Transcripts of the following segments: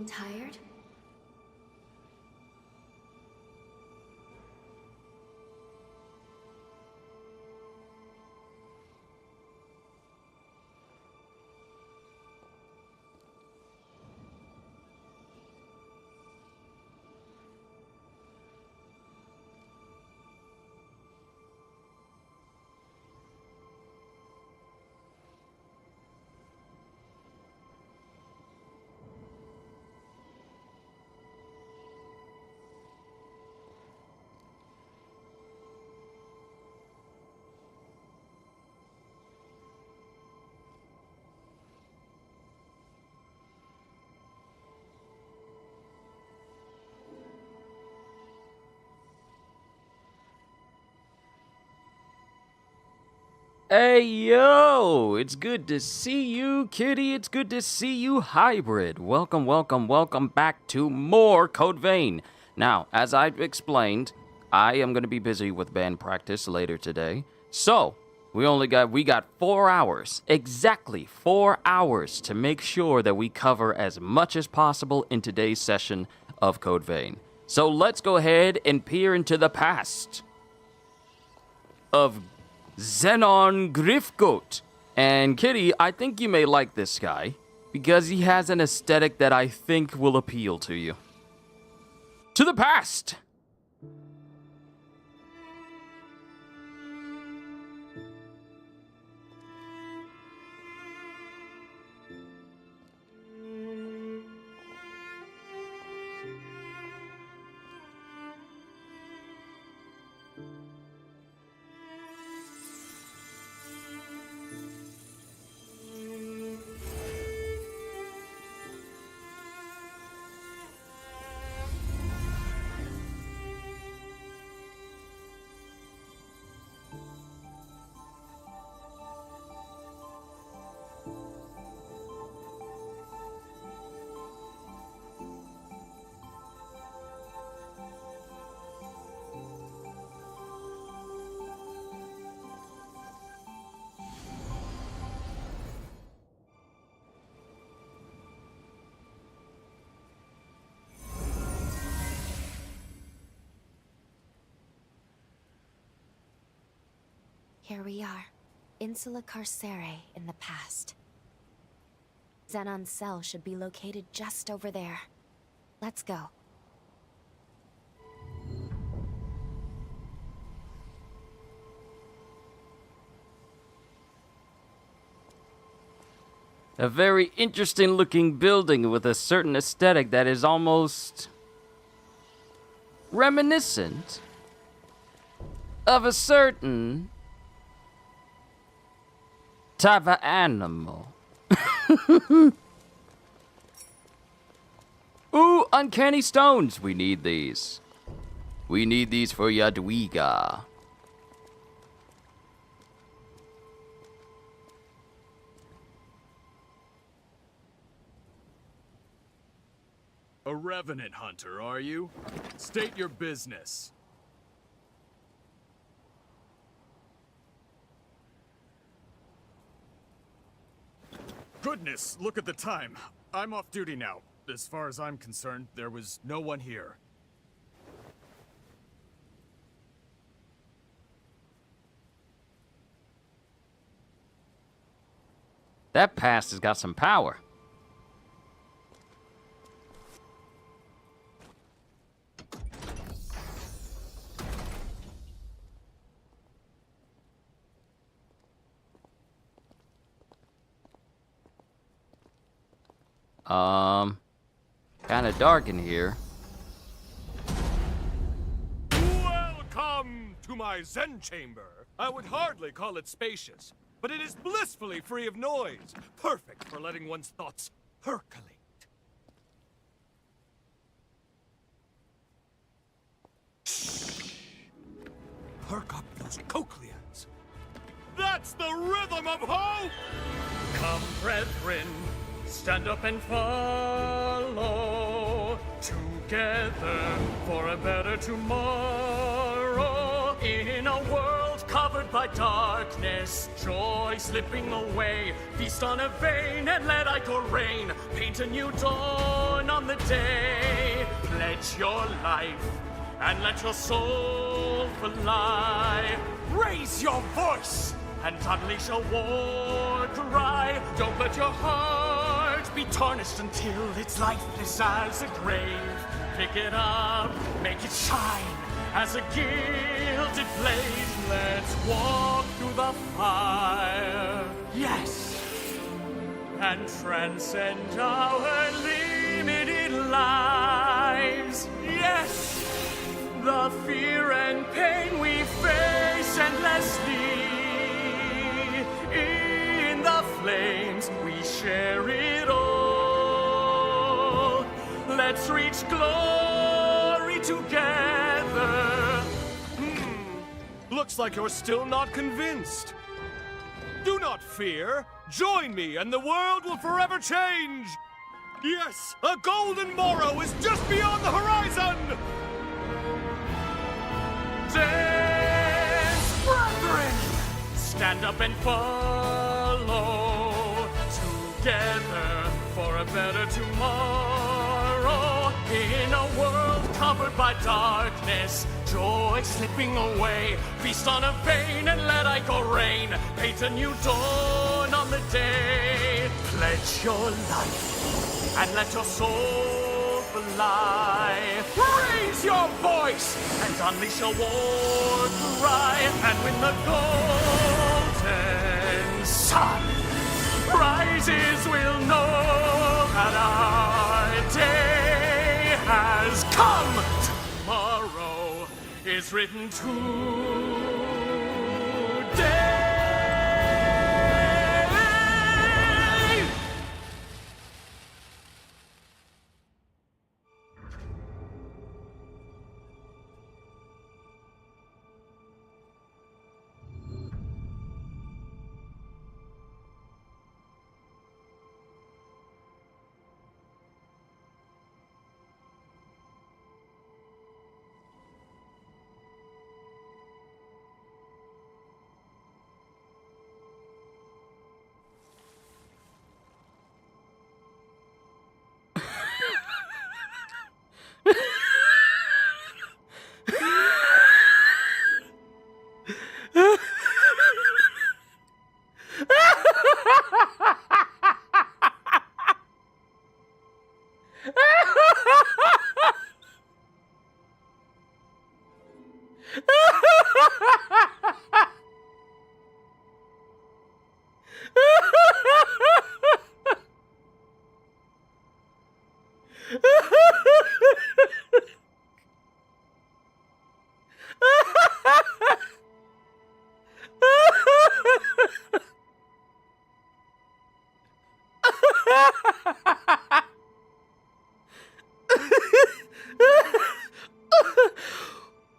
feeling tired? Hey, yo! It's good to see you, Kitty. It's good to see you, Hybrid. Welcome back to more Code Vein. Now, as I've explained, I am going to be busy with band practice later today. So, we got 4 hours, exactly 4 hours to make sure that we cover as much as possible in today's session of Code Vein. So let's go ahead and peer into the past of Zenon Gryfgote. And Kitty, I think you may like this guy, because he has an aesthetic that I think will appeal to you. To the past! Here we are, Insula Carcere in the past. Zenon's cell should be located just over there. Let's go. A very interesting looking building with a certain aesthetic that is almost reminiscent of a certain type of animal. Ooh, uncanny stones. We need these. We need these for Yadwiga. A revenant hunter, are you? State your business. Goodness, look at the time. I'm off duty now. As far as I'm concerned, there was no one here. That past has got some power. Kinda dark in here. Welcome to my Zen chamber. I would hardly call it spacious, but it is blissfully free of noise. Perfect for letting one's thoughts percolate. Shh. Perk up those cochlears. That's the rhythm of hope! Come, brethren, stand up and follow. Together for a better tomorrow. In a world covered by darkness, joy slipping away. Feast on a vein and let Ichor reign. Paint a new dawn on the day. Pledge your life and let your soul fly. Raise your voice and unleash a war cry. Don't let your heart be tarnished until it's lifeless as a grave. Pick it up, make it shine as a gilded blaze. Let's walk through the fire. Yes. And transcend our limited lives. Yes. The fear and pain we face endlessly. In the flames we share it all. Let's reach glory together. Looks like you're still not convinced. Do not fear. Join me and the world will forever change. Yes, a golden morrow is just beyond the horizon. Dance, brethren! Stand up and follow together for a better tomorrow. In a world covered by darkness, joy slipping away. Feast on a vein and let Ico rain. Paint a new dawn on the day. Pledge your life and let your soul fly. Raise your voice and unleash a war cry. And when the golden sun rises, we'll know that our day has come. Tomorrow is written today.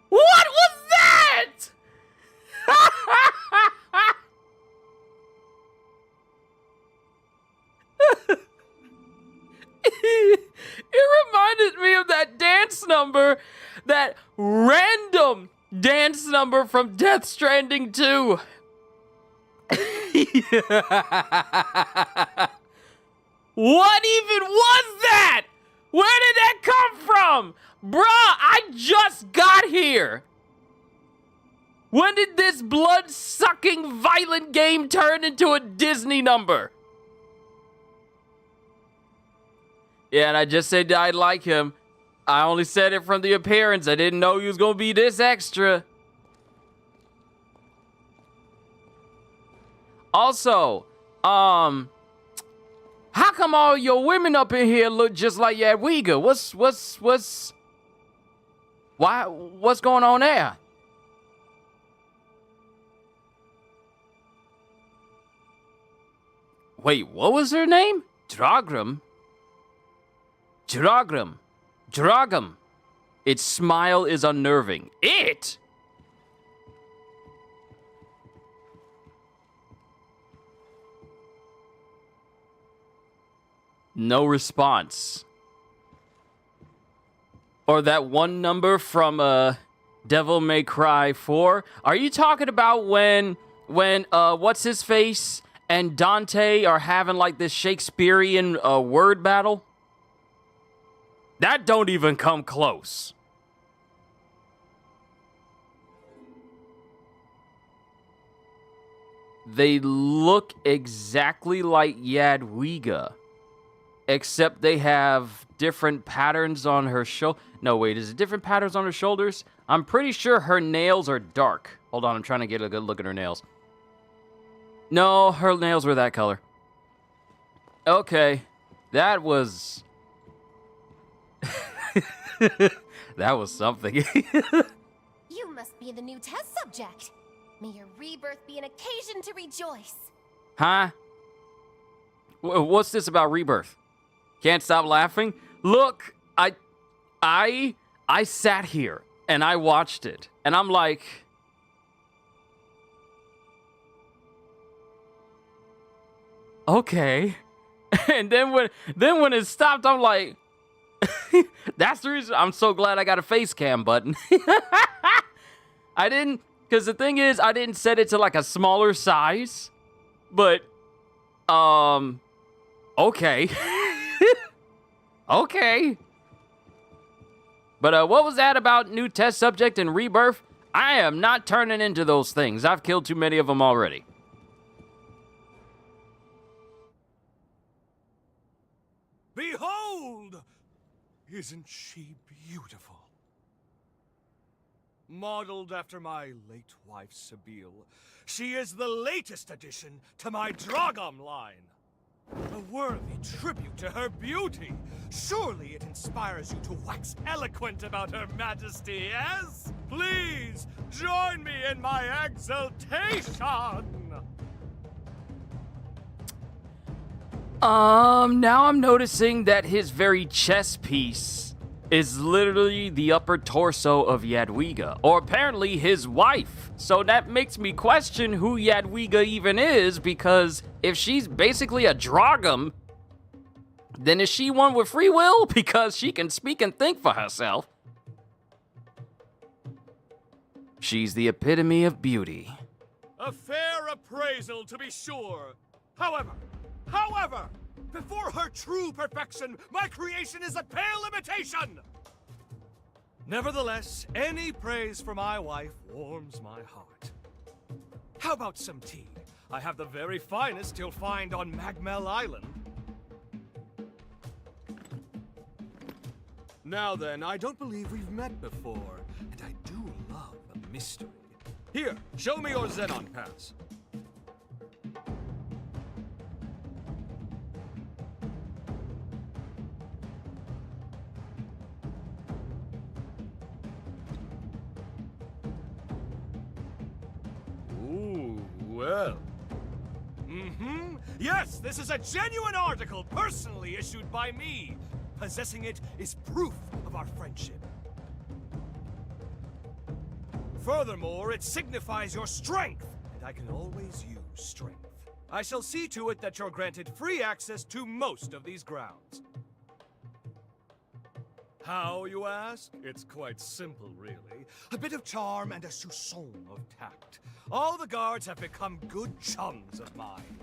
What was that? It reminded me of that dance number, that random dance number from Death Stranding 2. What even was that? Where did that come from? Bruh, I just got here. When did this blood-sucking, violent game turn into a Disney number? Yeah, and I just said I'd like him. I only said it from the appearance. I didn't know he was gonna be this extra. Also, how come all your women up in here look just like Yadwiga? What's going on there? Wait, what was her name? Dragram? Dragum. Its smile is unnerving. It? No response. Or that one number from Devil May Cry 4. Are you talking about when what's his face and Dante are having like this Shakespearean word battle? That don't even come close. They look exactly like Jadwiga, except they have different patterns on her shoulder. No, wait, is it different patterns on her shoulders? I'm pretty sure her nails are dark. Hold on, I'm trying to get a good look at her nails. No, her nails were that color. Okay, that was... that was something. You must be the new test subject. May your rebirth be an occasion to rejoice. Huh? What's this about rebirth? Can't stop laughing? Look, I sat here and I watched it and I'm like, okay. And then when it stopped, I'm like, that's the reason I'm so glad I got a face cam button. I didn't, because the thing is, I didn't set it to like a smaller size, but, okay. Okay. But, what was that about new test subject and rebirth? I am not turning into those things. I've killed too many of them already. Behold! Isn't she beautiful? Modeled after my late wife, Sabine, she is the latest addition to my Dragom line. A worthy tribute to her beauty. Surely it inspires you to wax eloquent about her majesty, yes? Please, join me in my exultation! Now I'm noticing that his very chest piece is literally the upper torso of Jadwiga, or apparently his wife. So that makes me question who Jadwiga even is, because if she's basically a Dragom, then is she one with free will? Because she can speak and think for herself. She's the epitome of beauty. A fair appraisal, to be sure. However, before her true perfection, my creation is a pale imitation! Nevertheless, any praise for my wife warms my heart. How about some tea? I have the very finest you'll find on Magmel Island. Now then, I don't believe we've met before, and I do love a mystery. Here, show me your Zenon pass. Well. Yes, this is a genuine article personally issued by me. Possessing it is proof of our friendship. Furthermore, it signifies your strength, and I can always use strength. I shall see to it that you're granted free access to most of these grounds. How, you ask? It's quite simple, really. A bit of charm and a soupçon of tact. All the guards have become good chums of mine.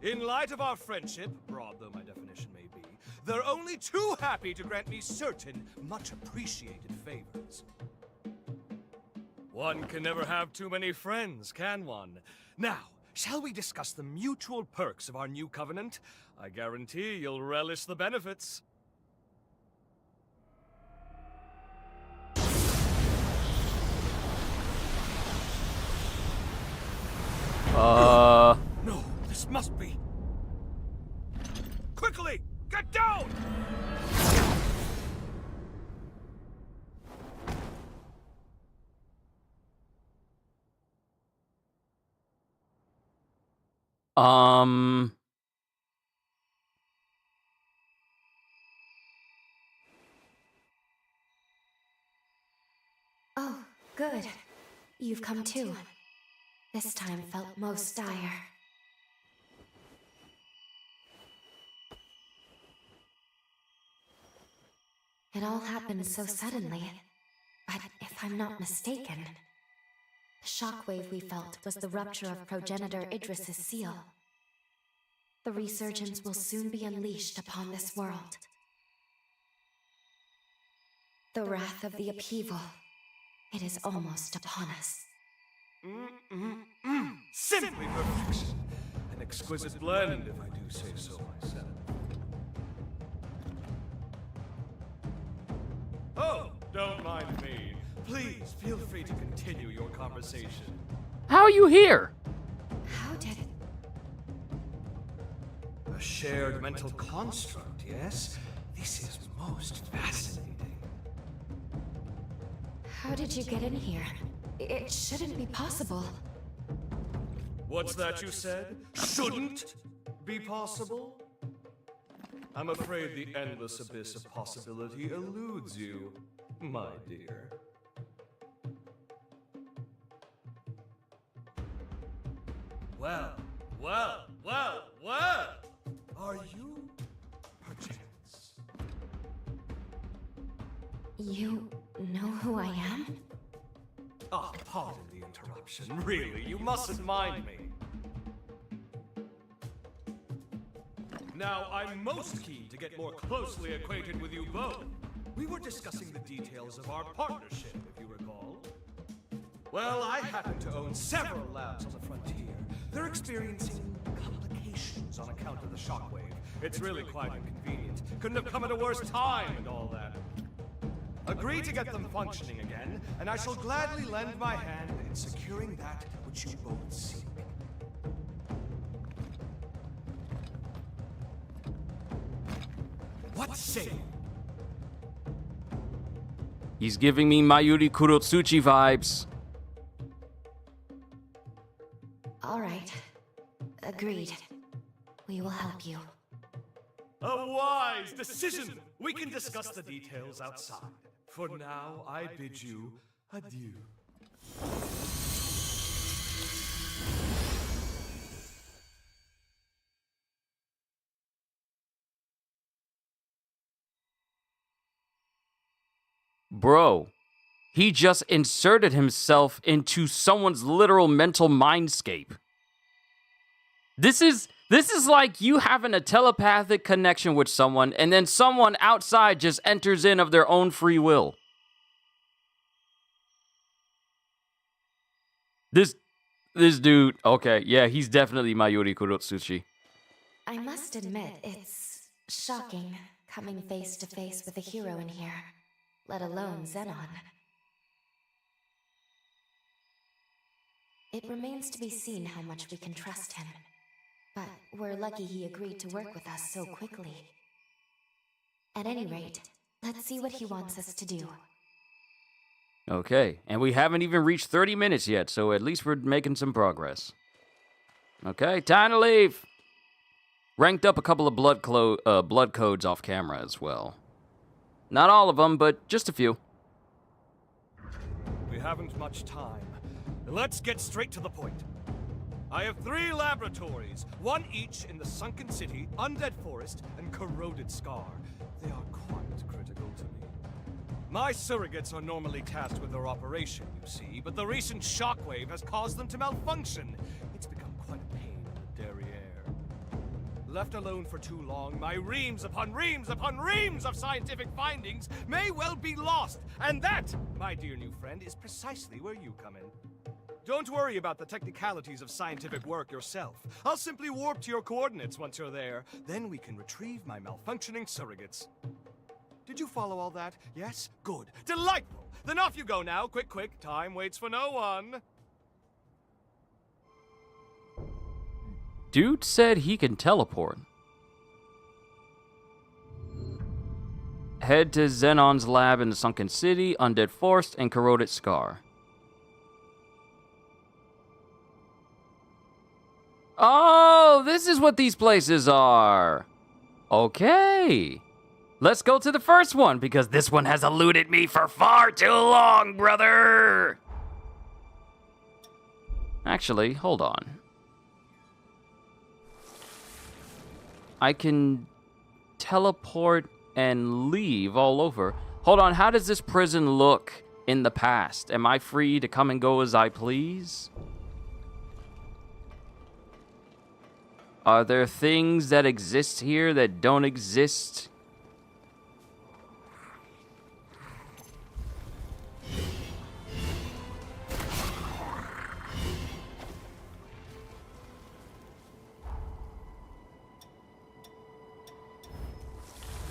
In light of our friendship, broad though my definition may be, they're only too happy to grant me certain, much appreciated favors. One can never have too many friends, can one? Now, shall we discuss the mutual perks of our new covenant? I guarantee you'll relish the benefits. No, this must be. Quickly, get down! Oh, good. You've come too. This time felt most dire. It all happened so suddenly. But if I'm not mistaken, the shockwave we felt was the rupture of progenitor Idris's seal. The resurgence will soon be unleashed upon this world. The wrath of the upheaval. It is almost upon us. Simply perfection. An exquisite blend, if I do say so myself. Oh, don't mind me. Please feel free to continue your conversation. How are you here? How did... A shared mental construct, yes? This is most fascinating. How did you get in here? It shouldn't be possible. What's that you said? Shouldn't be possible? I'm afraid the endless abyss of possibility eludes you, my dear. Well, well, well, well! Are you, perchance? You know who I am? Ah, pardon the interruption. Really, you mustn't mind me. Now, I'm most keen to get more closely acquainted with you both. We were discussing the details of our partnership, if you recall. Well, I happen to own several labs on the frontier. They're experiencing complications on account of the shockwave. It's really quite inconvenient. Couldn't have come at a worse time and all that. Agree to get them functioning again, and I shall gladly lend my hand in securing that which you both seek. What say you? He's giving me Mayuri Kurotsuchi vibes. All right. Agreed. We will help you. A wise decision! We can discuss the details outside. For now, I bid you adieu. Bro, he just inserted himself into someone's literal mental mindscape. This is like you having a telepathic connection with someone, and then someone outside just enters in of their own free will. This dude, okay, yeah, he's definitely Mayuri Kurotsuchi. I must admit, it's shocking coming face to face with a hero in here, let alone Zenon. It remains to be seen how much we can trust him. But we're lucky he agreed to work with us so quickly. At any rate, let's see what he wants us to do. Okay, and we haven't even reached 30 minutes yet, so at least we're making some progress. Okay, time to leave. Ranked up a couple of blood codes off camera as well. Not all of them, but just a few. We haven't much time. Let's get straight to the point. I have 3 laboratories, one each in the Sunken City, Undead Forest, and Corroded Scar. They are quite critical to me. My surrogates are normally tasked with their operation, you see, but the recent shockwave has caused them to malfunction. It's become quite a pain in the derriere. Left alone for too long, my reams upon reams upon reams of scientific findings may well be lost. And that, my dear new friend, is precisely where you come in. Don't worry about the technicalities of scientific work yourself. I'll simply warp to your coordinates once you're there. Then we can retrieve my malfunctioning surrogates. Did you follow all that? Yes? Good. Delightful! Then off you go now. Quick, quick. Time waits for no one. Dude said he can teleport. Head to Zenon's lab in the Sunken City, Undead Forest, and Corroded Scar. Oh, this is what these places are. Okay. Let's go to the first one, because this one has eluded me for far too long, brother. Actually, hold on. I can teleport and leave all over. Hold on, how does this prison look in the past? Am I free to come and go as I please? Are there things that exist here that don't exist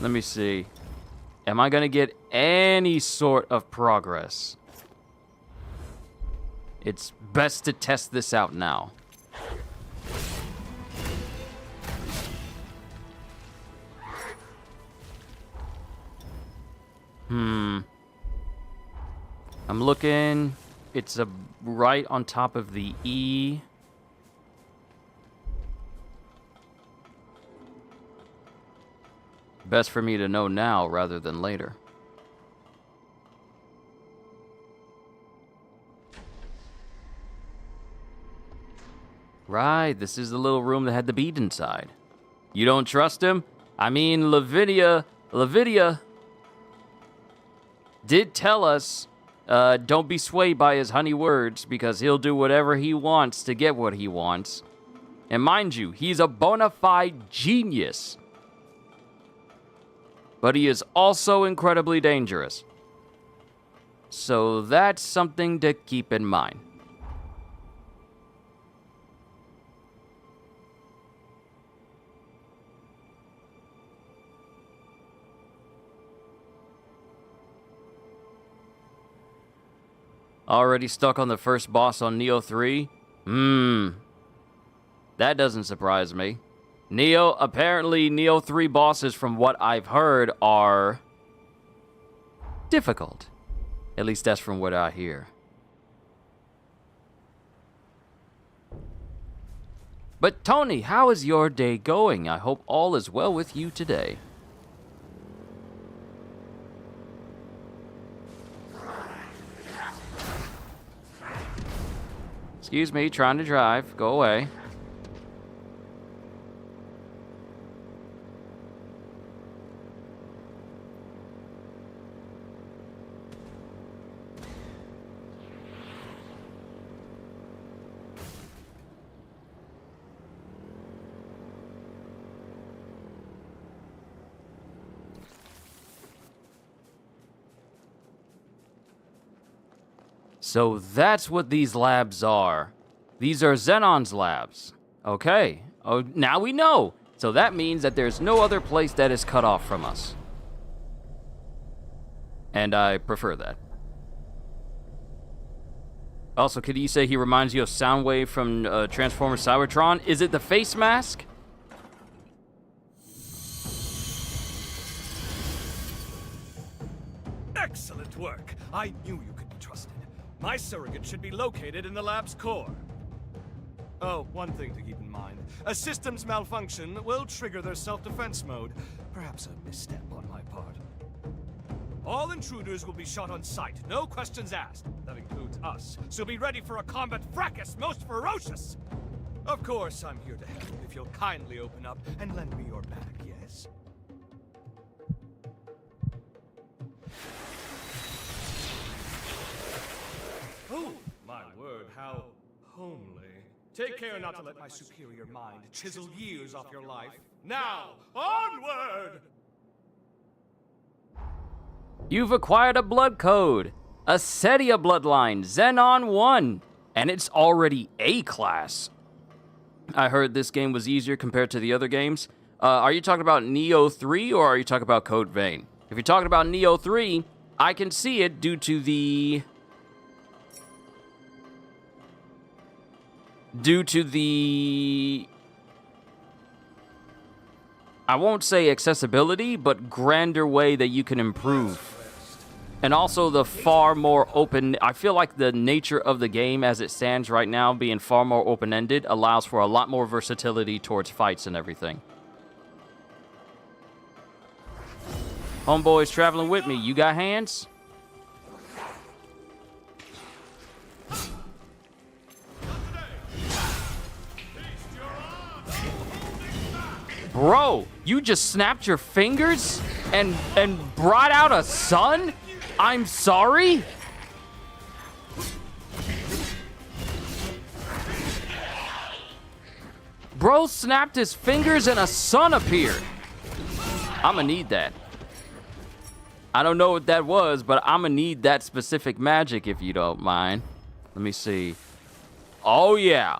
Let me see. Am I gonna get any sort of progress? It's best to test this out now. I'm looking. It's right on top of the E. Best for me to know now rather than later. Right, this is the little room that had the bead inside. You don't trust him? I mean, Lavinia did tell us, don't be swayed by his honey words, because he'll do whatever he wants to get what he wants. And mind you, he's a bona fide genius. But he is also incredibly dangerous. So that's something to keep in mind. Already stuck on the first boss on Neo 3? That doesn't surprise me. Apparently Neo 3 bosses, from what I've heard, are difficult. At least that's from what I hear. But Tony, how is your day going? I hope all is well with you today. Excuse me, trying to drive. Go away. So that's what these labs are. These are Zenon's labs. Okay. Oh, now we know. So that means that there's no other place that is cut off from us. And I prefer that. Also, could you say he reminds you of Soundwave from Transformers Cybertron? Is it the face mask? Excellent work. I knew you could be trusted. My surrogate should be located in the lab's core. Oh, one thing to keep in mind. A system's malfunction will trigger their self-defense mode. Perhaps a misstep on my part. All intruders will be shot on sight, no questions asked. That includes us. So be ready for a combat fracas most ferocious! Of course, I'm here to help if you'll kindly open up and lend me your back, yes? Oh, my word, how homely. Take care not to let my superior mind chisel years off your life. Now, onward! You've acquired a blood code. A Setia bloodline, Zenon 1. And it's already A-class. I heard this game was easier compared to the other games. Are you talking about Neo 3 or are you talking about Code Vein? If you're talking about Neo 3, I can see it due to the... I won't say accessibility, but grander way that you can improve. And also the far more open... I feel like the nature of the game as it stands right now, being far more open-ended, allows for a lot more versatility towards fights and everything. Homeboy's traveling with me. You got hands? Bro, you just snapped your fingers and brought out a son? I'm sorry? Bro snapped his fingers and a son appeared. I'ma need that. I don't know what that was, but I'ma need that specific magic if you don't mind. Let me see. Oh yeah.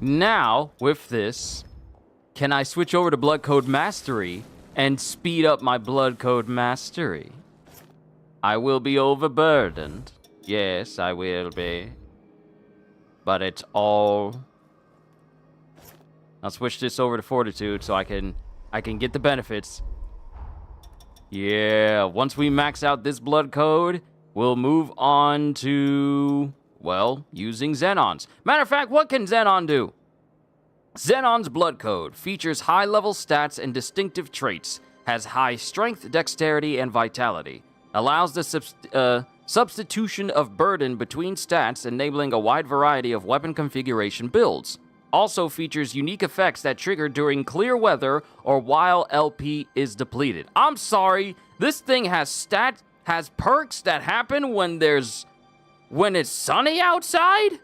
Now, with this, can I switch over to Blood Code Mastery and speed up my Blood Code Mastery? I will be overburdened. Yes, I will be. But it's all... I'll switch this over to Fortitude so I can get the benefits. Yeah, once we max out this Blood Code, we'll move on to... well, using Zenon's. Matter of fact, what can Zenon do? Zenon's Blood Code features high-level stats and distinctive traits, has high strength, dexterity, and vitality, allows the substitution of burden between stats, enabling a wide variety of weapon configuration builds. Also features unique effects that trigger during clear weather or while LP is depleted. I'm sorry, this thing has perks that happen when it's sunny outside?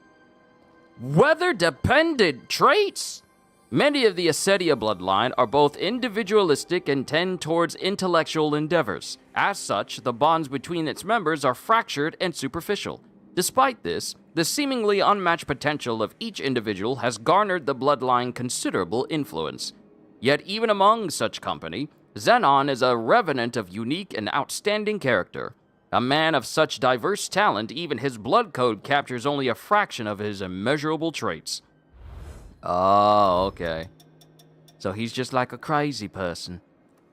Weather-dependent traits? Many of the Acedia bloodline are both individualistic and tend towards intellectual endeavors. As such, the bonds between its members are fractured and superficial. Despite this, the seemingly unmatched potential of each individual has garnered the bloodline considerable influence. Yet even among such company, Zenon is a revenant of unique and outstanding character. A man of such diverse talent, even his blood code captures only a fraction of his immeasurable traits. Oh, okay. So he's just like a crazy person.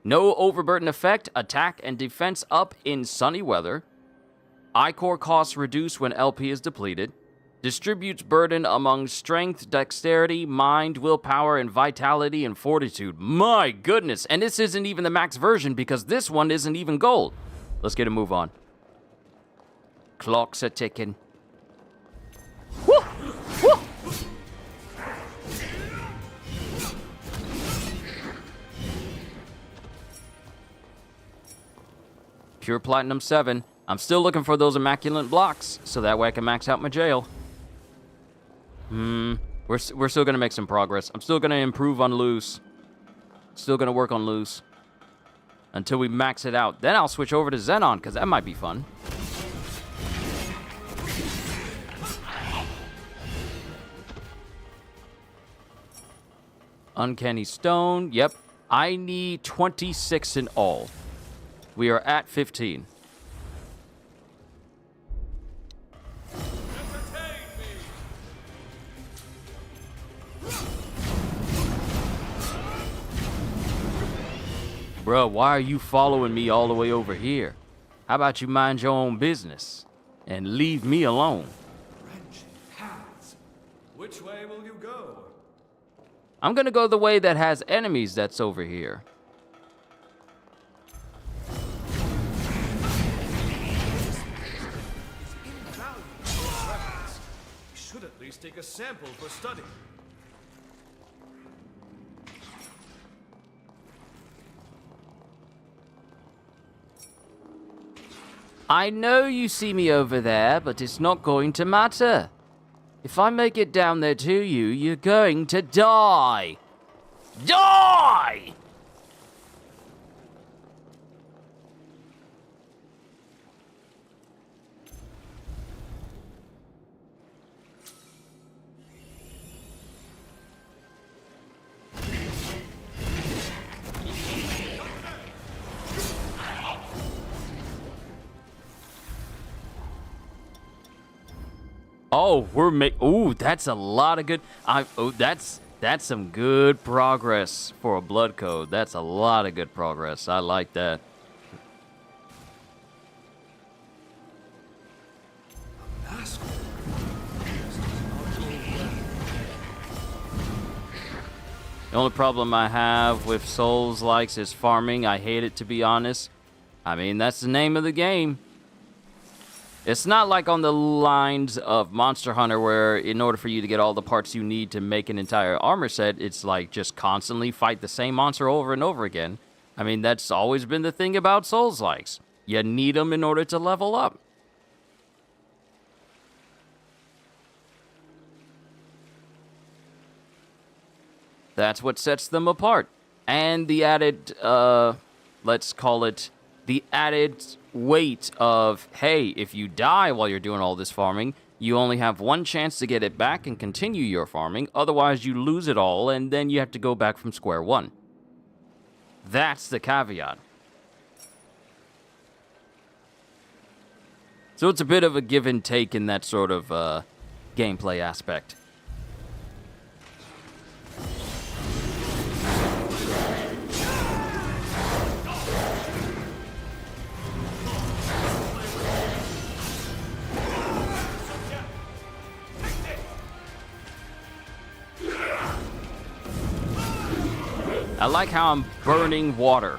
No overburden effect, attack and defense up in sunny weather. Ichor costs reduce when LP is depleted. Distributes burden among strength, dexterity, mind, willpower, and vitality and fortitude. My goodness, and this isn't even the max version because this one isn't even gold. Let's get a move on. Clocks are ticking. Woo! Woo! Pure Platinum 7. I'm still looking for those immaculate blocks, so that way I can max out my jail. We're still gonna make some progress. I'm still gonna improve on loose. Still gonna work on loose. Until we max it out. Then I'll switch over to Zenon, because that might be fun. Uncanny Stone. Yep. I need 26 in all. We are at 15. Bruh, why are you following me all the way over here? How about you mind your own business and leave me alone? Branching paths. Which way will you go? I'm gonna go the way that has enemies that's over here. We should at least take a sample for study. I know you see me over there, but it's not going to matter. If I make it down there to you, you're going to die. Die! Oh, ooh, that's a lot of good. That's some good progress for a blood code. That's a lot of good progress. I like that. The only problem I have with Souls-likes is farming. I hate it, to be honest. I mean, that's the name of the game. It's not like on the lines of Monster Hunter where in order for you to get all the parts you need to make an entire armor set, it's like just constantly fight the same monster over and over again. I mean, that's always been the thing about Souls-likes. You need them in order to level up. That's what sets them apart. And the added, let's call it the added weight of, hey, if you die while you're doing all this farming, you only have one chance to get it back and continue your farming. Otherwise, you lose it all, and then you have to go back from square one. That's the caveat. So it's a bit of a give and take in that sort of gameplay aspect. I like how I'm burning water.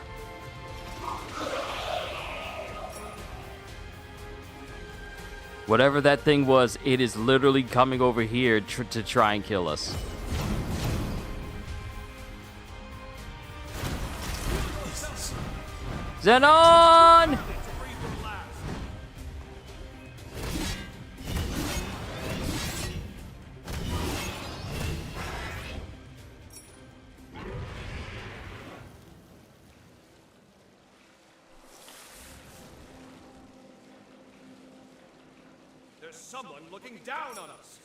Whatever that thing was, it is literally coming over here to try and kill us. Zenon! There's someone looking down on us.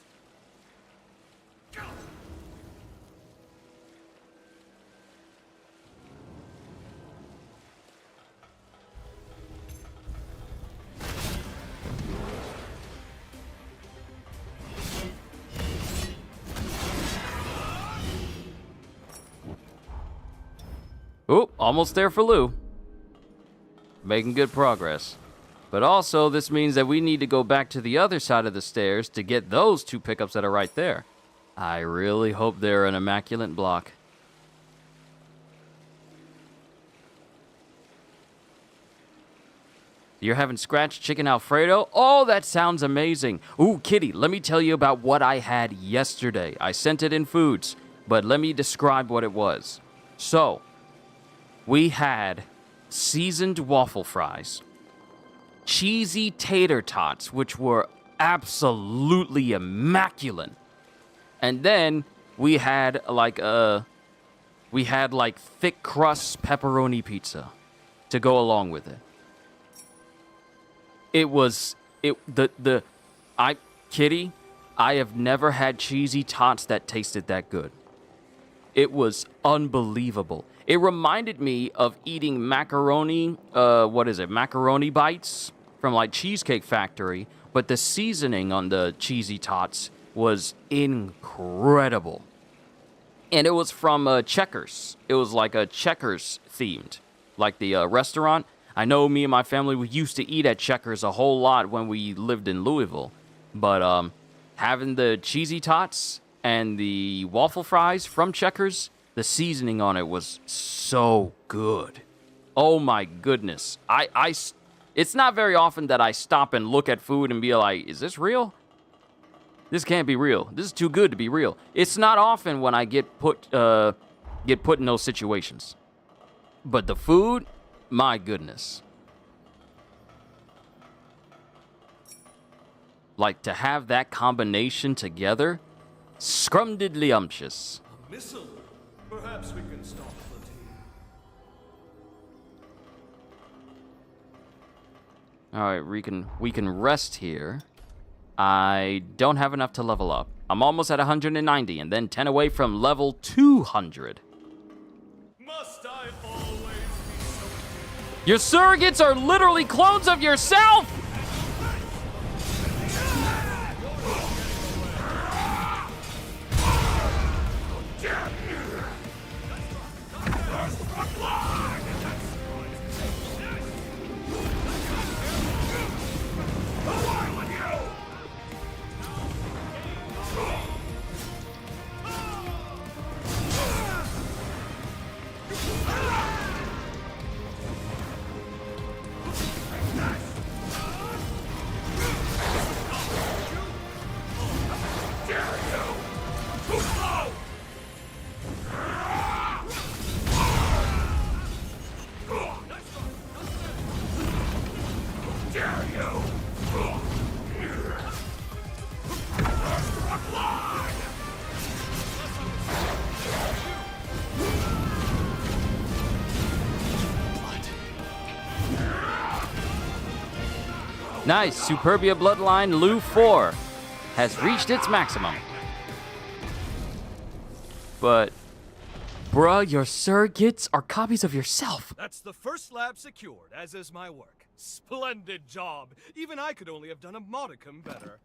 Oop, almost there for Lou. Making good progress. But also, this means that we need to go back to the other side of the stairs to get those two pickups that are right there. I really hope they're an immaculate block. You're having scratch chicken Alfredo? Oh, that sounds amazing. Ooh, Kitty, let me tell you about what I had yesterday. I sent it in foods, but let me describe what it was. So, we had seasoned waffle fries, cheesy tater tots, which were absolutely immaculate. And then we had like thick crust pepperoni pizza to go along with it. Kitty, I have never had cheesy tots that tasted that good. It was unbelievable. It reminded me of eating macaroni, macaroni bites from like Cheesecake Factory, but the seasoning on the cheesy tots was incredible. And it was from Checkers. It was like a Checkers themed, like the restaurant. I know me and my family, we used to eat at Checkers a whole lot when we lived in Louisville. But having the cheesy tots and the waffle fries from Checkers, the seasoning on it was so good. Oh my goodness. It's not very often that I stop and look at food and be like, is this real? This can't be real. This is too good to be real. It's not often when I get put in those situations. But the food, my goodness. Like, to have that combination together, scrumdiddlyumptious. A missile. Perhaps we can stop the team. Alright, we can rest here. I don't have enough to level up. I'm almost at 190 and then 10 away from level 200. Must I always be so... Your surrogates are literally clones of yourself! Nice, Superbia Bloodline Lu 4 has reached its maximum. But, bruh, your surrogates are copies of yourself. That's the first lab secured, as is my work. Splendid job. Even I could only have done a modicum better.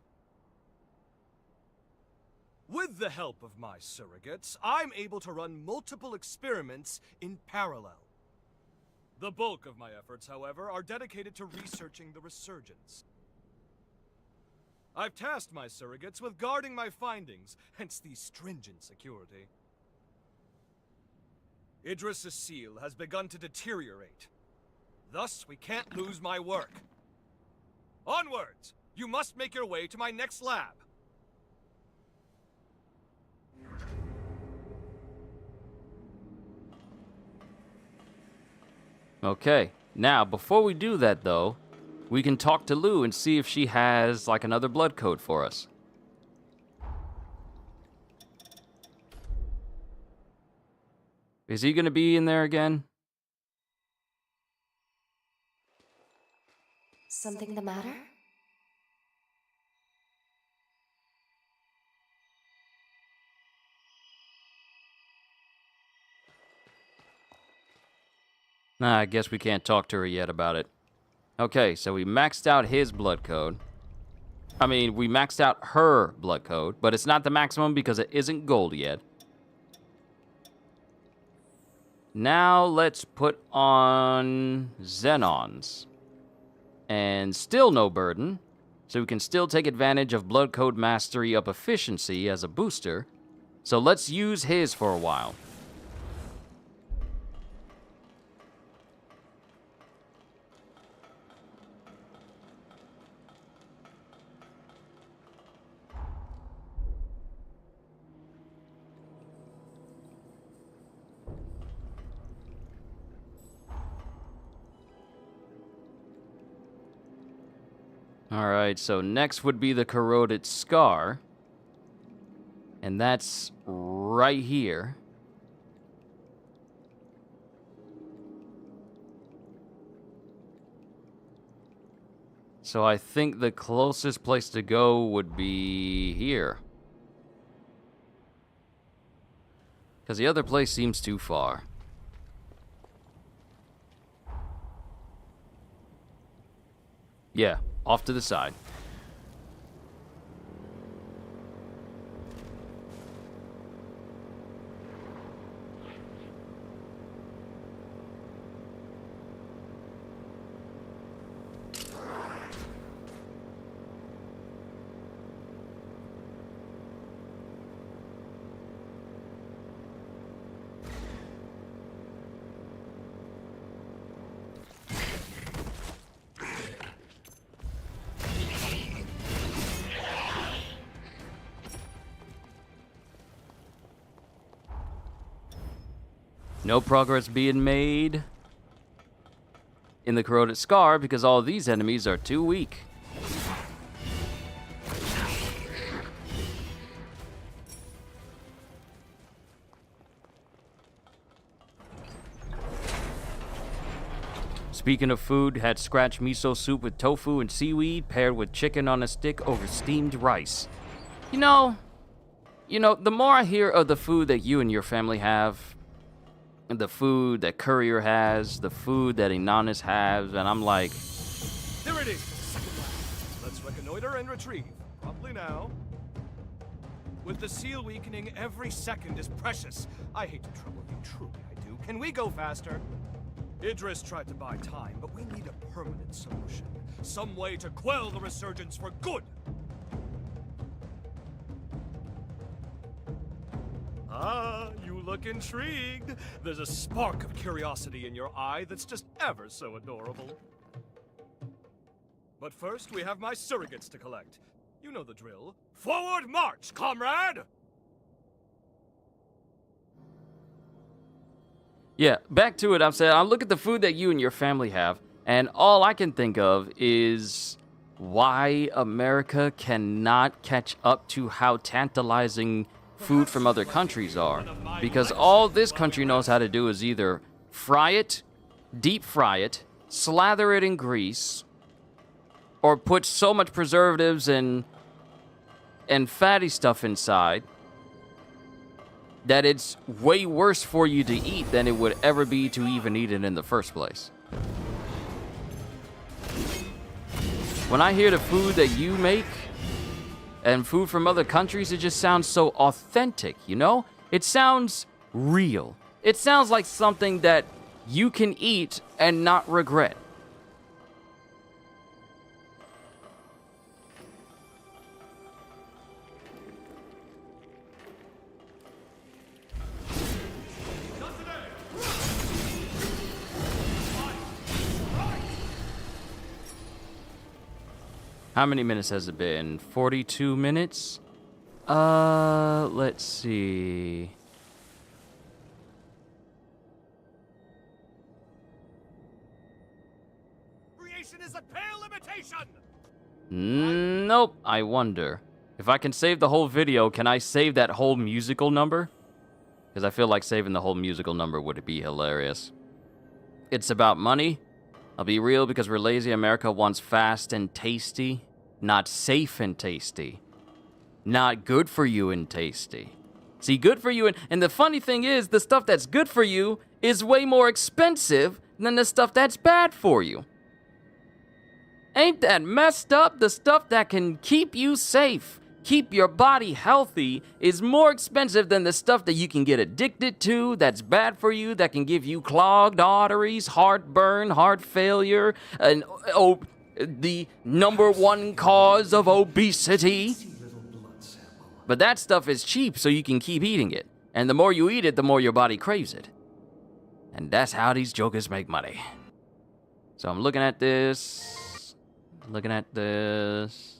With the help of my surrogates, I'm able to run multiple experiments in parallel. The bulk of my efforts, however, are dedicated to researching the resurgence. I've tasked my surrogates with guarding my findings, hence the stringent security. Idris' seal has begun to deteriorate. Thus, we can't lose my work. Onwards! You must make your way to my next lab. Okay, now, before we do that, though, we can talk to Lu and see if she has, like, another blood code for us. Is he gonna be in there again? Something the matter? Nah, I guess we can't talk to her yet about it. Okay, so we maxed out his blood code. I mean, we maxed out her blood code, but it's not the maximum because it isn't gold yet. Now let's put on Zenon's. And still no burden, so we can still take advantage of blood code mastery up efficiency as a booster. So let's use his for a while. Alright, so next would be the corroded scar. And that's right here. So I think the closest place to go would be here. Because the other place seems too far. Yeah, off to the side. No progress being made in the corroded scar because all these enemies are too weak. Speaking of food, had scratch miso soup with tofu and seaweed paired with chicken on a stick over steamed rice. You know, the more I hear of the food that you and your family have, and the food that Courier has, the food that Inanis has, and I'm like... There it is, the second lab. Let's reconnoiter and retrieve. Promptly now. With the seal weakening, every second is precious. I hate to trouble you, truly I do. Can we go faster? Idris tried to buy time, but we need a permanent solution. Some way to quell the resurgence for good. Ah, you look intrigued. There's a spark of curiosity in your eye that's just ever so adorable. But first, we have my surrogates to collect. You know the drill. Forward march, comrade! Yeah, back to it. I'm saying, I look at the food that you and your family have, and all I can think of is why America cannot catch up to how tantalizing food from other countries are. Because all this country knows how to do is either fry it, deep fry it, slather it in grease, or put so much preservatives and fatty stuff inside that it's way worse for you to eat than it would ever be to even eat it in the first place. When I hear the food that you make and food from other countries, it just sounds so authentic, you know? It sounds real. It sounds like something that you can eat and not regret. How many minutes has it been? 42 minutes? Let's see. Creation is a pale imitation! Nope, I wonder. If I can save the whole video, can I save that whole musical number? Because I feel like saving the whole musical number would be hilarious. It's about money. I'll be real, because we're lazy. America wants fast and tasty, not safe and tasty. Not good for you and tasty. See, good for you, and the funny thing is, the stuff that's good for you is way more expensive than the stuff that's bad for you. Ain't that messed up? The stuff that can keep you safe, keep your body healthy, is more expensive than the stuff that you can get addicted to, that's bad for you, that can give you clogged arteries, heartburn, heart failure, and the #1 cause of obesity. But that stuff is cheap, so you can keep eating it. And the more you eat it, the more your body craves it. And that's how these jokers make money. So I'm looking at this. Looking at this.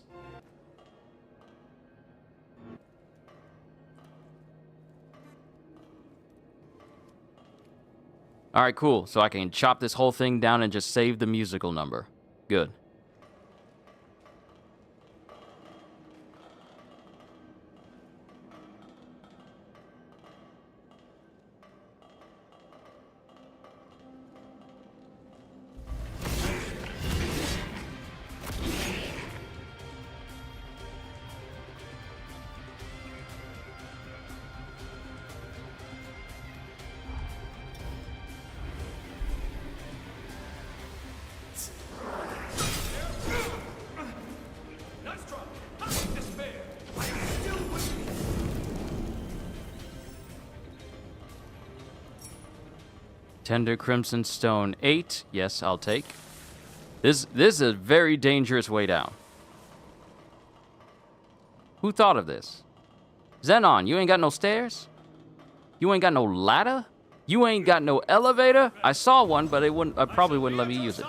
Alright, cool. So I can chop this whole thing down and just save the musical number. Good. Tender Crimson Stone 8. Yes, I'll take. This is a very dangerous way down. Who thought of this? Zenon, you ain't got no stairs? You ain't got no ladder? You ain't got no elevator? I saw one, but I probably wouldn't let me use it.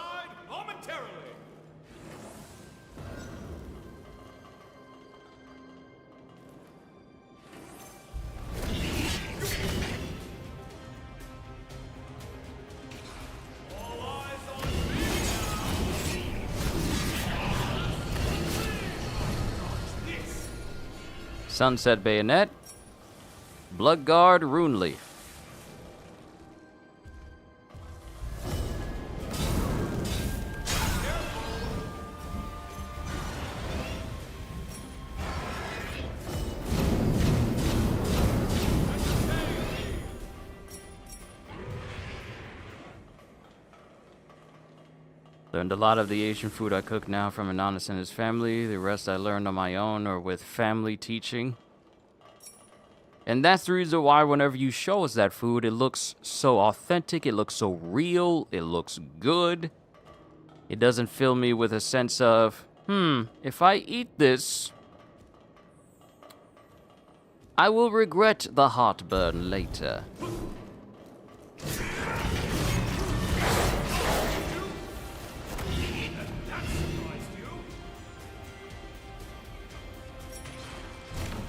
Sunset Bayonet, Bloodguard Rune Leaf. Learned a lot of the Asian food I cook now from Anonymous and his family. The rest I learned on my own or with family teaching. And that's the reason why whenever you show us that food, it looks so authentic, it looks so real, it looks good. It doesn't fill me with a sense of, if I eat this, I will regret the heartburn later.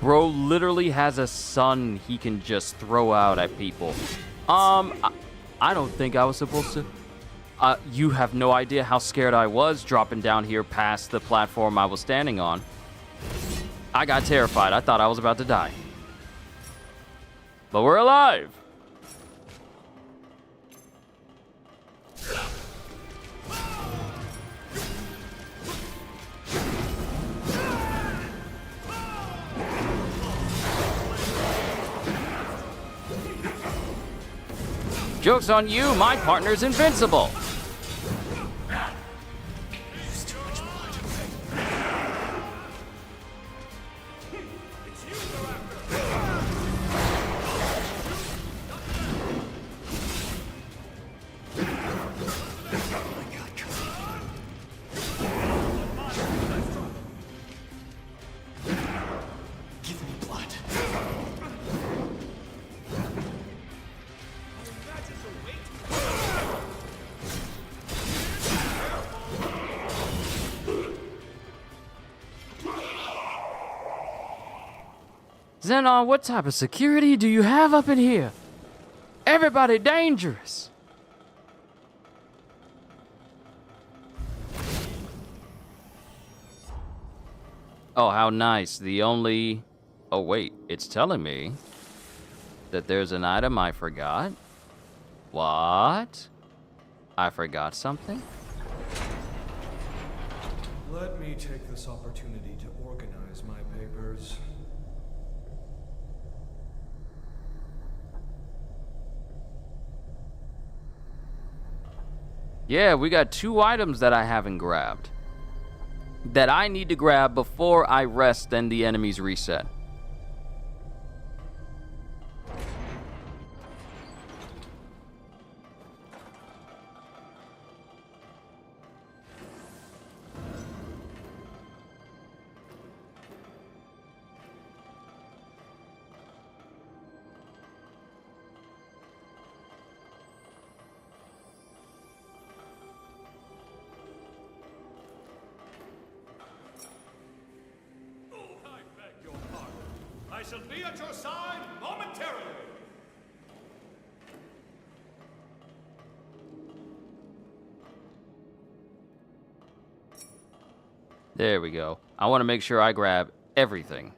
Bro literally has a son he can just throw out at people. I don't think I was supposed to. You have no idea how scared I was dropping down here past the platform I was standing on. I got terrified. I thought I was about to die. But we're alive. Joke's on you, my partner's invincible. Zenon, what type of security do you have up in here? Everybody dangerous. Oh, how nice. Oh, wait. It's telling me that there's an item I forgot. What? I forgot something? Let me take this opportunity to organize my papers. Yeah, we got 2 items that I haven't grabbed. That I need to grab before I rest and the enemies reset. I shall be at your side momentarily. There we go. I want to make sure I grab everything.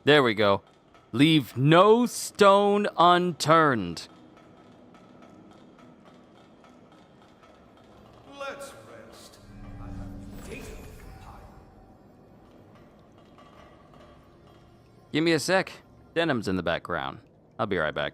There we go. Leave no stone unturned. Let's rest. I have data for time. Give me a sec. Denim's in the background. I'll be right back.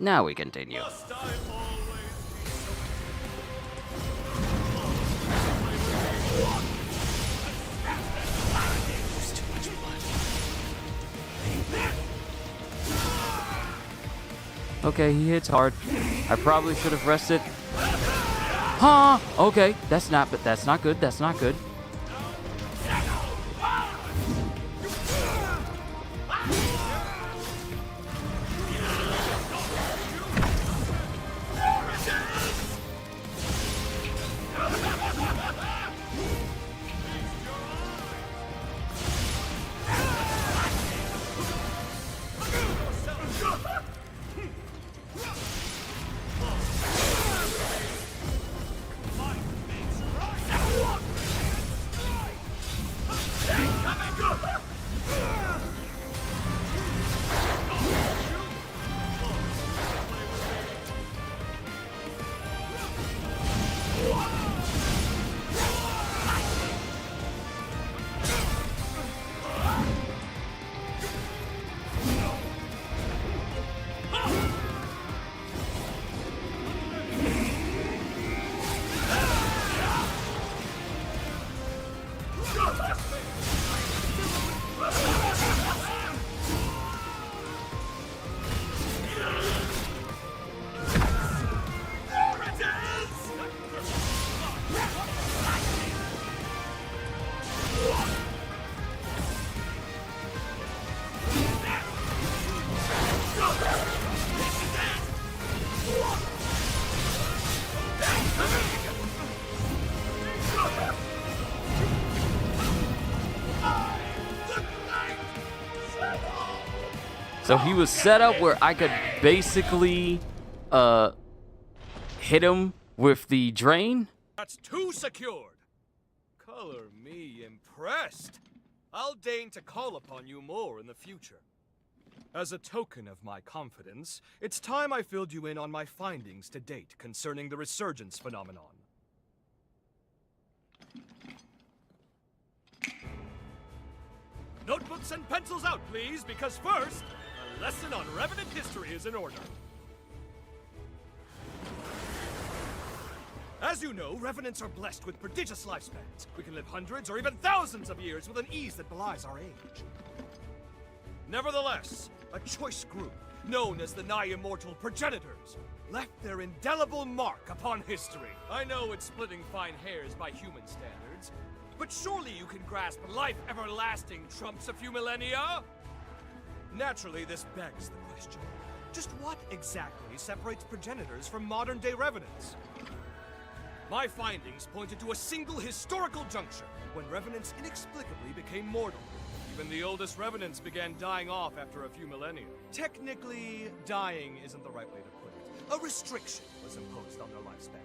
Now we continue. Must I always be so There's too much blood. Okay, he hits hard. I probably should have rested. Huh? Okay, that's not good. That's not good. So he was set up where I could basically hit him with the drain. That's too secured. Color me impressed. I'll deign to call upon you more in the future. As a token of my confidence, it's time I filled you in on my findings to date concerning the resurgence phenomenon. Notebooks and pencils out, please, because first, a lesson on Revenant history is in order. As you know, Revenants are blessed with prodigious lifespans. We can live hundreds or even thousands of years with an ease that belies our age. Nevertheless, a choice group, known as the nigh-immortal Progenitors, left their indelible mark upon history. I know it's splitting fine hairs by human standards, but surely you can grasp life everlasting trumps a few millennia? Naturally, this begs the question. Just what exactly separates Progenitors from modern-day Revenants? My findings pointed to a single historical juncture when Revenants inexplicably became mortal. Even the oldest Revenants began dying off after a few millennia. Technically, dying isn't the right way to put it. A restriction was imposed on their lifespan.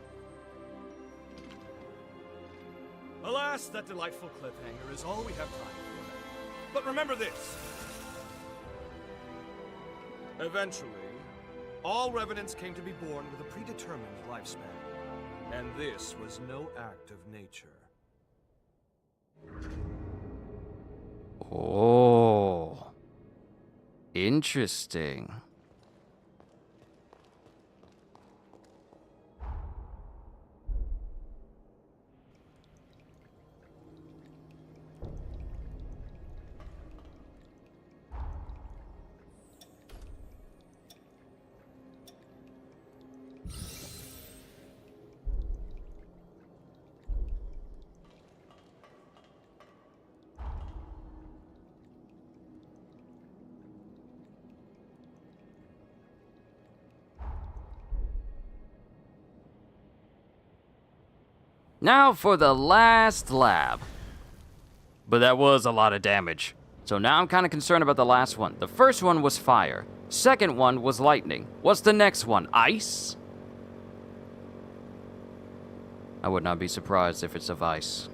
Alas, that delightful cliffhanger is all we have time for. But remember this. Eventually, all Revenants came to be born with a predetermined lifespan. And this was no act of nature. Oh, interesting. Now for the last lab. But that was a lot of damage. So now I'm kind of concerned about the last one. The first one was fire. Second one was lightning. What's the next one? Ice? I would not be surprised if it's of ice.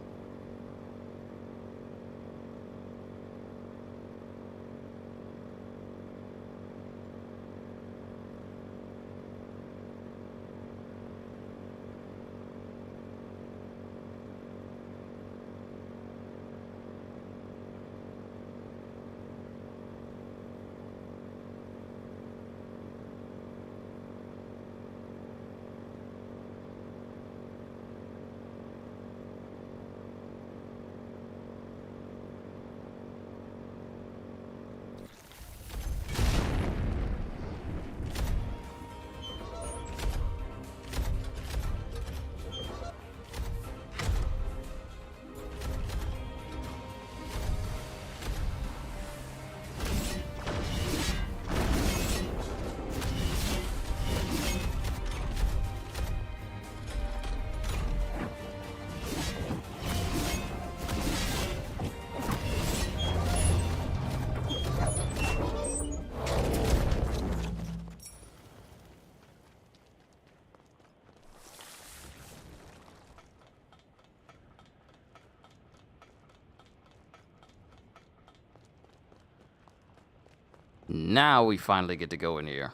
Now we finally get to go in here.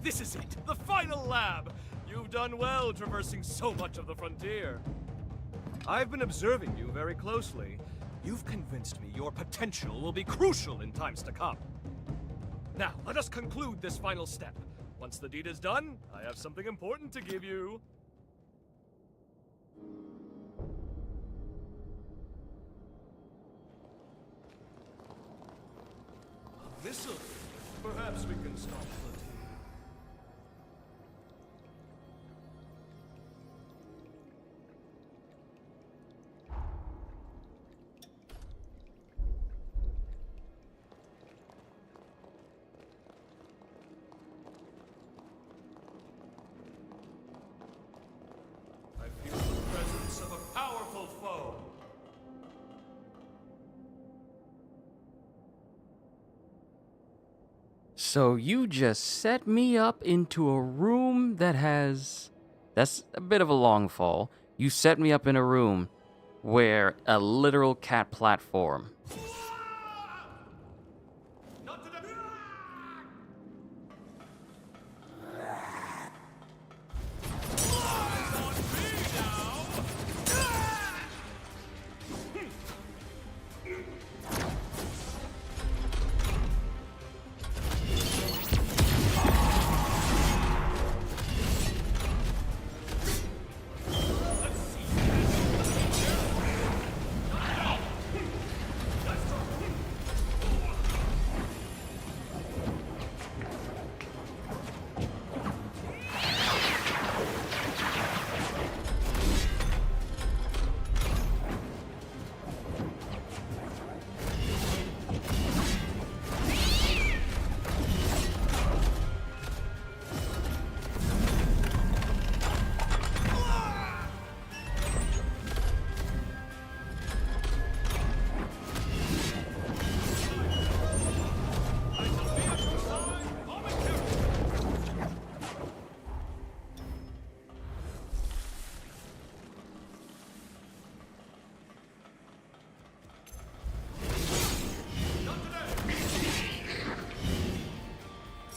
This is it, the final lab! You've done well traversing so much of the frontier. I've been observing you very closely. You've convinced me your potential will be crucial in times to come. Now, let us conclude this final step. Once the deed is done, I have something important to give you. A missile. Perhaps we can stop the deed. I feel the presence of a powerful foe. So you just set me up into a room that has... That's a bit of a long fall. You set me up in a room where a literal cat platform. Not to the...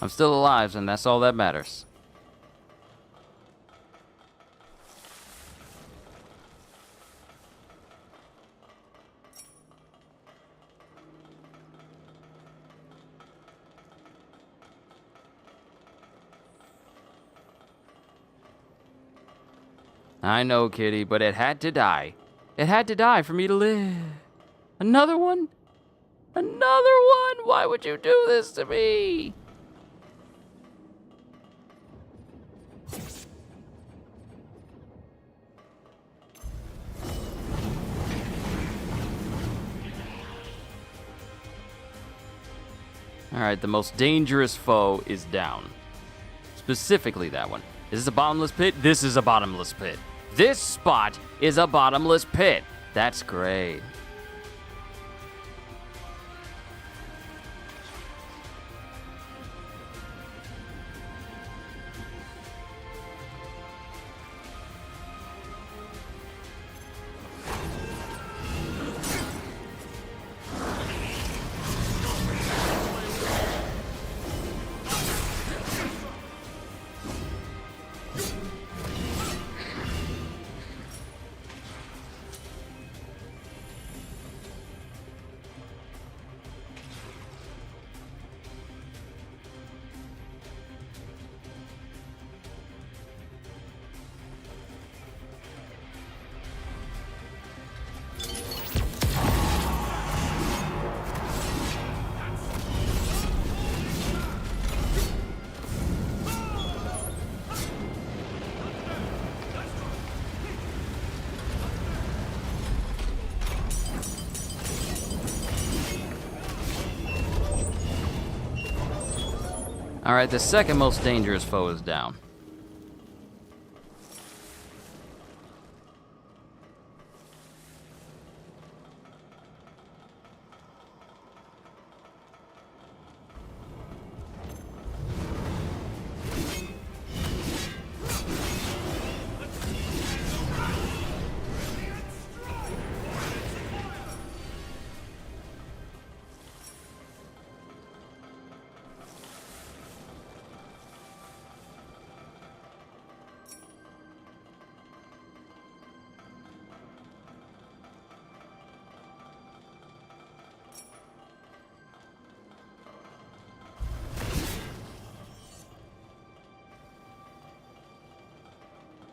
I'm still alive, and that's all that matters. I know, Kitty, but it had to die. It had to die for me to live. Another one? Another one? Why would you do this to me? Alright, the most dangerous foe is down. Specifically that one. Is this a bottomless pit? This is a bottomless pit. This spot is a bottomless pit. That's great. Alright, the second most dangerous foe is down.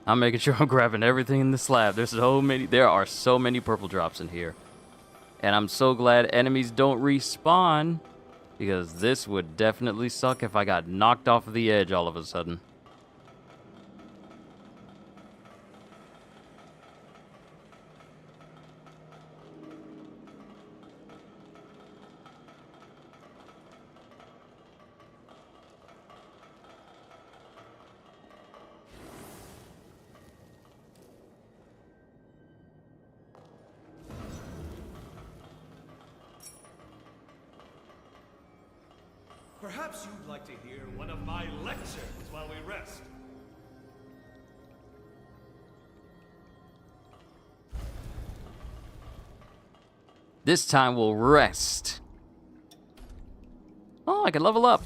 I'm making sure I'm grabbing everything in the slab. There are so many purple drops in here. And I'm so glad enemies don't respawn, because this would definitely suck if I got knocked off of the edge all of a sudden. Perhaps you'd like to hear one of my lectures while we rest. This time we'll rest. Oh, I can level up.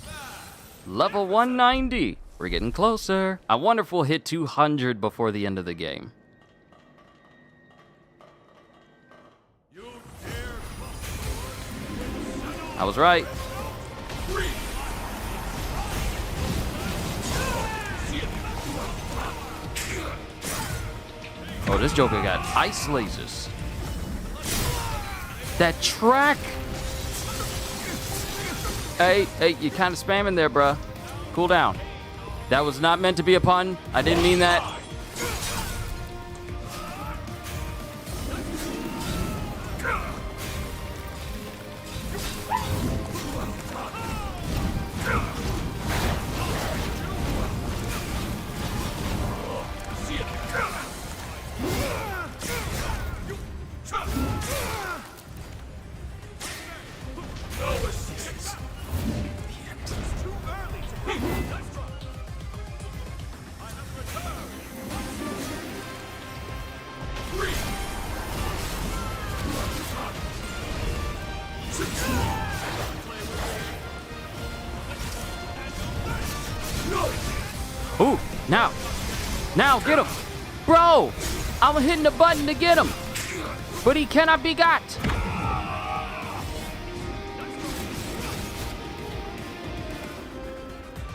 Level 190. We're getting closer. I wonder if we'll hit 200 before the end of the game. I was right. Oh, this Joker got ice lasers. That track. Hey, you kind of spamming there, bruh. Cool down. That was not meant to be a pun. I didn't mean that. Ooh, now get him. Bro, I'm hitting the button to get him, but he cannot be got.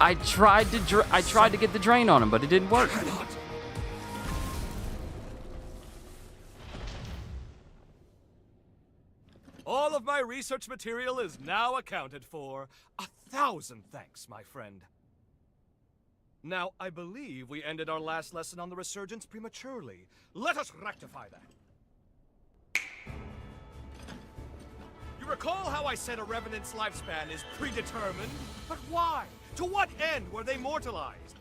I tried to get the drain on him, but it didn't work. All of my research material is now accounted for. 1,000 thanks, my friend. Now, I believe we ended our last lesson on the resurgence prematurely. Let us rectify that. You recall how I said a revenant's lifespan is predetermined? But why? To what end were they mortalized?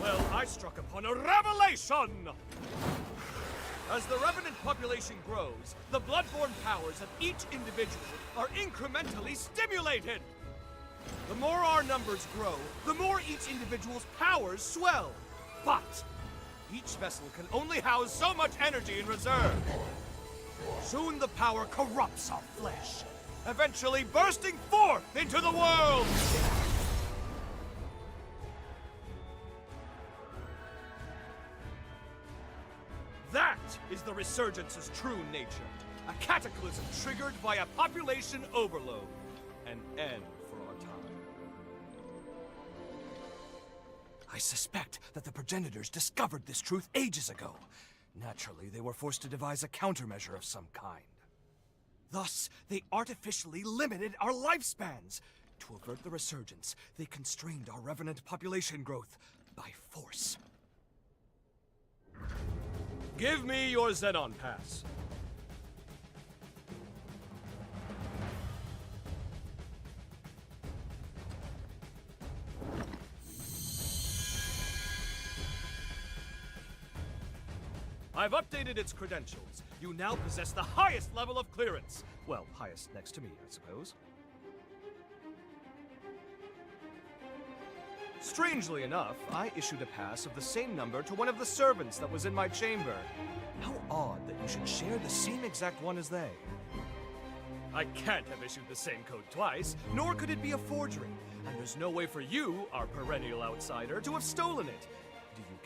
Well, I struck upon a revelation! As the revenant population grows, the bloodborne powers of each individual are incrementally stimulated. The more our numbers grow, the more each individual's powers swell. But each vessel can only house so much energy in reserve. Soon the power corrupts our flesh, eventually bursting forth into the world. That is the Resurgence's true nature. A cataclysm triggered by a population overload. An end for our time. I suspect that the progenitors discovered this truth ages ago. Naturally, they were forced to devise a countermeasure of some kind. Thus, they artificially limited our lifespans. To avert the resurgence, they constrained our revenant population growth by force. Give me your Zenon pass. I've updated its credentials. You now possess the highest level of clearance. Well, highest next to me, I suppose. Strangely enough, I issued a pass of the same number to one of the servants that was in my chamber. How odd that you should share the same exact one as they. I can't have issued the same code twice, nor could it be a forgery. And there's no way for you, our perennial outsider, to have stolen it. Do you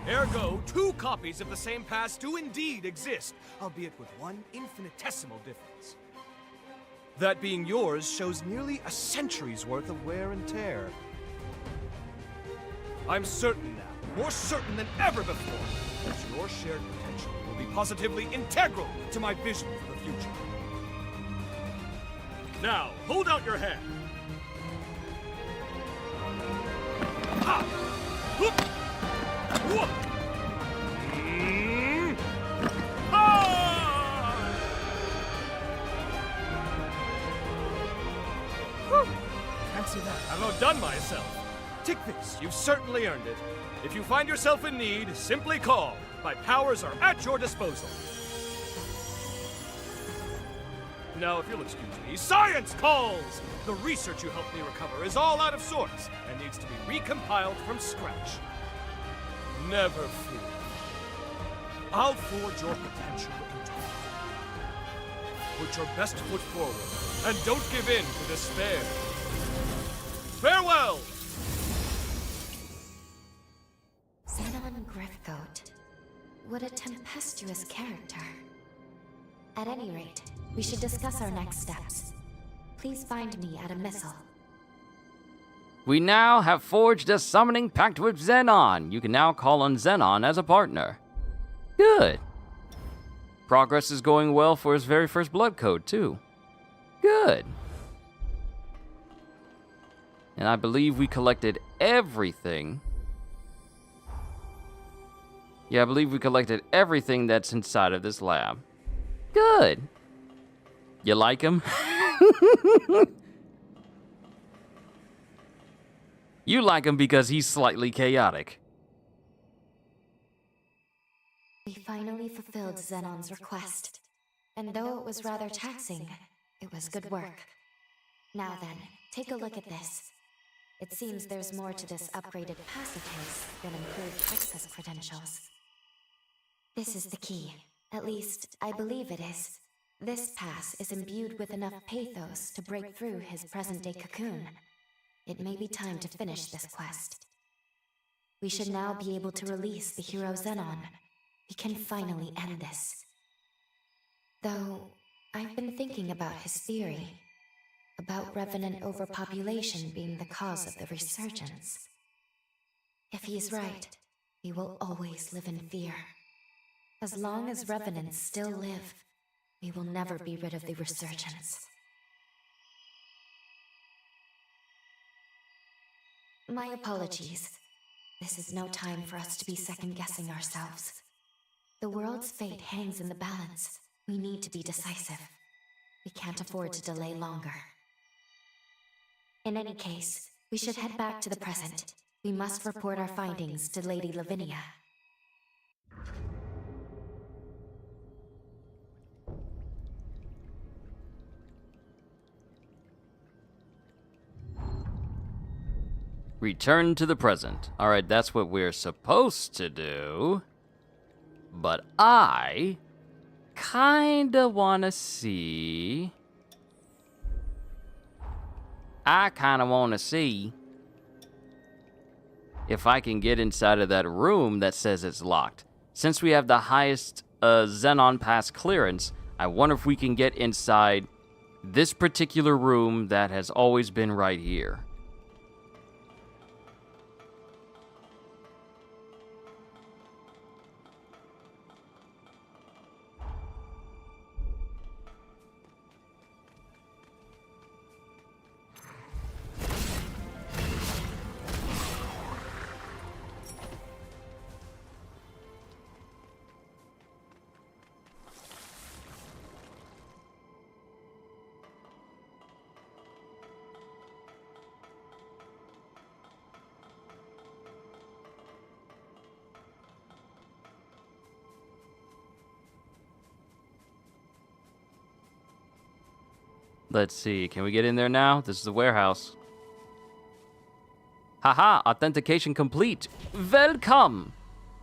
care? Ergo, 2 copies of the same pass do indeed exist, albeit with one infinitesimal difference. That being yours shows nearly a century's worth of wear and tear. I'm certain now, more certain than ever before, that your shared potential will be positively integral to my vision for the future. Now, hold out your hand. Ha! Whoop! Whoop! Ah! Whew! Fancy that. I've outdone myself. Take this. You've certainly earned it. If you find yourself in need, simply call. My powers are at your disposal. Now, if you'll excuse me, science calls! The research you helped me recover is all out of sorts and needs to be recompiled from scratch. Never fear. I'll forge your potential into life. Put your best foot forward and don't give in to despair. Farewell! Zenon Gryfgote. What a tempestuous character. At any rate, we should discuss our next steps. Please find me at a missile. We now have forged a summoning pact with Zenon. You can now call on Zenon as a partner. Good. Progress is going well for his very first blood code, too. Good. And I believe we collected everything. Yeah, I believe we collected everything that's inside of this lab. Good. You like him? You like him because he's slightly chaotic. We finally fulfilled Zenon's request. And though it was rather taxing, it was good work. Now then, take a look at this. It seems there's more to this upgraded pass of his than improved access credentials. This is the key. At least, I believe it is. This pass is imbued with enough pathos to break through his present-day cocoon. It may be time to finish this quest. We should now be able to release the hero Zenon. We can finally end this. Though, I've been thinking about his theory. About revenant overpopulation being the cause of the resurgence. If he's right, we will always live in fear. As long as revenants still live, we will never be rid of the resurgence. My apologies. This is no time for us to be second-guessing ourselves. The world's fate hangs in the balance. We need to be decisive. We can't afford to delay longer. In any case, we should head back to the present. We must report our findings to Lady Lavinia. Return to the present. Alright, that's what we're supposed to do. But I kinda wanna see... if I can get inside of that room that says it's locked. Since we have the highest Zenon Pass clearance, I wonder if we can get inside this particular room that has always been right here. Let's see, can we get in there now? This is the warehouse. Haha, authentication complete. Welcome!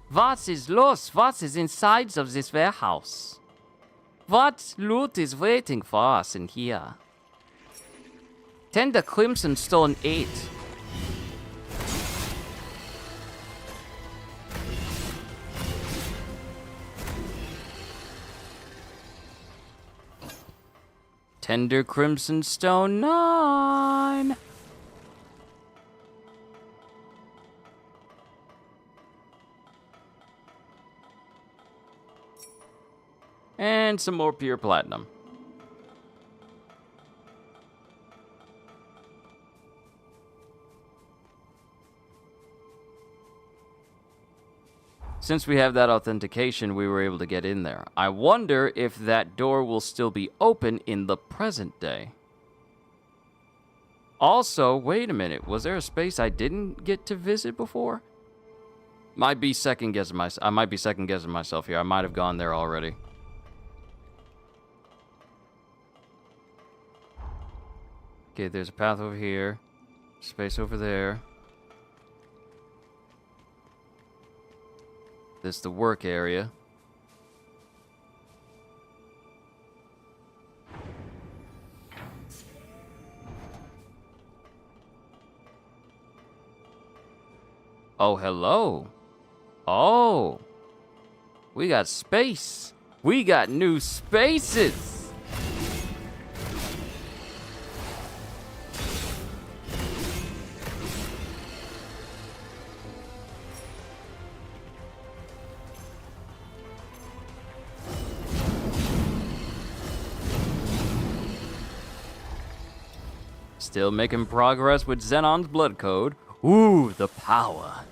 What is los? What is inside of this warehouse? What loot is waiting for us in here? Tender Crimson Stone 8. Tender Crimson Stone 9. And some more pure platinum. Since we have that authentication, we were able to get in there. I wonder if that door will still be open in the present day. Also, wait a minute. Was there a space I didn't get to visit before? I might be second guessing myself here. I might have gone there already. Okay, there's a path over here. Space over there. This is the work area. Oh, hello. Oh. We got space. We got new spaces. Still making progress with Zenon's blood code. Ooh, the power.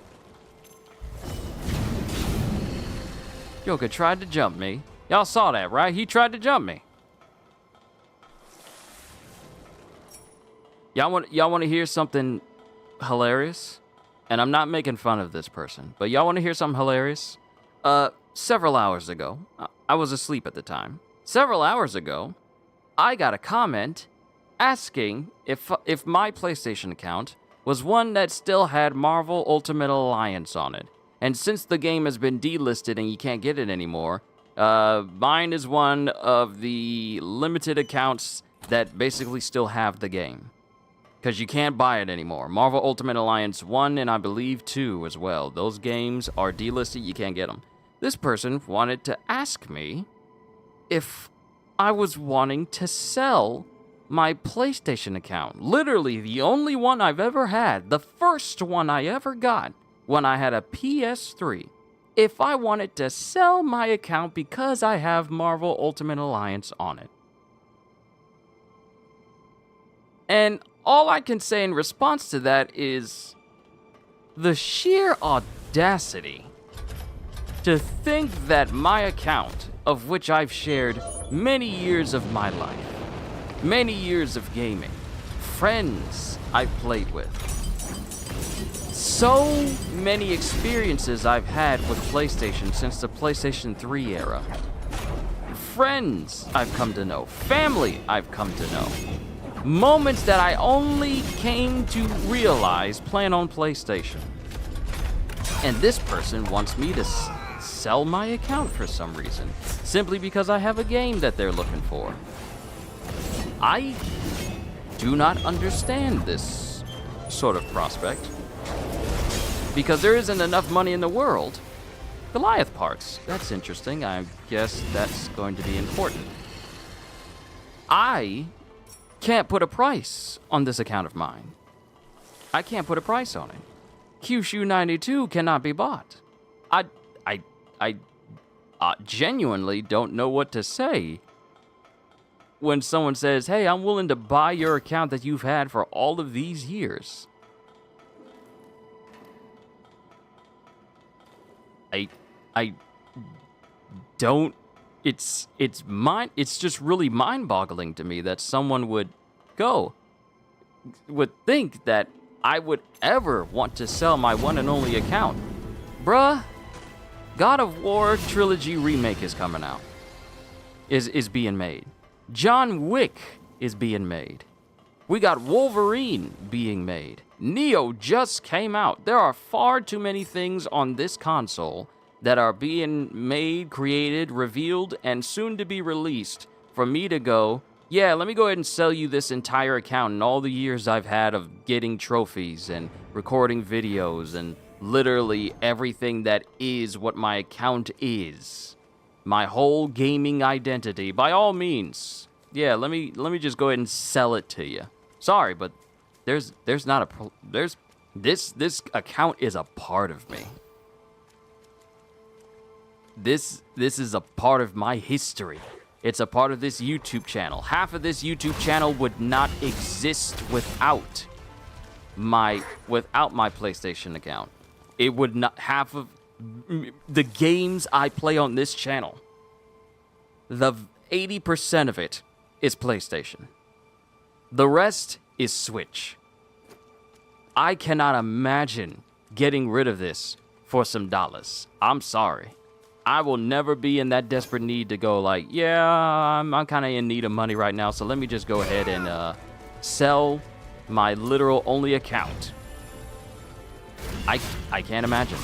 Joker tried to jump me. Y'all saw that, right? He tried to jump me. Y'all want to hear something hilarious? And I'm not making fun of this person, but y'all want to hear something hilarious? Several hours ago, I was asleep at the time. Several hours ago, I got a comment asking if my PlayStation account was one that still had Marvel Ultimate Alliance on it. And since the game has been delisted and you can't get it anymore, mine is one of the limited accounts that basically still have the game. Because you can't buy it anymore. Marvel Ultimate Alliance 1 and I believe 2 as well. Those games are delisted, you can't get them. This person wanted to ask me if I was wanting to sell my PlayStation account. Literally the only one I've ever had. The first one I ever got when I had a PS3. If I wanted to sell my account because I have Marvel Ultimate Alliance on it. And all I can say in response to that is the sheer audacity to think that my account, of which I've shared many years of my life, many years of gaming, friends I've played with, so many experiences I've had with PlayStation since the PlayStation 3 era, friends I've come to know, family I've come to know, moments that I only came to realize playing on PlayStation. And this person wants me to sell my account for some reason, simply because I have a game that they're looking for. I do not understand this sort of prospect, because there isn't enough money in the world. Goliath parts, that's interesting. I guess that's going to be important. I can't put a price on this account of mine. I can't put a price on it. Kyushu 92 cannot be bought. I genuinely don't know what to say when someone says, hey, I'm willing to buy your account that you've had for all of these years. I don't, it's just really mind-boggling to me that someone would think that I would ever want to sell my one and only account. Bruh, God of War Trilogy Remake is coming out. Is being made. John Wick is being made. We got Wolverine being made. Neo just came out. There are far too many things on this console that are being made, created, revealed, and soon to be released for me to go, yeah, let me go ahead and sell you this entire account and all the years I've had of getting trophies and recording videos and literally everything that is what my account is. My whole gaming identity. By all means, yeah, let me just go ahead and sell it to you. Sorry, but this account is a part of me. this is a part of my history. It's a part of this YouTube channel. Half of this YouTube channel would not exist without my PlayStation account. It would not. Half of the games I play on this channel, the 80% of it is PlayStation. The rest is Switch. I cannot imagine getting rid of this for some dollars. I'm sorry. I will never be in that desperate need to go like, yeah, I'm kind of in need of money right now, so let me just go ahead and sell my literal only account. I can't imagine.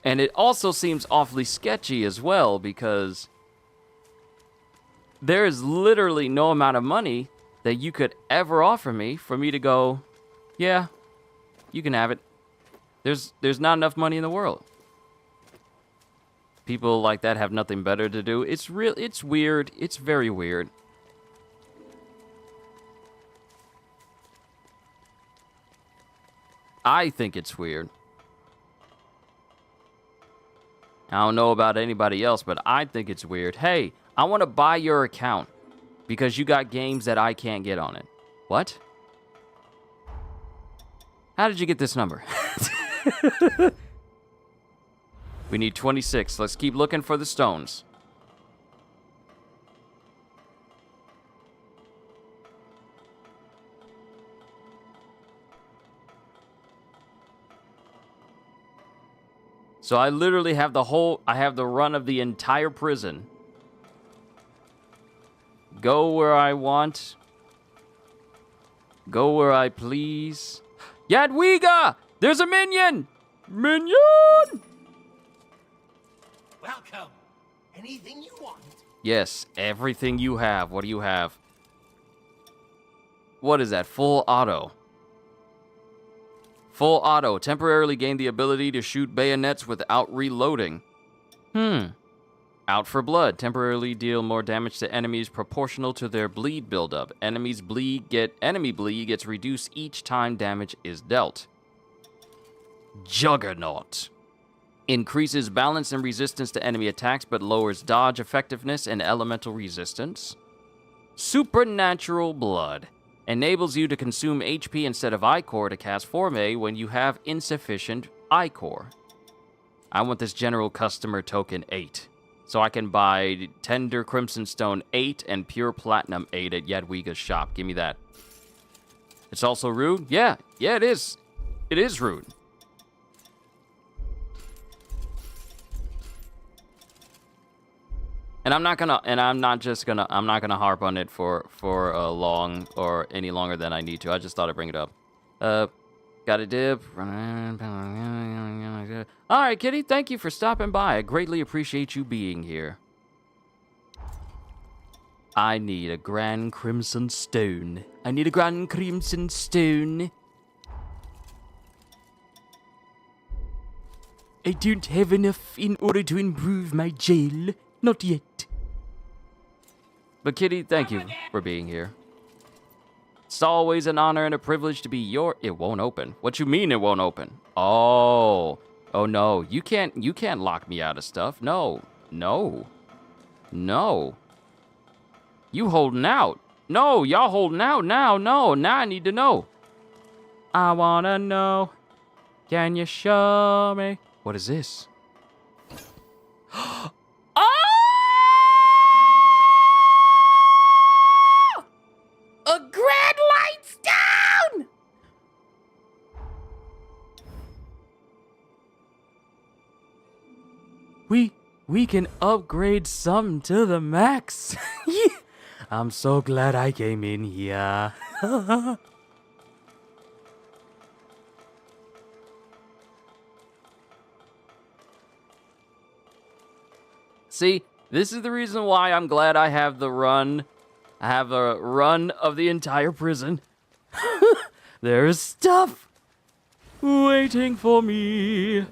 And it also seems awfully sketchy as well, because there is literally no amount of money that you could ever offer me for me to go, yeah, you can have it. There's not enough money in the world. People like that have nothing better to do. It's weird. It's very weird. I think it's weird. I don't know about anybody else, but I think it's weird. Hey, I want to buy your account because you got games that I can't get on it. What? How did you get this number? We need 26. Let's keep looking for the stones. So I literally have I have the run of the entire prison. Go where I want. Go where I please. Jadwiga! There's a minion! Minion! Welcome. Anything you want? Yes, everything you have. What do you have? What is that? Full auto. Full auto. Temporarily gain the ability to shoot bayonets without reloading. Out for blood. Temporarily deal more damage to enemies proportional to their bleed buildup. Enemy bleed gets reduced each time damage is dealt. Juggernaut. Increases balance and resistance to enemy attacks, but lowers dodge effectiveness and elemental resistance. Supernatural blood. Enables you to consume HP instead of Ichor to cast Form A when you have insufficient Ichor. I want this general customer token 8. So I can buy Tender Crimson Stone 8 and Pure Platinum 8 at Jadwiga's shop. Give me that. It's also rude? Yeah, it is. It is rude. And I'm not gonna harp on it for long or any longer than I need to. I just thought I'd bring it up. Got a dip. All right, Kitty, thank you for stopping by. I greatly appreciate you being here. I need a Grand Crimson Stone. I need a Grand Crimson Stone. I don't have enough in order to improve my jail. Not yet. But Kitty, thank you for being here. It's always an honor and a privilege to be your... It won't open. What you mean it won't open? Oh no. You can't lock me out of stuff. No. You holding out. No, y'all holding out now. No, now I need to know. I wanna know. Can you show me? What is this? A Grand Light Stone! We can upgrade some to the max. I'm so glad I came in here. See, this is the reason why I'm glad I have the run. I have a run of the entire prison. There's stuff waiting for me.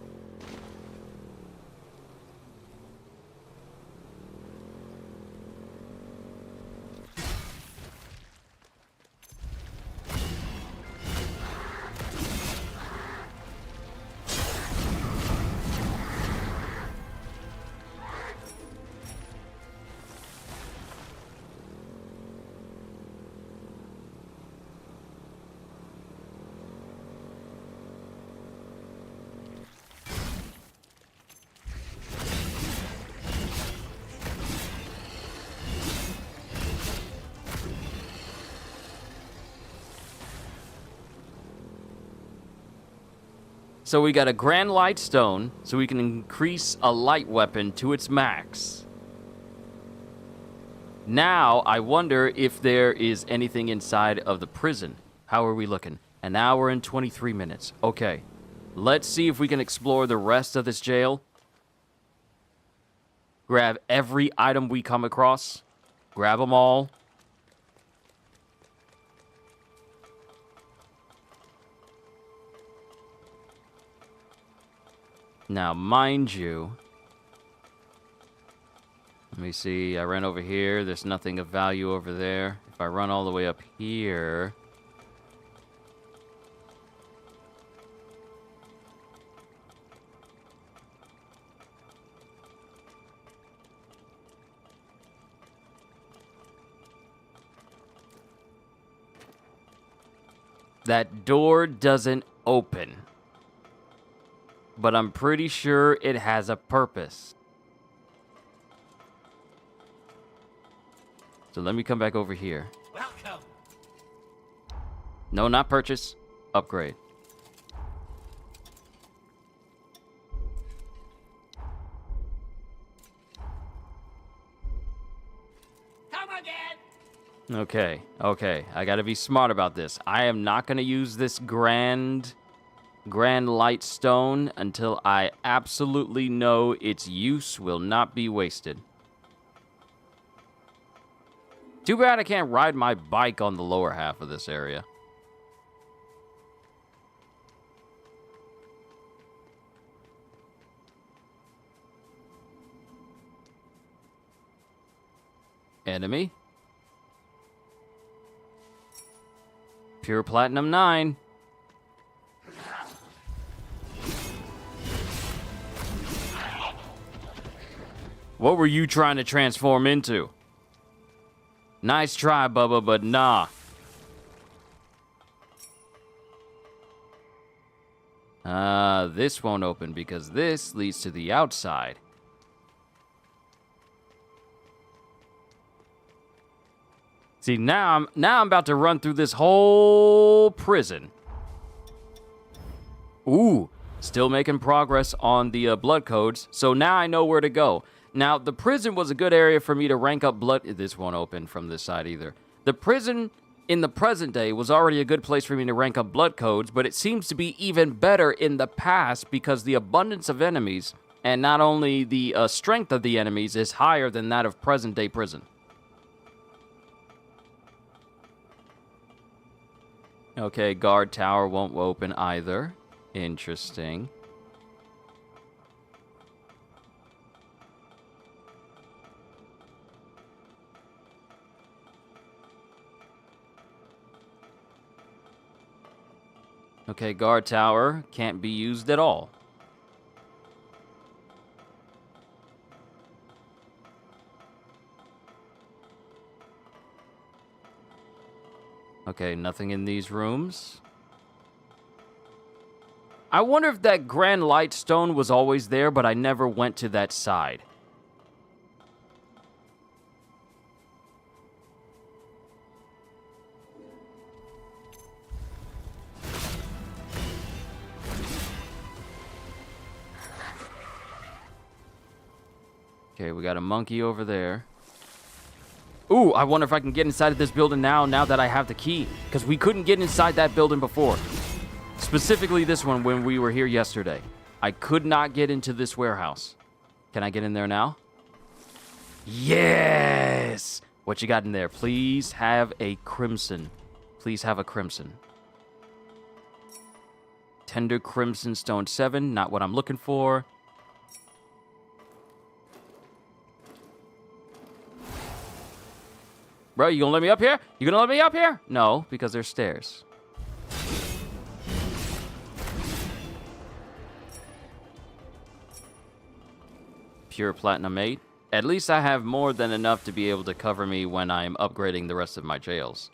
So we got a Grand Light Stone, so we can increase a light weapon to its max. Now, I wonder if there is anything inside of the prison. How are we looking? An hour and 23 minutes. Okay. Let's see if we can explore the rest of this jail. Grab every item we come across. Grab them all. Now, mind you, let me see, I ran over here, there's nothing of value over there. If I run all the way up here, that door doesn't open. But I'm pretty sure it has a purpose. So let me come back over here. Welcome. No, not purchase. Upgrade. Come again. Okay. I gotta be smart about this. I am not gonna use this Grand Light Stone until I absolutely know its use will not be wasted. Too bad I can't ride my bike on the lower half of this area. Enemy. Pure Platinum 9. What were you trying to transform into? Nice try, Bubba, but nah. This won't open because this leads to the outside. See, now I'm about to run through this whole prison. Ooh, still making progress on the blood codes, so now I know where to go. Now, the prison was a good area for me to rank up blood... This won't open from this side either. The prison in the present day was already a good place for me to rank up blood codes, but it seems to be even better in the past because the abundance of enemies, and not only the strength of the enemies, is higher than that of present-day prison. Okay, guard tower won't open either. Interesting. Okay, guard tower can't be used at all. Okay, nothing in these rooms. I wonder if that Grand Light Stone was always there, but I never went to that side. Okay, we got a monkey over there. Ooh, I wonder if I can get inside of this building now that I have the key. Because we couldn't get inside that building before. Specifically this one when we were here yesterday. I could not get into this warehouse. Can I get in there now? Yes! What you got in there? Please have a crimson. Please have a crimson. Tender Crimson Stone 7, not what I'm looking for. Bro, you gonna let me up here? You gonna let me up here? No, because there's stairs. Pure Platinum 8. At least I have more than enough to be able to cover me when I'm upgrading the rest of my jails.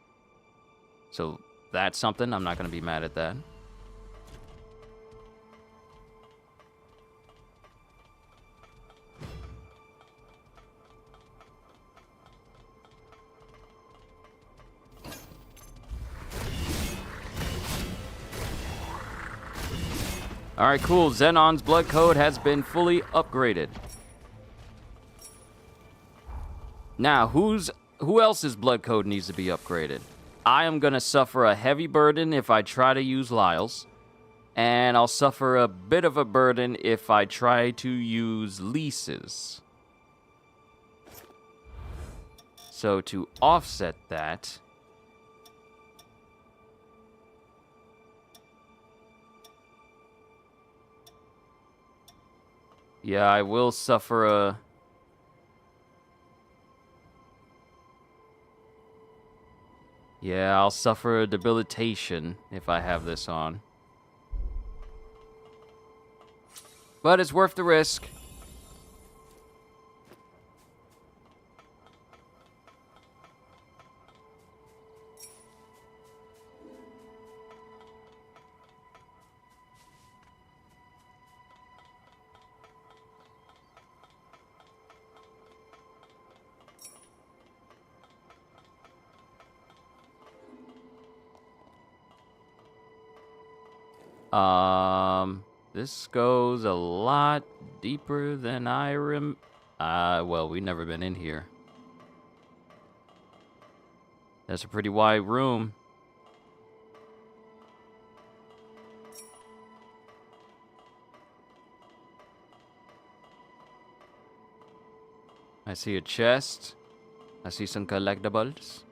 So that's something. I'm not gonna be mad at that. Alright, cool. Zenon's blood code has been fully upgraded. Now, who else's blood code needs to be upgraded? I am going to suffer a heavy burden if I try to use Lyle's. And I'll suffer a bit of a burden if I try to use Lisa's. So to offset that... yeah, I will suffer a... yeah, I'll suffer a debilitation if I have this on. But it's worth the risk. This goes a lot deeper than I well, we've never been in here. That's a pretty wide room. I see a chest. I see some collectibles.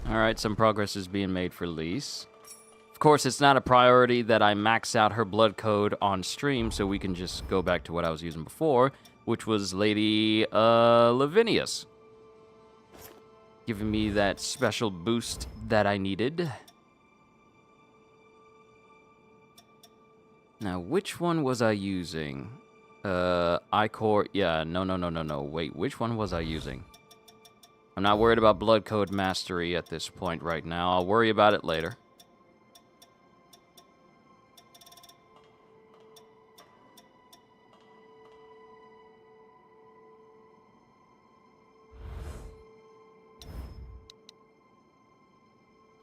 Alright, some progress is being made for Lise. Of course, it's not a priority that I max out her blood code on stream, so we can just go back to what I was using before, which was Lady Lavinia's. Giving me that special boost that I needed. Now, which one was I using? I-Core, yeah, no. Wait, which one was I using? I'm not worried about blood code mastery at this point right now. I'll worry about it later.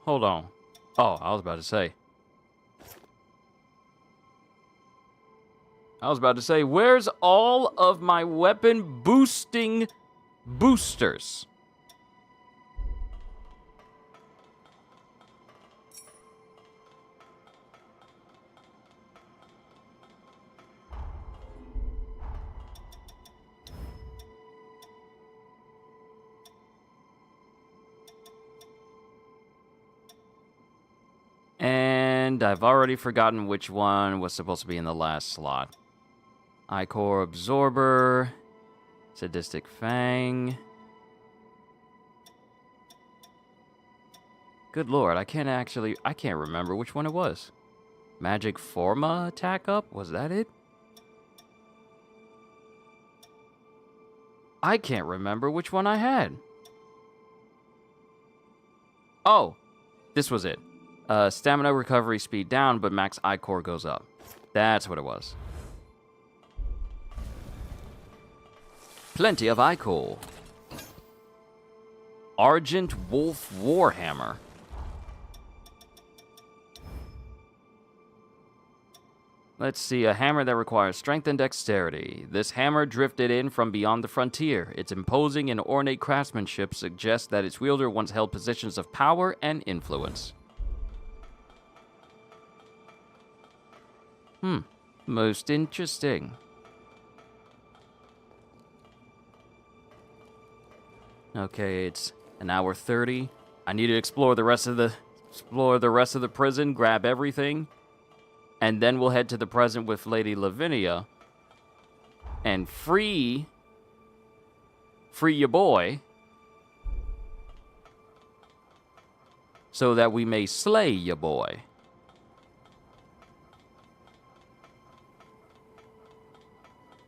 Hold on. Oh, I was about to say. Where's all of my weapon boosting boosters? And I've already forgotten which one was supposed to be in the last slot. I-Core Absorber, Sadistic Fang. Good lord, I can't remember which one it was. Magic Forma attack up? Was that it? I can't remember which one I had. Oh, this was it. Stamina recovery speed down, but max I-Core goes up. That's what it was. Plenty of I-Core. Argent Wolf Warhammer. Let's see, a hammer that requires strength and dexterity. This hammer drifted in from beyond the frontier. Its imposing and ornate craftsmanship suggests that its wielder once held positions of power and influence. Most interesting. Okay, it's an hour 30. I need to explore the rest of the prison, grab everything, and then we'll head to the present with Lady Lavinia and free free your boy, so that we may slay your boy.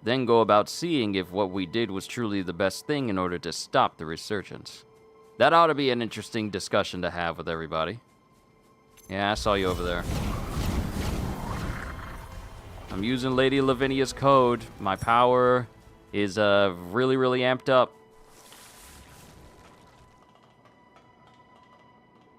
Then go about seeing if what we did was truly the best thing in order to stop the resurgence. That ought to be an interesting discussion to have with everybody. Yeah, I saw you over there. I'm using Lady Lavinia's code. My power is really, really amped up.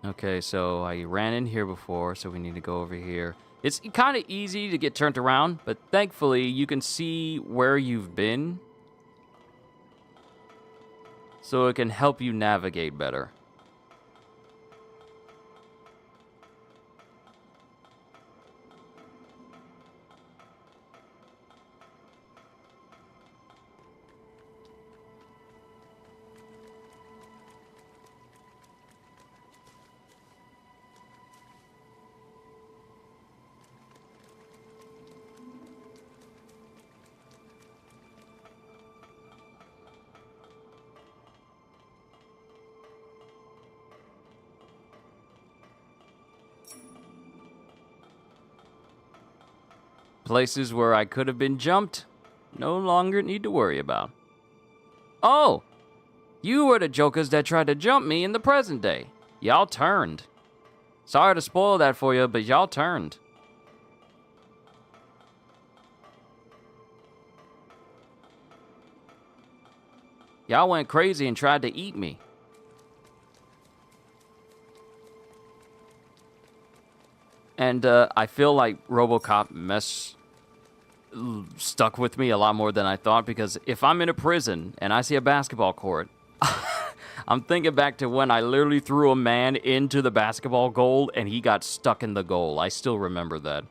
Okay, so I ran in here before, so we need to go over here. It's kind of easy to get turned around, but thankfully you can see where you've been, so it can help you navigate better. Places where I could have been jumped, no longer need to worry about. Oh! You were the jokers that tried to jump me in the present day. Y'all turned. Sorry to spoil that for you, but y'all turned. Y'all went crazy and tried to eat me. And I feel like RoboCop stuck with me a lot more than I thought, because if I'm in a prison and I see a basketball court, I'm thinking back to when I literally threw a man into the basketball goal and he got stuck in the goal. I still remember that.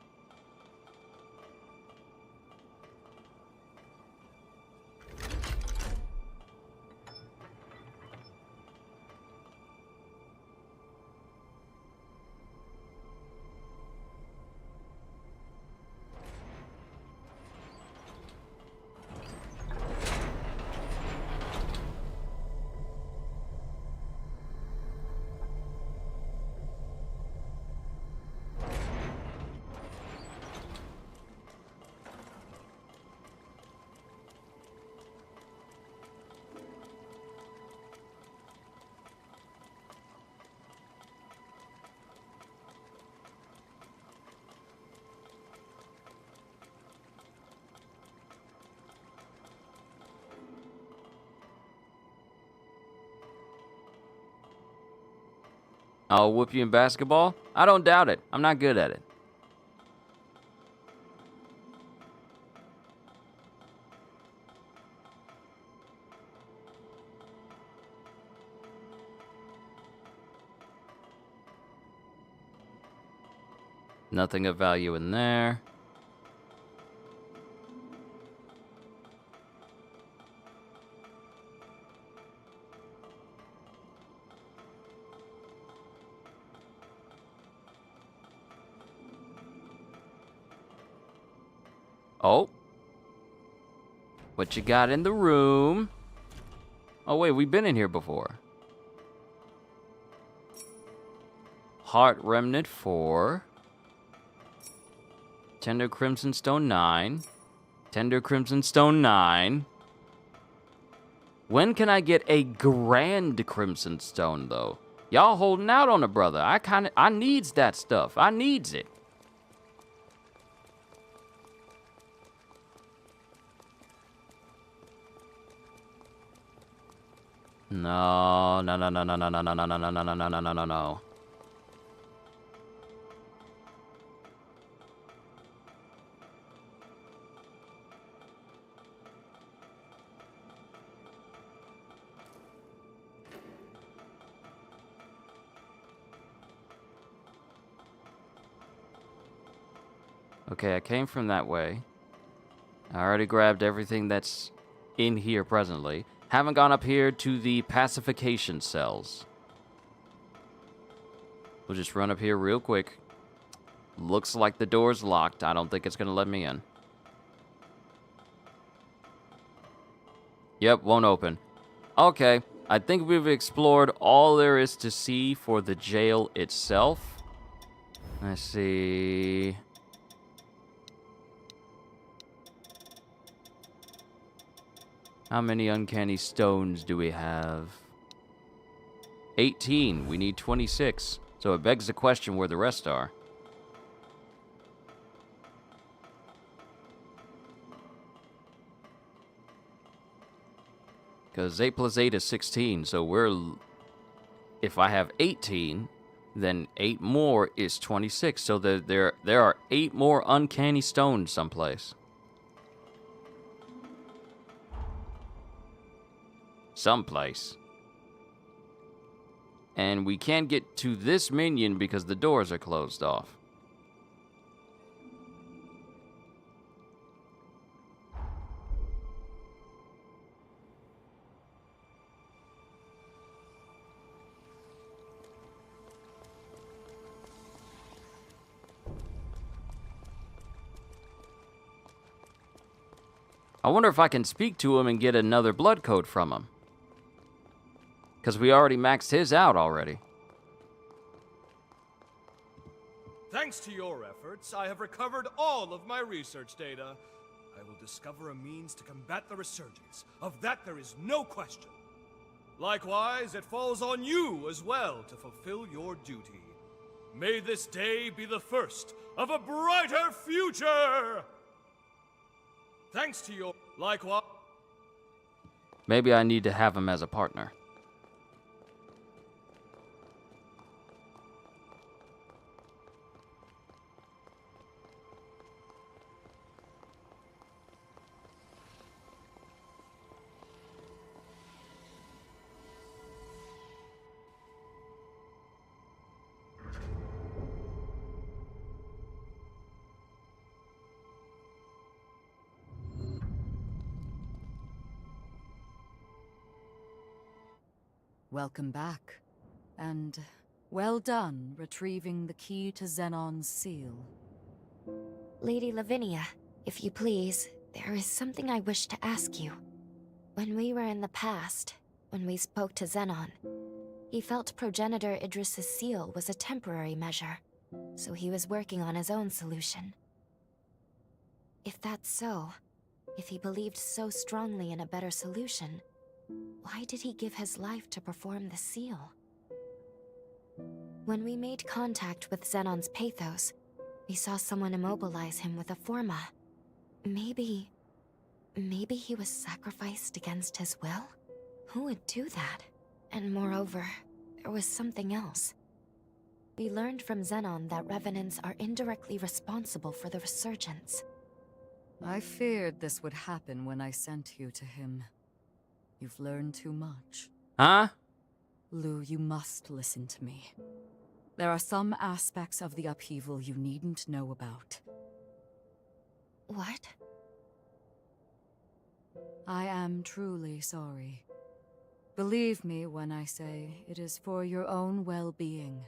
I'll whoop you in basketball? I don't doubt it. I'm not good at it. Nothing of value in there. Oh. What you got in the room? Oh, wait, we've been in here before. Heart Remnant 4. Tender Crimson Stone 9. Tender Crimson Stone 9. When can I get a Grand Crimson Stone, though? Y'all holding out on a brother. I needs that stuff. I needs it. No. Okay, I came from that way. I already grabbed everything that's in here presently. Haven't gone up here to the pacification cells. We'll just run up here real quick. Looks like the door's locked. I don't think it's going to let me in. Yep, won't open. Okay, I think we've explored all there is to see for the jail itself. Let's see. How many uncanny stones do we have? 18. We need 26. So it begs the question where the rest are. Because 8 plus 8 is 16, so if I have 18, then 8 more is 26. So there are 8 more uncanny stones someplace. Someplace. And we can't get to this minion because the doors are closed off. I wonder if I can speak to him and get another blood code from him. Because we already maxed his out already. Thanks to your efforts, I have recovered all of my research data. I will discover a means to combat the resurgence. Of that there is no question. Likewise, it falls on you as well to fulfill your duty. May this day be the first of a brighter future! Thanks to your... Likewise... Maybe I need to have him as a partner. Welcome back. And well done retrieving the key to Zenon's seal. Lady Lavinia, if you please, there is something I wish to ask you. When we were in the past, when we spoke to Zenon, he felt Progenitor Idris's seal was a temporary measure, so he was working on his own solution. If that's so, if he believed so strongly in a better solution, why did he give his life to perform the seal? When we made contact with Zenon's pathos, we saw someone immobilize him with a forma. Maybe he was sacrificed against his will? Who would do that? And moreover, there was something else. We learned from Zenon that Revenants are indirectly responsible for the resurgence. I feared this would happen when I sent you to him. You've learned too much. Huh? Lou, you must listen to me. There are some aspects of the upheaval you needn't know about. What? I am truly sorry. Believe me when I say it is for your own well-being.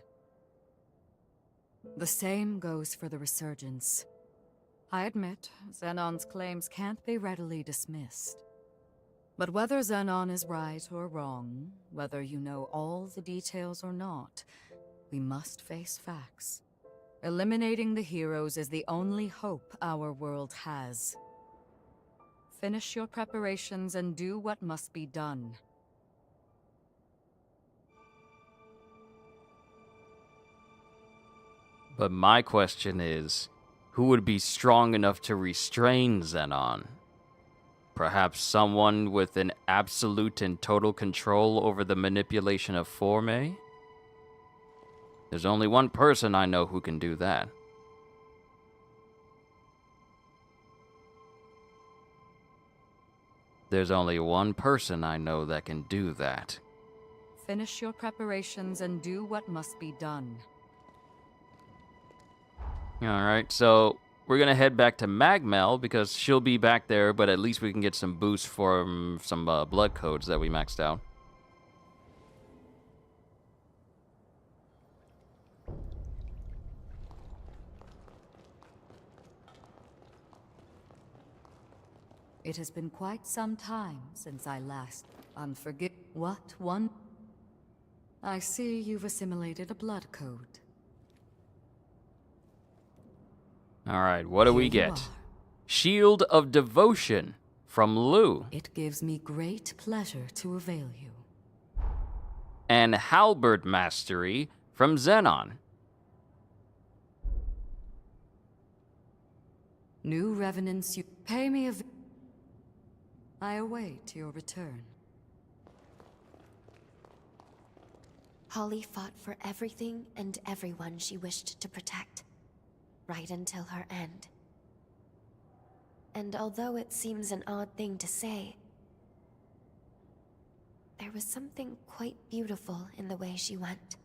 The same goes for the resurgence. I admit, Zenon's claims can't be readily dismissed. But whether Zenon is right or wrong, whether you know all the details or not, we must face facts. Eliminating the heroes is the only hope our world has. Finish your preparations and do what must be done. But my question is, who would be strong enough to restrain Zenon? Perhaps someone with an absolute and total control over the manipulation of forme? There's only one person I know who can do that. There's only one person I know that can do that. Finish your preparations and do what must be done. Alright, so we're gonna head back to Magmel because she'll be back there, but at least we can get some boosts from some blood codes that we maxed out. It has been quite some time since I last... What one? I see you've assimilated a blood code. Alright, what do we Here you get? are. Shield of Devotion from Lou. It gives me great pleasure to avail you. And Halberd Mastery from Zenon. New revenants, you pay me I await your return. Holly fought for everything and everyone she wished to protect, right until her end. And although it seems an odd thing to say, there was something quite beautiful in the way she went.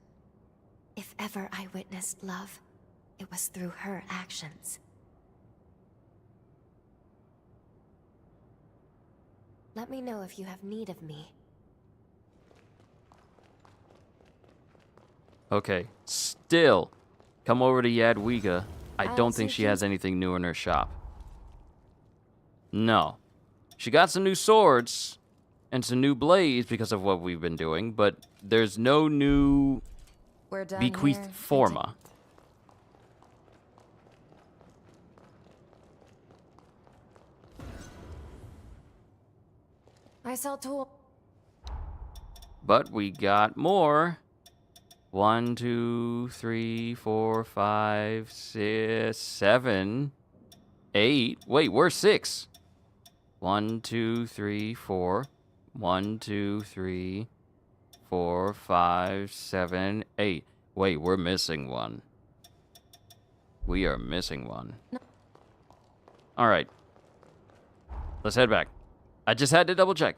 If ever I witnessed love, it was through her actions. Let me know if you have need of me. Okay, still, come over to Jadwiga. I I'll don't think take she you- has anything new in her shop. No. She got some new swords and some new blades because of what we've been doing, but there's no new We're done bequeathed here. forma. I sell tool. But we got more. 1, 2, 3, 4, 5, 6, 7, 8. Wait, we're 6. 1, 2, 3, 4. 1, 2, 3, 4, 5, 7, 8. Wait, we're missing one. We are missing one. Alright. Let's head back. I just had to double check.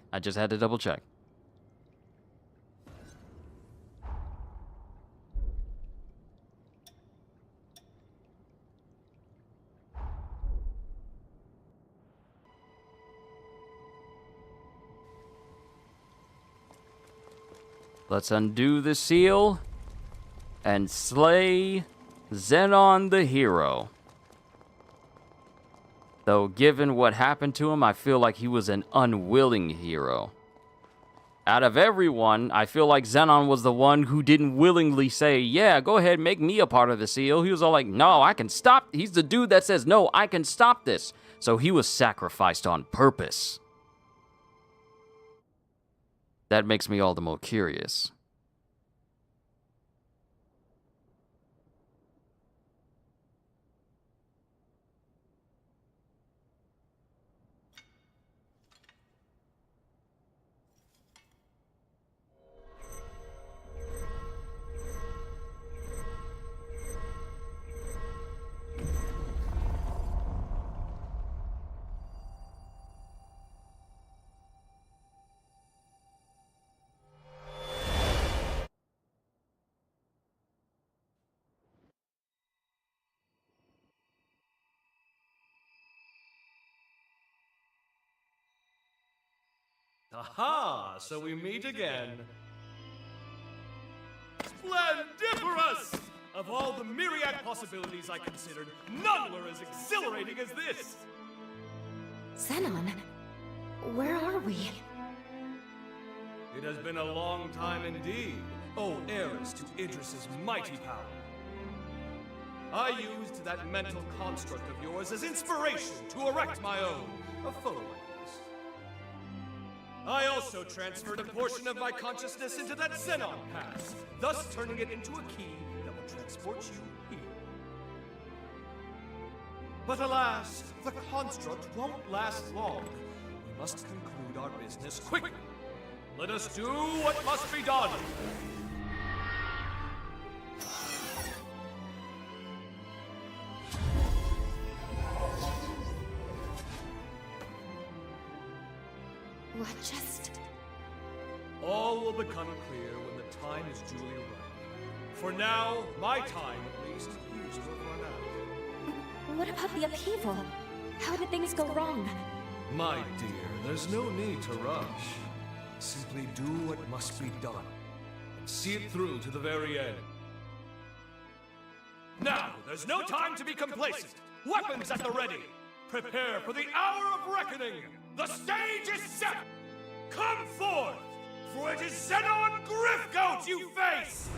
Let's undo the seal and slay Zenon the hero. Though given what happened to him, I feel like he was an unwilling hero. Out of everyone, I feel like Zenon was the one who didn't willingly say, yeah, go ahead, make me a part of the seal. He was all like, no, I can stop. He's the dude that says, no, I can stop this. So he was sacrificed on purpose. That makes me all the more curious. Aha! So we meet again. Splendiferous! Of all the myriad possibilities I considered, none were as exhilarating as this! Zenon, where are we? It has been a long time indeed, O heiress to Idris's mighty power. I used that mental construct of yours as inspiration to erect my own, a foe like this. I also transferred a portion of my consciousness into that Zenon pass, thus turning it into a key that will transport you here. But alas, the construct won't last long. We must conclude our business quickly. Let us do what must be done. What just... All will become clear when the time is duly ripe. For now, my time at least appears to have run out. What about the upheaval? How did things go wrong? My dear, there's no need to rush. Simply do what must be done, and see it through to the very end. Now, there's no time to be complacent. Weapons at the ready. Prepare for the hour of reckoning. The stage is set. come forth, for it is Zenon Gryfgote you face!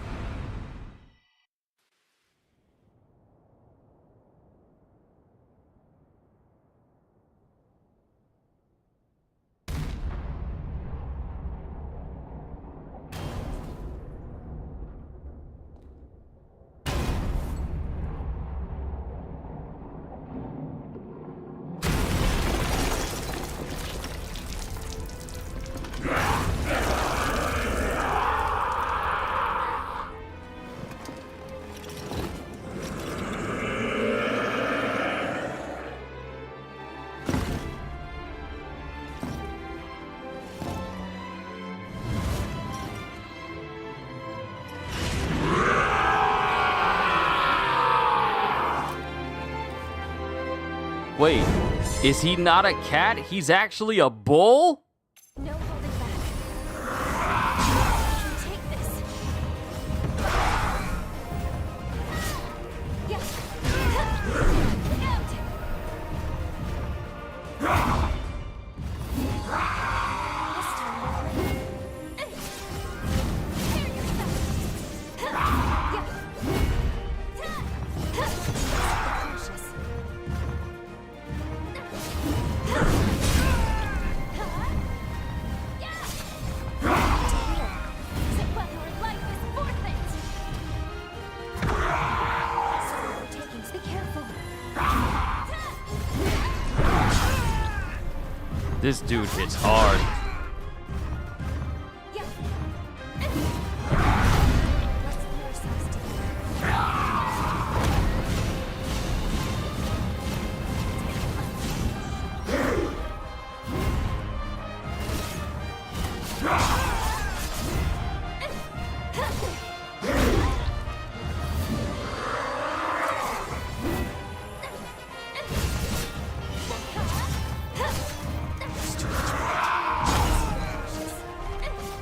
Wait, is he not a cat? He's actually a bull? No holding back. Take this. Yeah. Look out. This time we'll win. Prepare yourself. Yeah. Cautious. This dude hits hard.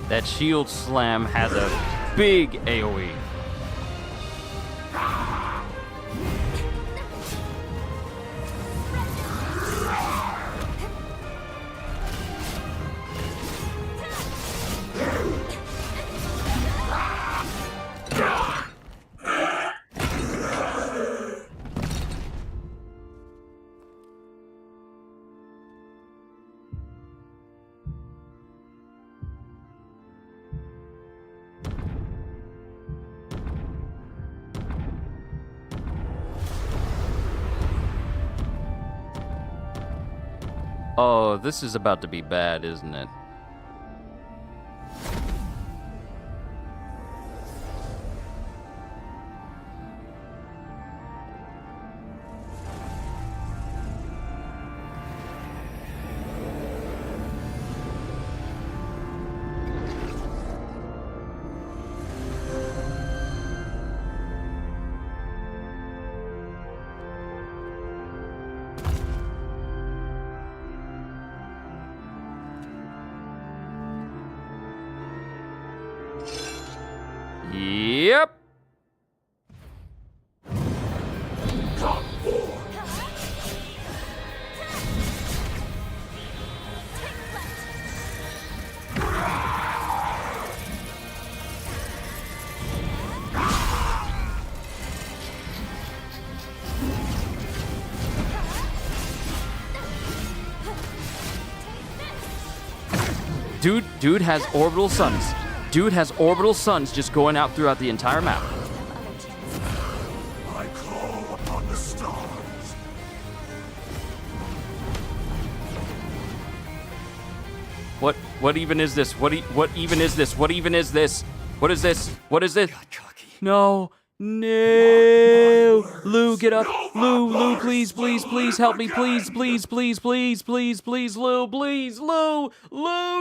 That shield slam has a big AoE. Oh, this is about to be bad, isn't it? Yep. Dude has orbital suns. Dude has orbital suns just going out throughout the entire map. I call upon the stars. What even is this? What even is this? What even is this? What is this? What is this? No. No. Lou, get up. Lou, please help me. Please, Lou, please, Lou,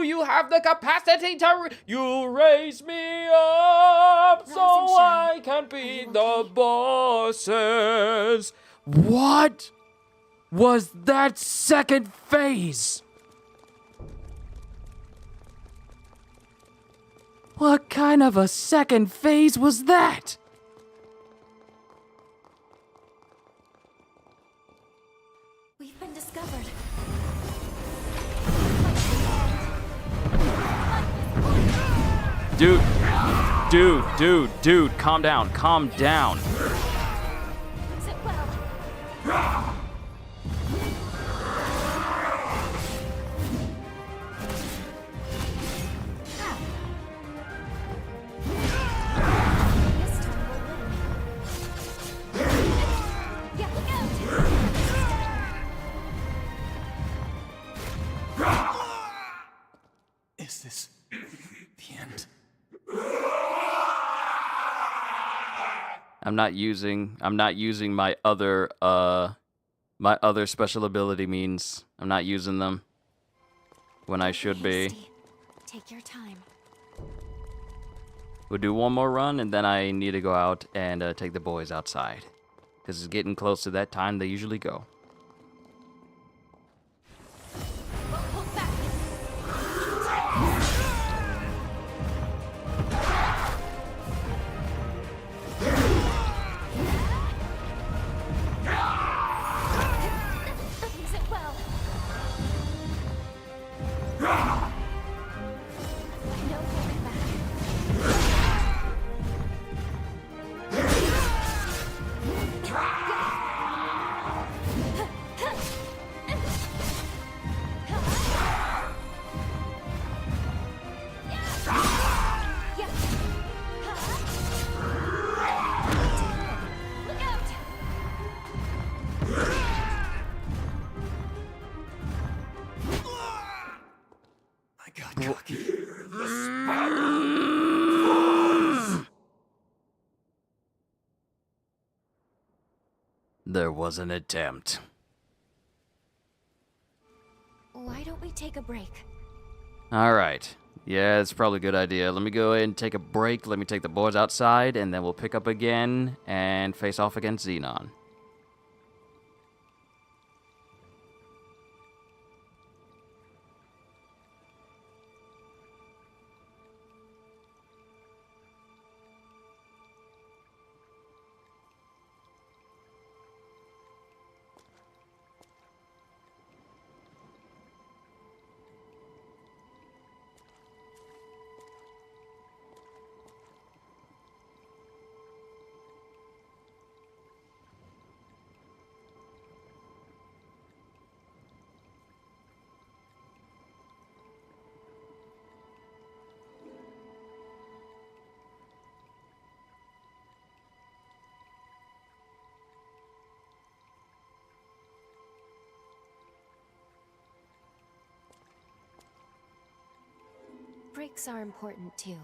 you have the capacity to you raise me up so I can beat the bosses. What was that second phase? What kind of a second phase was that? We've been discovered. Dude, calm down, calm down. Is it well? This time we'll win. Yeah, look out! Is this the end? I'm not using my other special ability means. I'm not using them when I should be. Hasty. Take your time. We'll do one more run, and then I need to go out and take the boys outside. Because it's getting close to that time they usually go. Hold back. Is it well? No holding back. Yeah. Look out! I got cocky. There was an attempt. Why don't we take a break? Alright. Yeah, it's probably a good idea. Let me go ahead and take a break. Let me take the boys outside, and then we'll pick up again and face off against Zenon. Breaks are important too.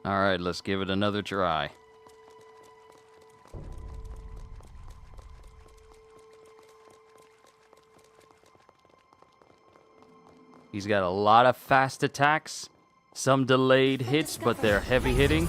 Alright, let's give it another try. He's got a lot of fast attacks, some delayed hits, but they're heavy hitting.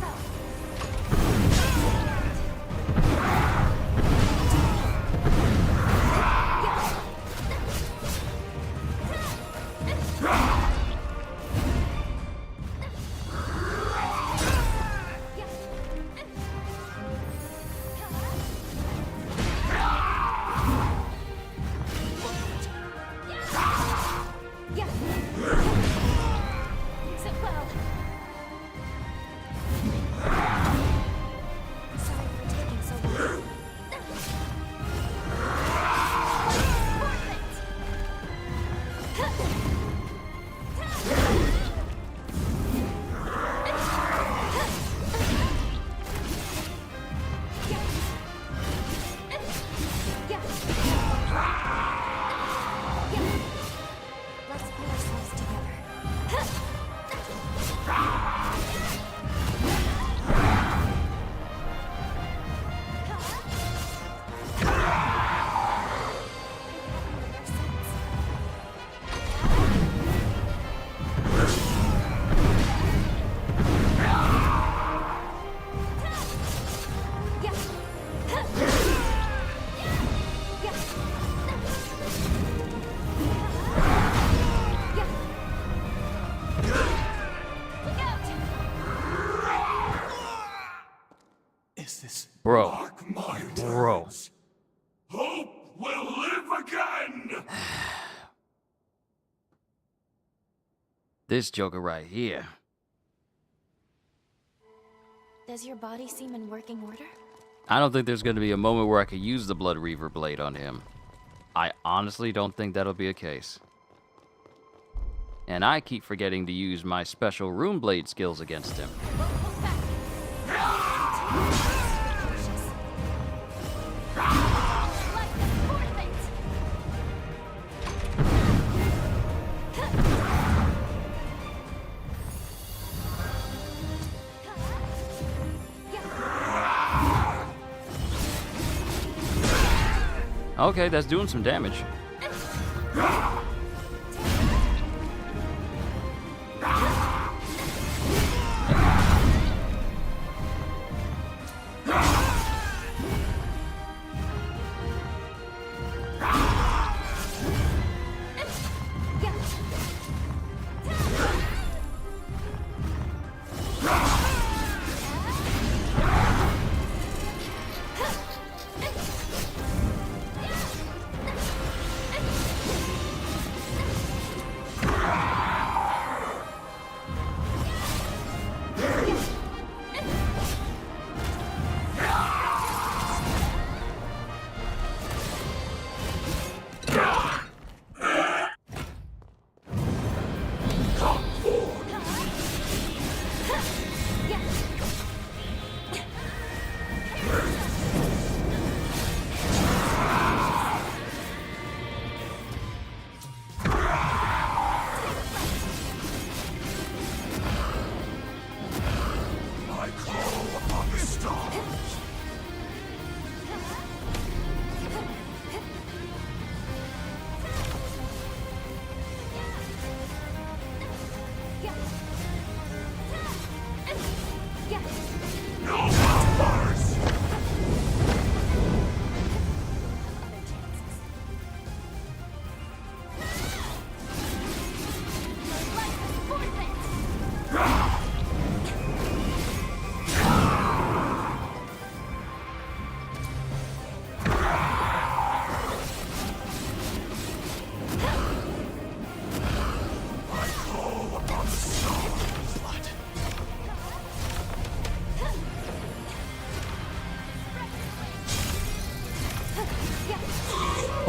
Bro. Hope will live again! This Joker right here. Does your body seem in working order? I don't think there's going to be a moment where I could use the Blood Reaver blade on him. I honestly don't think that'll be a case. And I keep forgetting to use my special Rune Blade skills against him. Okay, that's doing some damage.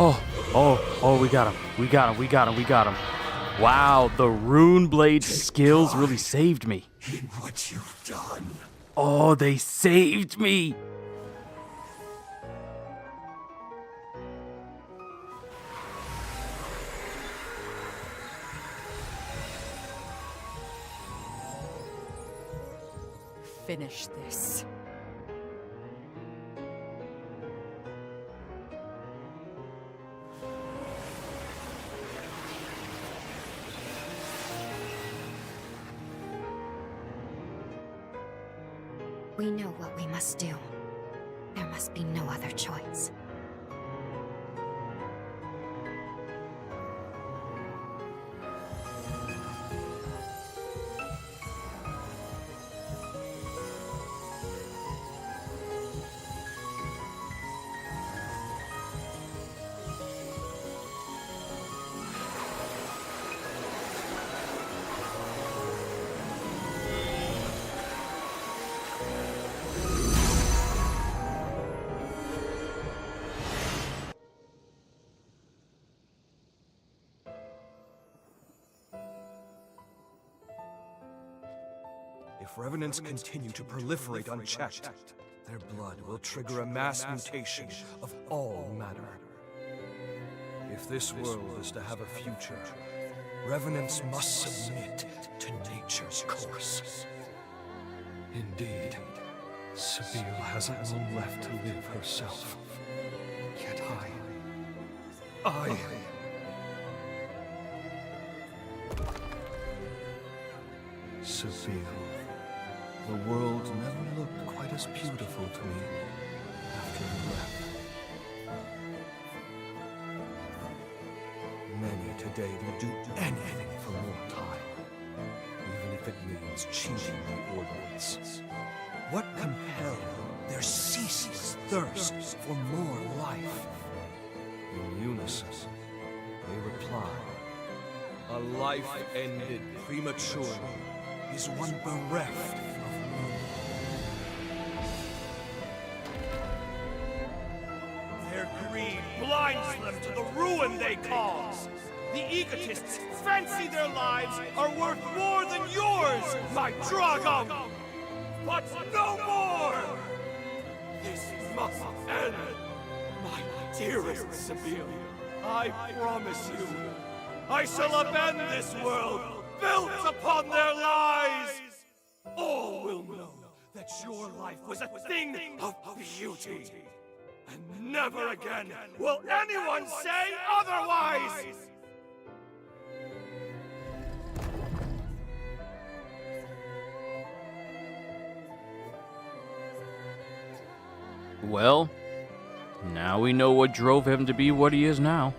Oh, we got him. Wow, the Rune Blade skills really saved me. In what you've done. Oh, they saved me. finish this. We know what we must do. There must be no other choice. If revenants continue to proliferate unchecked, their blood will trigger a mass mutation of all matter. If this world is to have a future, revenants must submit to nature's course. Indeed, Sabine hasn't long left to live herself. Yet I... Sabine, the world never looked quite as beautiful to me after you left. Many today will do anything for more time, even if it means cheating the ordinance. What compelled their ceaseless thirst for more life? In unison, they reply, a life ended prematurely is one bereft of meaning. Their greed blinds them to the ruin they cause. The egotists fancy their lives are worth more than yours, my Dragom! But no more! This must end! My dearest Sabine, I promise you, I shall upend this world built upon their lies! All will know that your life was a thing of beauty. And never again will anyone say otherwise! Well, now we know what drove him to be what he is now.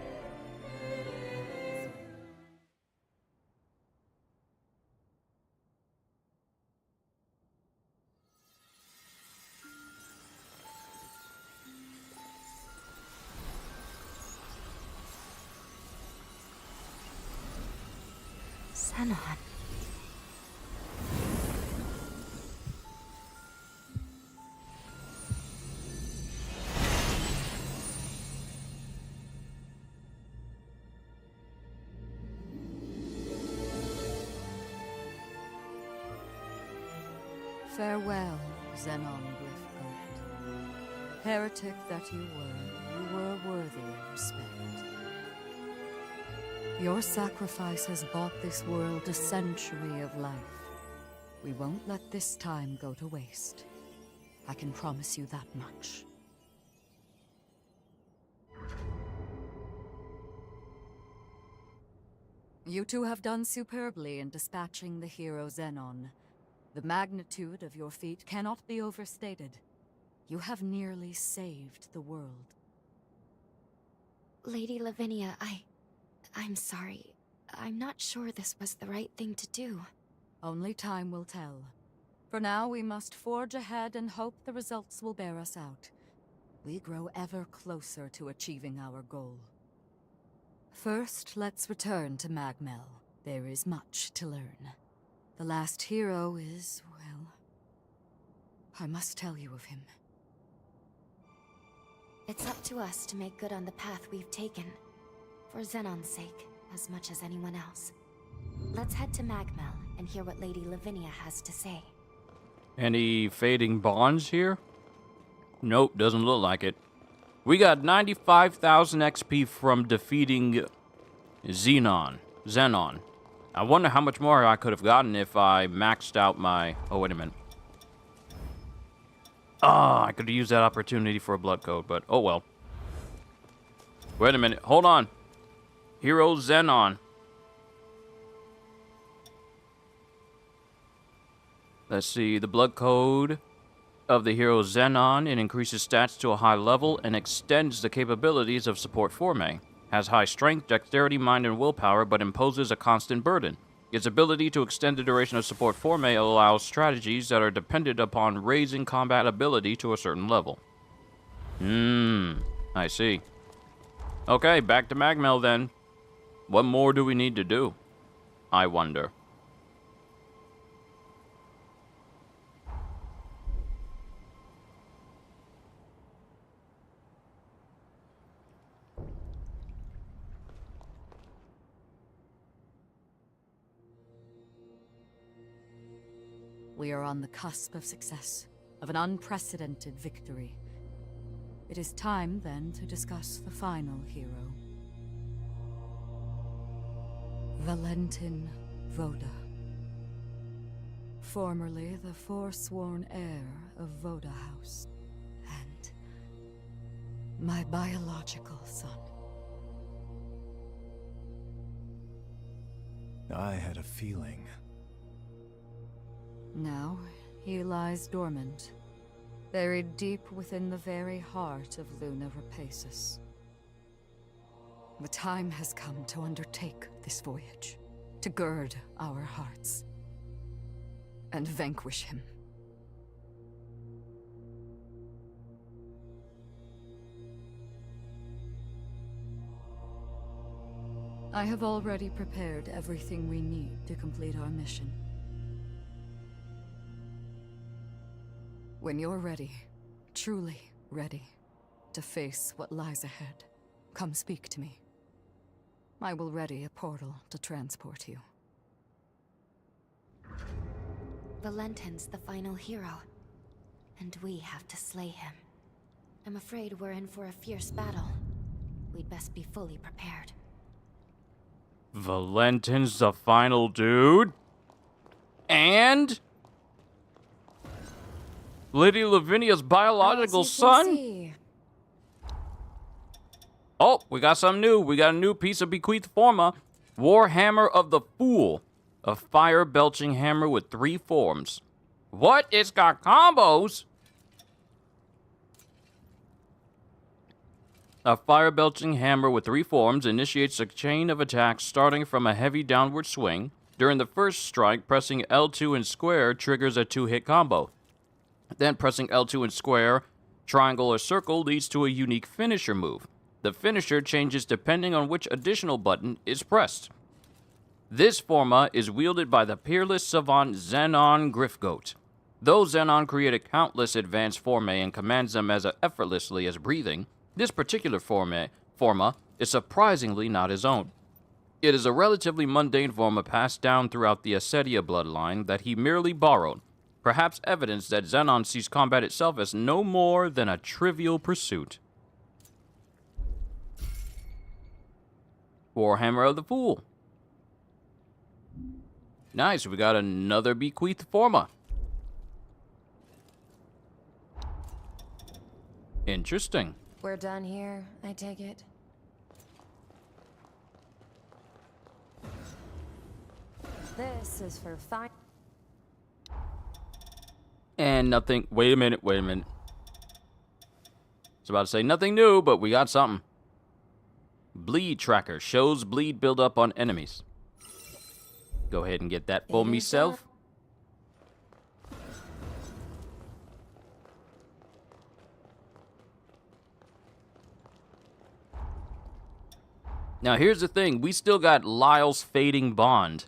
Zenon. Farewell, Zenon Gryfgote. Heretic that you were worthy of respect. Your sacrifice has bought this world a century of life. We won't let this time go to waste. I can promise you that much. You two have done superbly in dispatching the hero Zenon. The magnitude of your feat cannot be overstated. You have nearly saved the world. Lady Lavinia, I'm sorry. I'm not sure this was the right thing to do. Only time will tell. For now, we must forge ahead and hope the results will bear us out. We grow ever closer to achieving our goal. First, let's return to Magmel. There is much to learn. The last hero is, well, I must tell you of him. It's up to us to make good on the path we've taken. For Zenon's sake, as much as anyone else. Let's head to Magmel and hear what Lady Lavinia has to say. Any fading bonds here? Nope, doesn't look like it. We got 95,000 XP from defeating Zenon. I wonder how much more I could have gotten if I maxed out my... Oh, wait a minute. Ah, I could have used that opportunity for a blood code, but oh well. Wait a minute. Hold on. Hero Zenon. Let's see. The blood code of the hero Zenon. It increases stats to a high level and extends the capabilities of support Forme. Has high strength, dexterity, mind, and willpower, but imposes a constant burden. Its ability to extend the duration of support Forme allows strategies that are dependent upon raising combat ability to a certain level. I see. Okay, back to Magmel then. What more do we need to do? I wonder. We are on the cusp of success, of an unprecedented victory. It is time, then, to discuss the final hero. Valentin Voda. Formerly the forsworn heir of Voda House. And my biological son. I had a feeling. Now, he lies dormant, buried deep within the very heart of Luna Rapaces. The time has come to undertake this voyage, to gird our hearts, and vanquish him. I have already prepared everything we need to complete our mission. When you're ready, truly ready, to face what lies ahead, come speak to me. I will ready a portal to transport you. Valentin's the final hero, and we have to slay him. I'm afraid we're in for a fierce battle. We'd best be fully prepared. Valentin's the final dude? And Lady Lavinia's biological son? Oh, we got something new. We got a new piece of bequeathed forma. Warhammer of the Fool. A fire-belching hammer with 3 forms. What? It's got combos? A fire-belching hammer with 3 forms initiates a chain of attacks starting from a heavy downward swing. During the first strike, pressing L2 and square triggers a 2-hit combo. Then pressing L2 and square, triangle, or circle leads to a unique finisher move. The finisher changes depending on which additional button is pressed. This forma is wielded by the peerless savant Zenon Gryfgote. Though Zenon created countless advanced formae and commands them as effortlessly as breathing, this particular forma is surprisingly not his own. It is a relatively mundane forma passed down throughout the Acedia bloodline that he merely borrowed. Perhaps evidence that Zenon sees combat itself as no more than a trivial pursuit. Warhammer of the Fool. Nice, we got another bequeathed forma. Interesting. We're done here, I take it. This is for fine. And nothing. Wait a minute. I was about to say nothing new, but we got something. Bleed tracker shows bleed buildup on enemies. Go ahead and get that for myself. Now here's the thing. We still got Lyle's fading bond.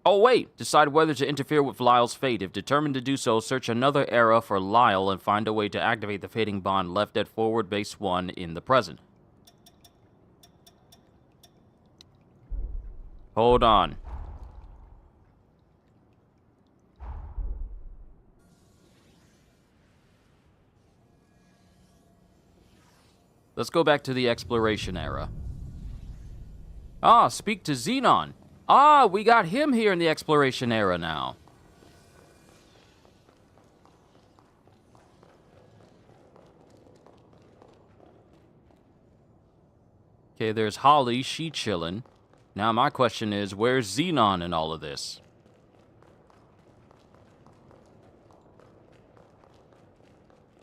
Oh wait, decide whether to interfere with Lyle's fate. If determined to do so, search another era for Lyle and find a way to activate the fading bond left at forward base 1 in the present. Hold on. Let's go back to the exploration era. Ah, speak to Zenon. Ah, we got him here in the exploration era now. Okay, there's Holly. She chillin'. Now my question is, where's Zenon in all of this?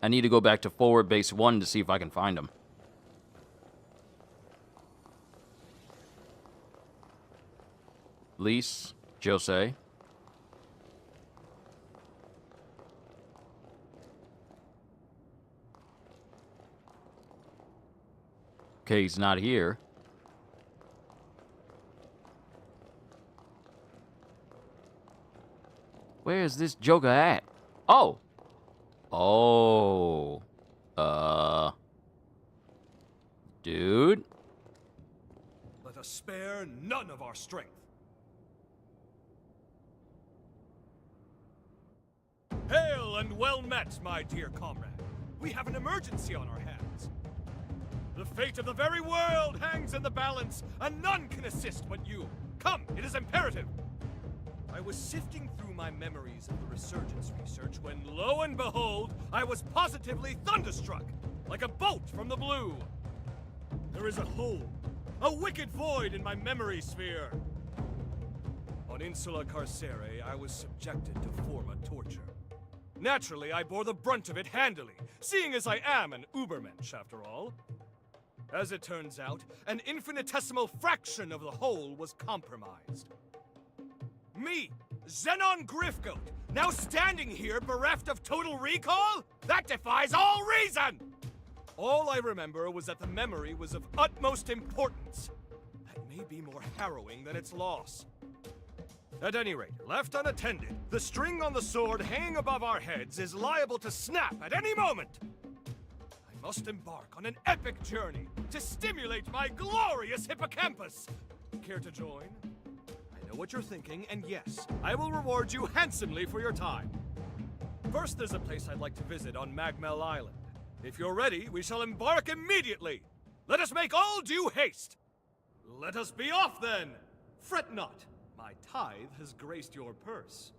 I need to go back to forward base 1 to see if I can find him. Lise, Jose. Okay, he's not here. Where is this Joker at? Oh! Oh. Dude? Let us spare none of our strength. Hail and well met, my dear comrade. We have an emergency on our hands. The fate of the very world hangs in the balance, and none can assist but you. Come, it is imperative. I was sifting through my memories of the resurgence research when, lo and behold, I was positively thunderstruck, like a bolt from the blue. There is a hole, a wicked void in my memory sphere. On Insula Carcere, I was subjected to forma torture. Naturally, I bore the brunt of it handily, seeing as I am an Ubermensch, after all. As it turns out, an infinitesimal fraction of the whole was compromised. Me, Zenon Gryfgote, now standing here bereft of total recall? That defies all reason! All I remember was that the memory was of utmost importance. That may be more harrowing than its loss. At any rate, left unattended, the string on the sword hanging above our heads is liable to snap at any moment. I must embark on an epic journey to stimulate my glorious hippocampus. Care to join? I know what you're thinking, and yes, I will reward you handsomely for your time. First, there's a place I'd like to visit on Magmel Island. If you're ready, we shall embark immediately. Let us make all due haste. Let us be off, then. Fret not. My tithe has graced your purse.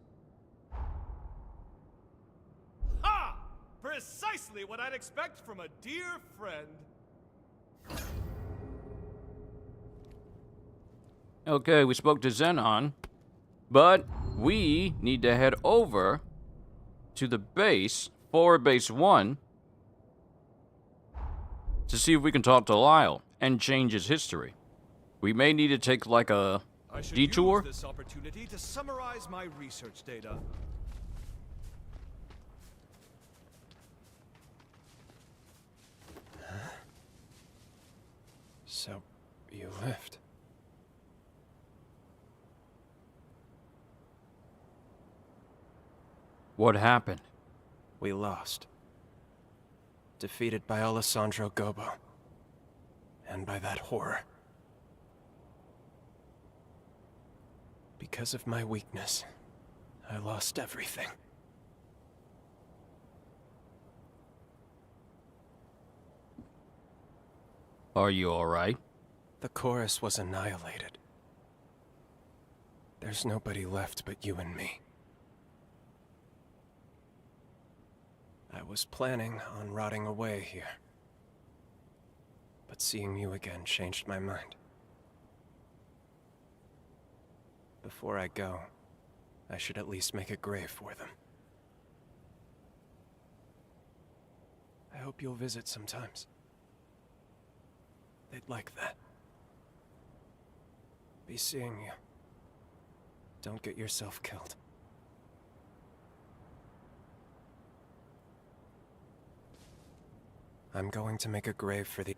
Ha! Precisely what I'd expect from a dear friend. Okay, we spoke to Zenon, but we need to head over to the base, forward base 1, to see if we can talk to Lyle and change his history. We may need to take like a detour. Use this opportunity to summarize my research data. So, you left. What happened? We lost. Defeated by Alessandro Gobo. And by that horror. Because of my weakness, I lost everything. Are you alright? The chorus was annihilated. There's nobody left but you and me. I was planning on rotting away here. But seeing you again changed my mind. Before I go, I should at least make a grave for them. I hope you'll visit sometimes. They'd like that. Be seeing you. Don't get yourself killed. I'm going to make a grave for the...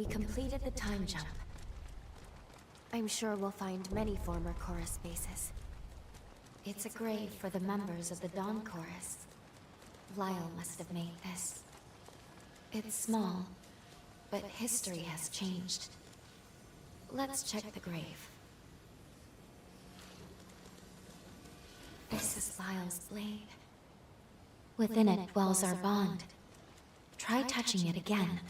we completed the time jump. I'm sure we'll find many former chorus bases. It's a grave for the members of the Dawn Chorus. Lyle must have made this. It's small, but history has changed. Let's check the grave. This is Lyle's blade. Within it dwells our bond. Try touching it again.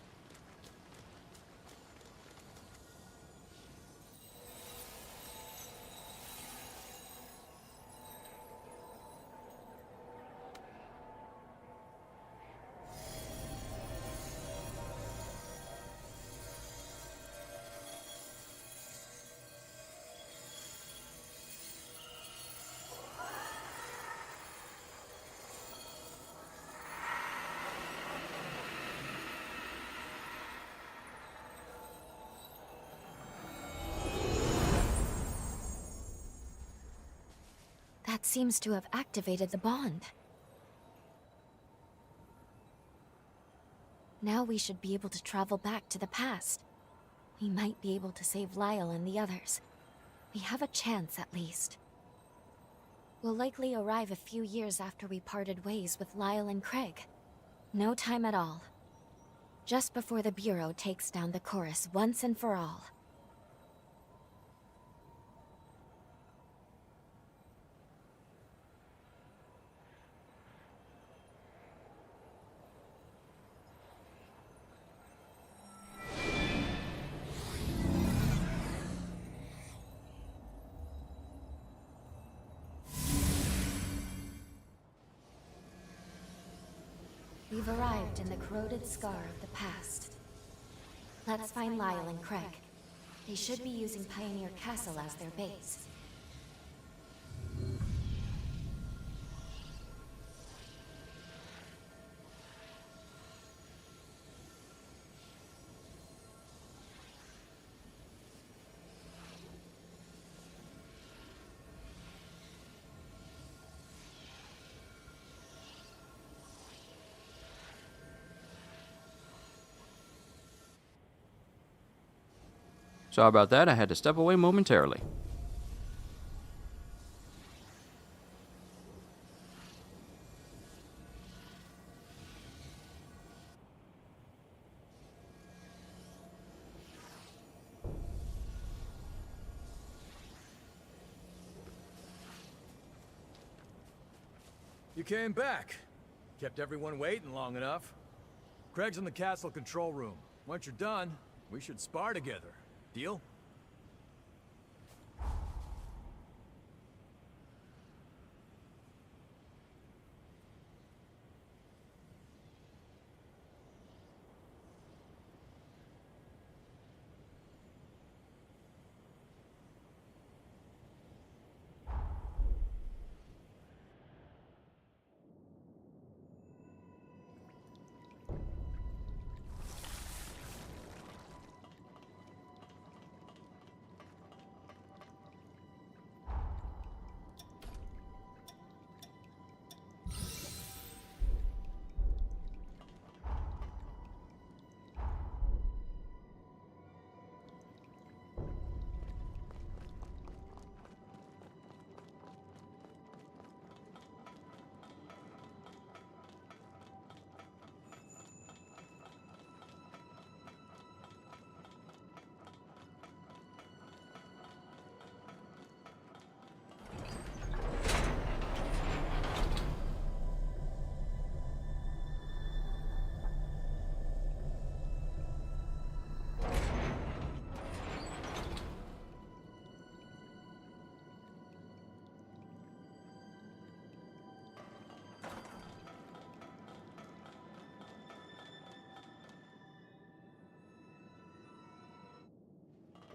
That seems to have activated the bond. Now we should be able to travel back to the past. We might be able to save Lyle and the others. We have a chance, at least. We'll likely arrive a few years after we parted ways with Lyle and Craig. No time at all. Just before the Bureau takes down the chorus once and for all. We've arrived in the corroded scar of the past. Let's find Lyle and Craig. They should be using Pioneer Castle as their base. Sorry about that, I had to step away momentarily. You came back. Kept everyone waiting long enough. Craig's in the castle control room. Once you're done, we should spar together. Deal?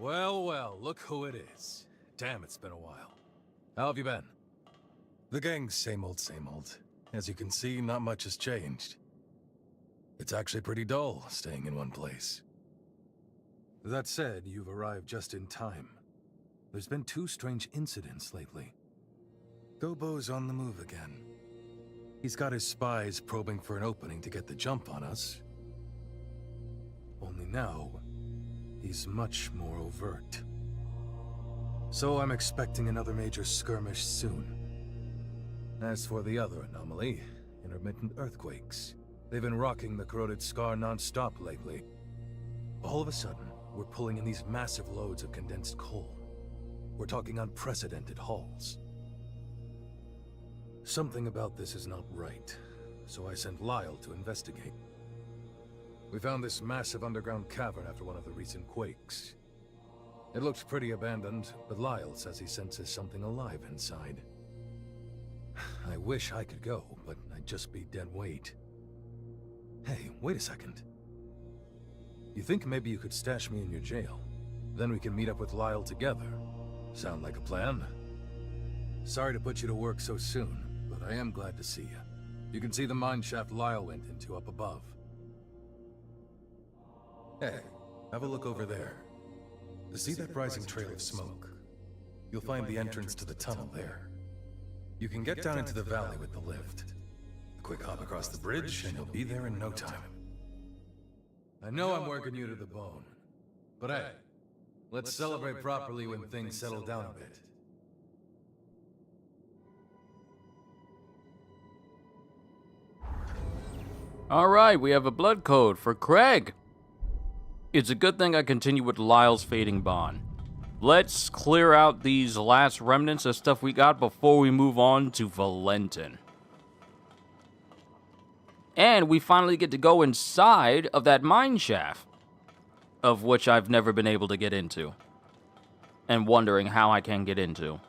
Well, well, look who it is. Damn, it's been a while. How have you been? The gang's same old, same old. As you can see, not much has changed. It's actually pretty dull, staying in one place. That said, you've arrived just in time. There's been 2 strange incidents lately. Gobo's on the move again. He's got his spies probing for an opening to get the jump on us. Only now, he's much more overt. So I'm expecting another major skirmish soon. As for the other anomaly, intermittent earthquakes, they've been rocking the corroded scar non-stop lately. All of a sudden, we're pulling in these massive loads of condensed coal. We're talking unprecedented hauls. Something about this is not right, so I sent Lyle to investigate. We found this massive underground cavern after one of the recent quakes. It looks pretty abandoned, but Lyle says he senses something alive inside. I wish I could go, but I'd just be dead weight. Hey, wait a second. You think maybe you could stash me in your jail? Then we can meet up with Lyle together. Sound like a plan? Sorry to put you to work so soon, but I am glad to see you. You can see the mine shaft Lyle went into up above. Hey, have a look over there. See that rising trail of smoke? You'll find the entrance to the tunnel there. You can get down into the valley with the lift. A quick hop across the bridge, and you'll be there in no time. I know I'm working you to the bone, but hey, let's celebrate properly when things settle down a bit. Alright, we have a blood code for Craig. It's a good thing I continue with Lyle's fading bond. Let's clear out these last remnants of stuff we got before we move on to Valentin. And we finally get to go inside of that mine shaft, of which I've never been able to get into, and wondering how I can get into.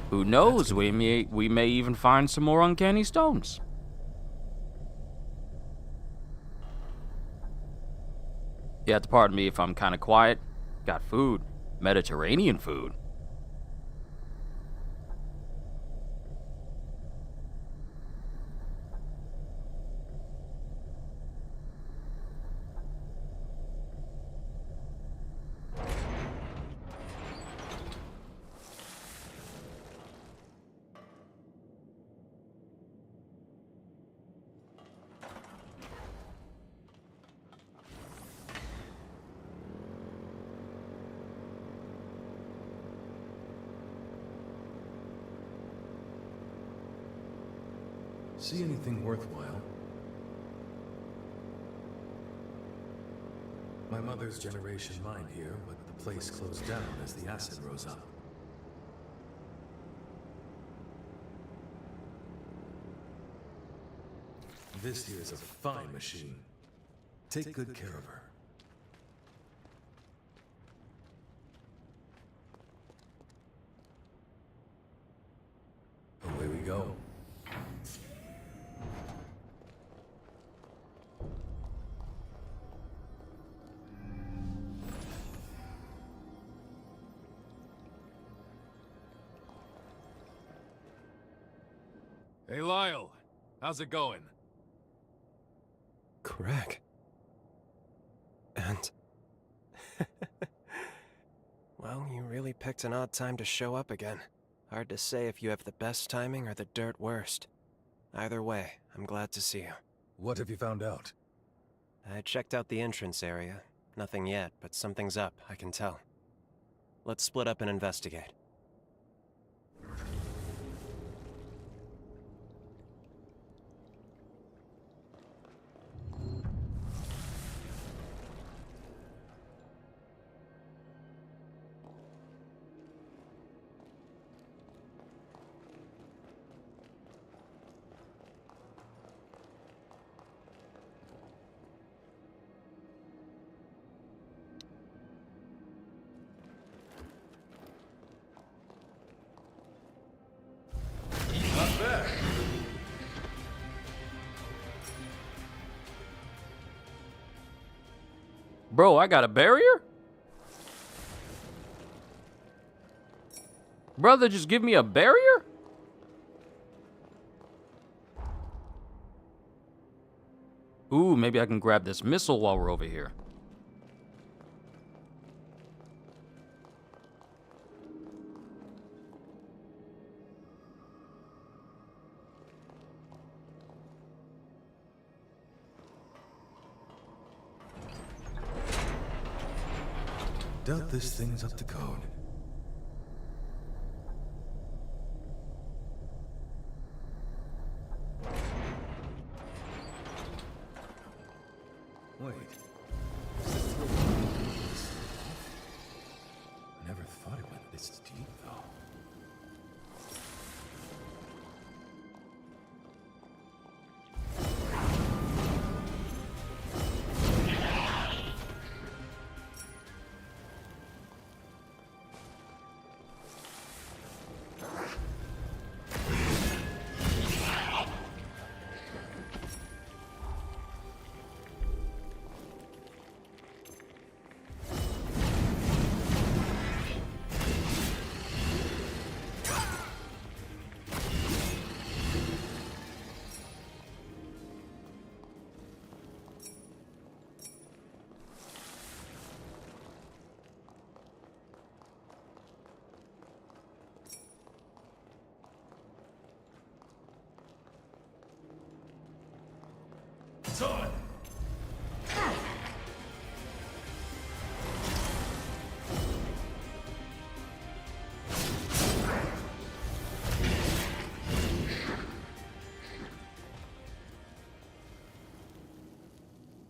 Who knows, we may even find some more uncanny stones. You have to pardon me if I'm kind of quiet. Got food. Mediterranean food. See anything worthwhile? My mother's generation mined here, but the place closed down as the acid rose up. This here is a fine machine. Take good care of her. Away we go. Hey, Lyle. How's it going? Craig. And... well, you really picked an odd time to show up again. Hard to say if you have the best timing or the dirt worst. Either way, I'm glad to see you. What have you found out? I checked out the entrance area. Nothing yet, but something's up, I can tell. Let's split up and investigate. Bro, I got a barrier? Brother, just give me a barrier? Ooh, maybe I can grab this missile while we're over here. doubt this thing's up to code. Wait. Is this through? I never thought it went this deep, though. It's on!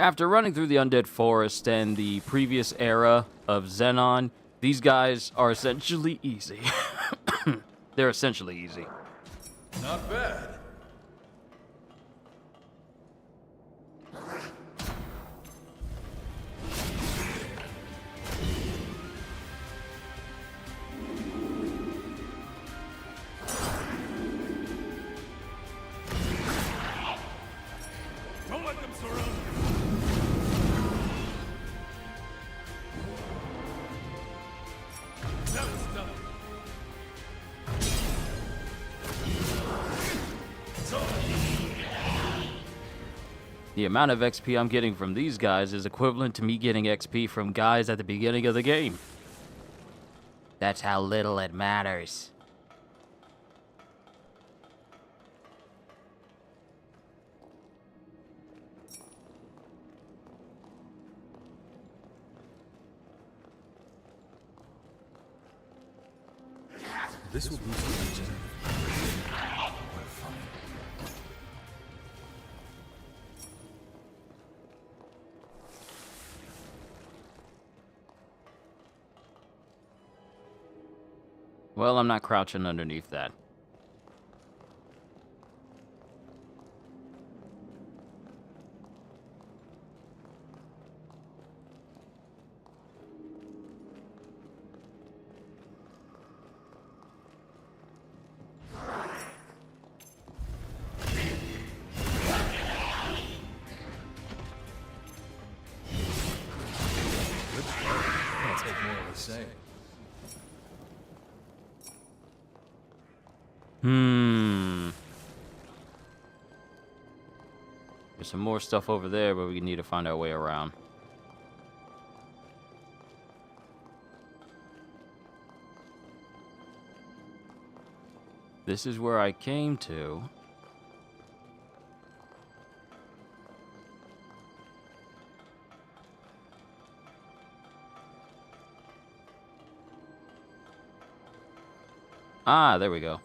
After running through the Undead Forest and the previous era of Zenon, these guys are essentially easy. They're essentially easy. Not bad. Don't let them surround you. That was done. The amount of XP I'm getting from these guys is equivalent to me getting XP from guys at the beginning of the game. That's how little it matters. This will boost the engine. What fun. Well, I'm not crouching underneath that. Good start. I'll take more of the same. There's some more stuff over there, but we need to find our way around. This is where I came to. Ah, there we go.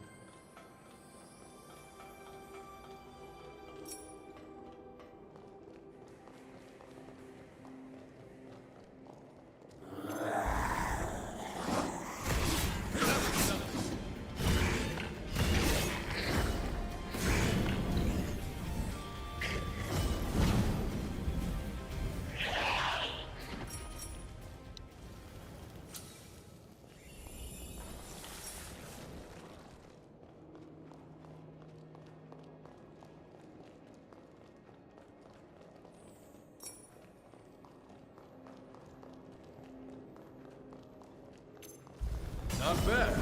Not bad.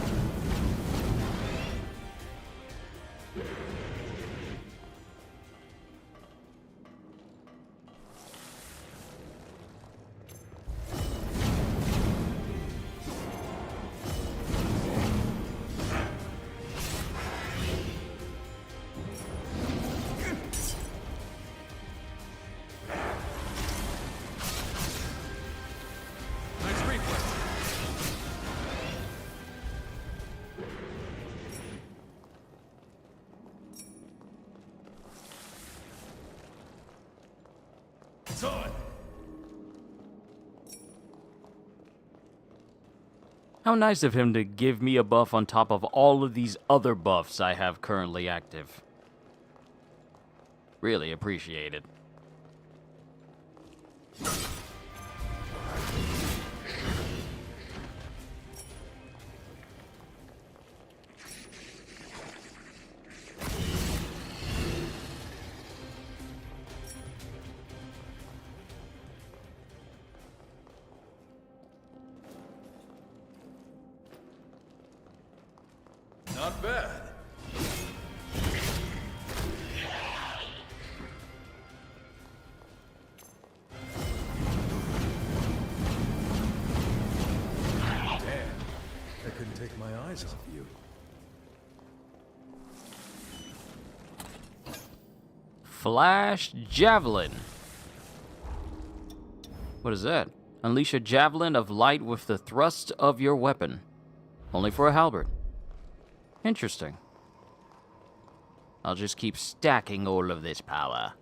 Nice reflex. How nice of him to give me a buff on top of all of these other buffs I have currently active. Really appreciate it. Not bad. Damn, I couldn't take my eyes off you. Flash Javelin. What is that? Unleash a javelin of light with the thrust of your weapon. Only for a halberd. Interesting. I'll just keep stacking all of this power.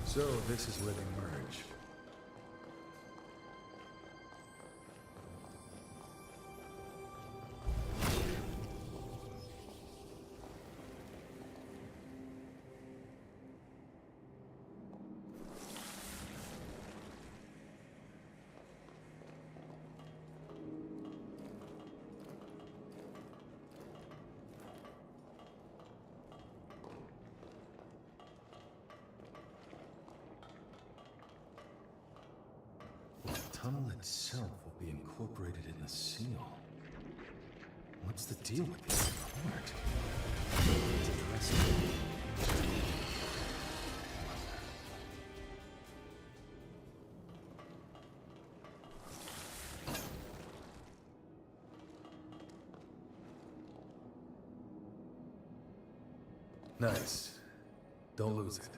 So, this is where they merge. The tunnel itself will be incorporated in the seal. What's the deal with this report? It's interesting. Nice. Don't lose it.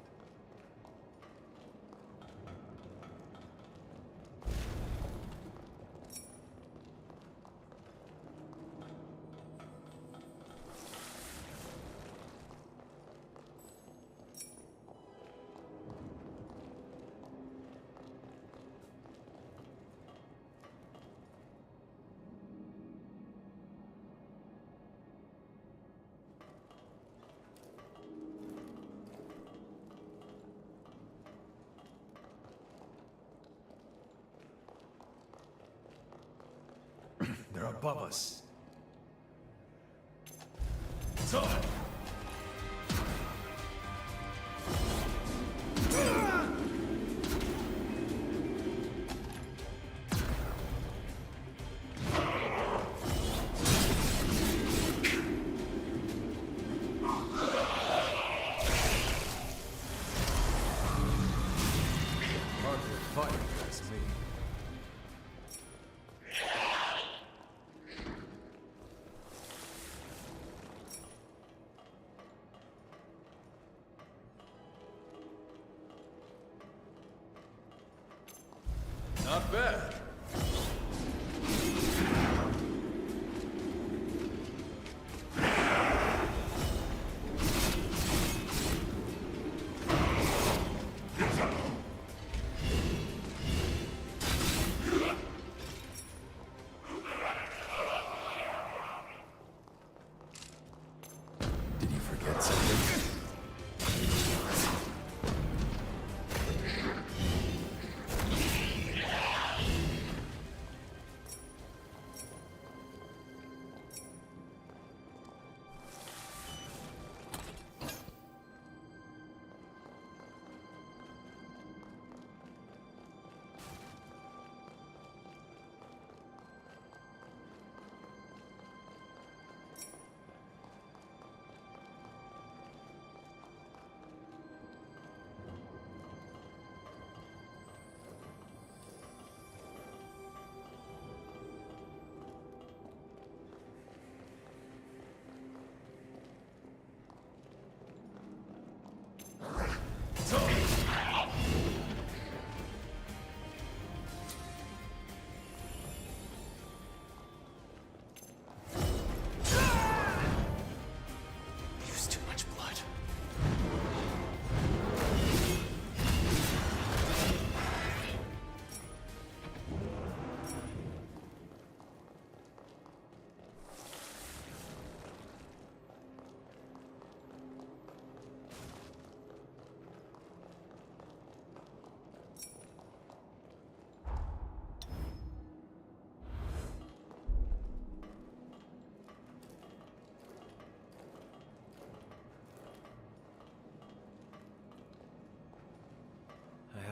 They're above us. So. Hardly a fight, that's me. Not bad. Did you forget something?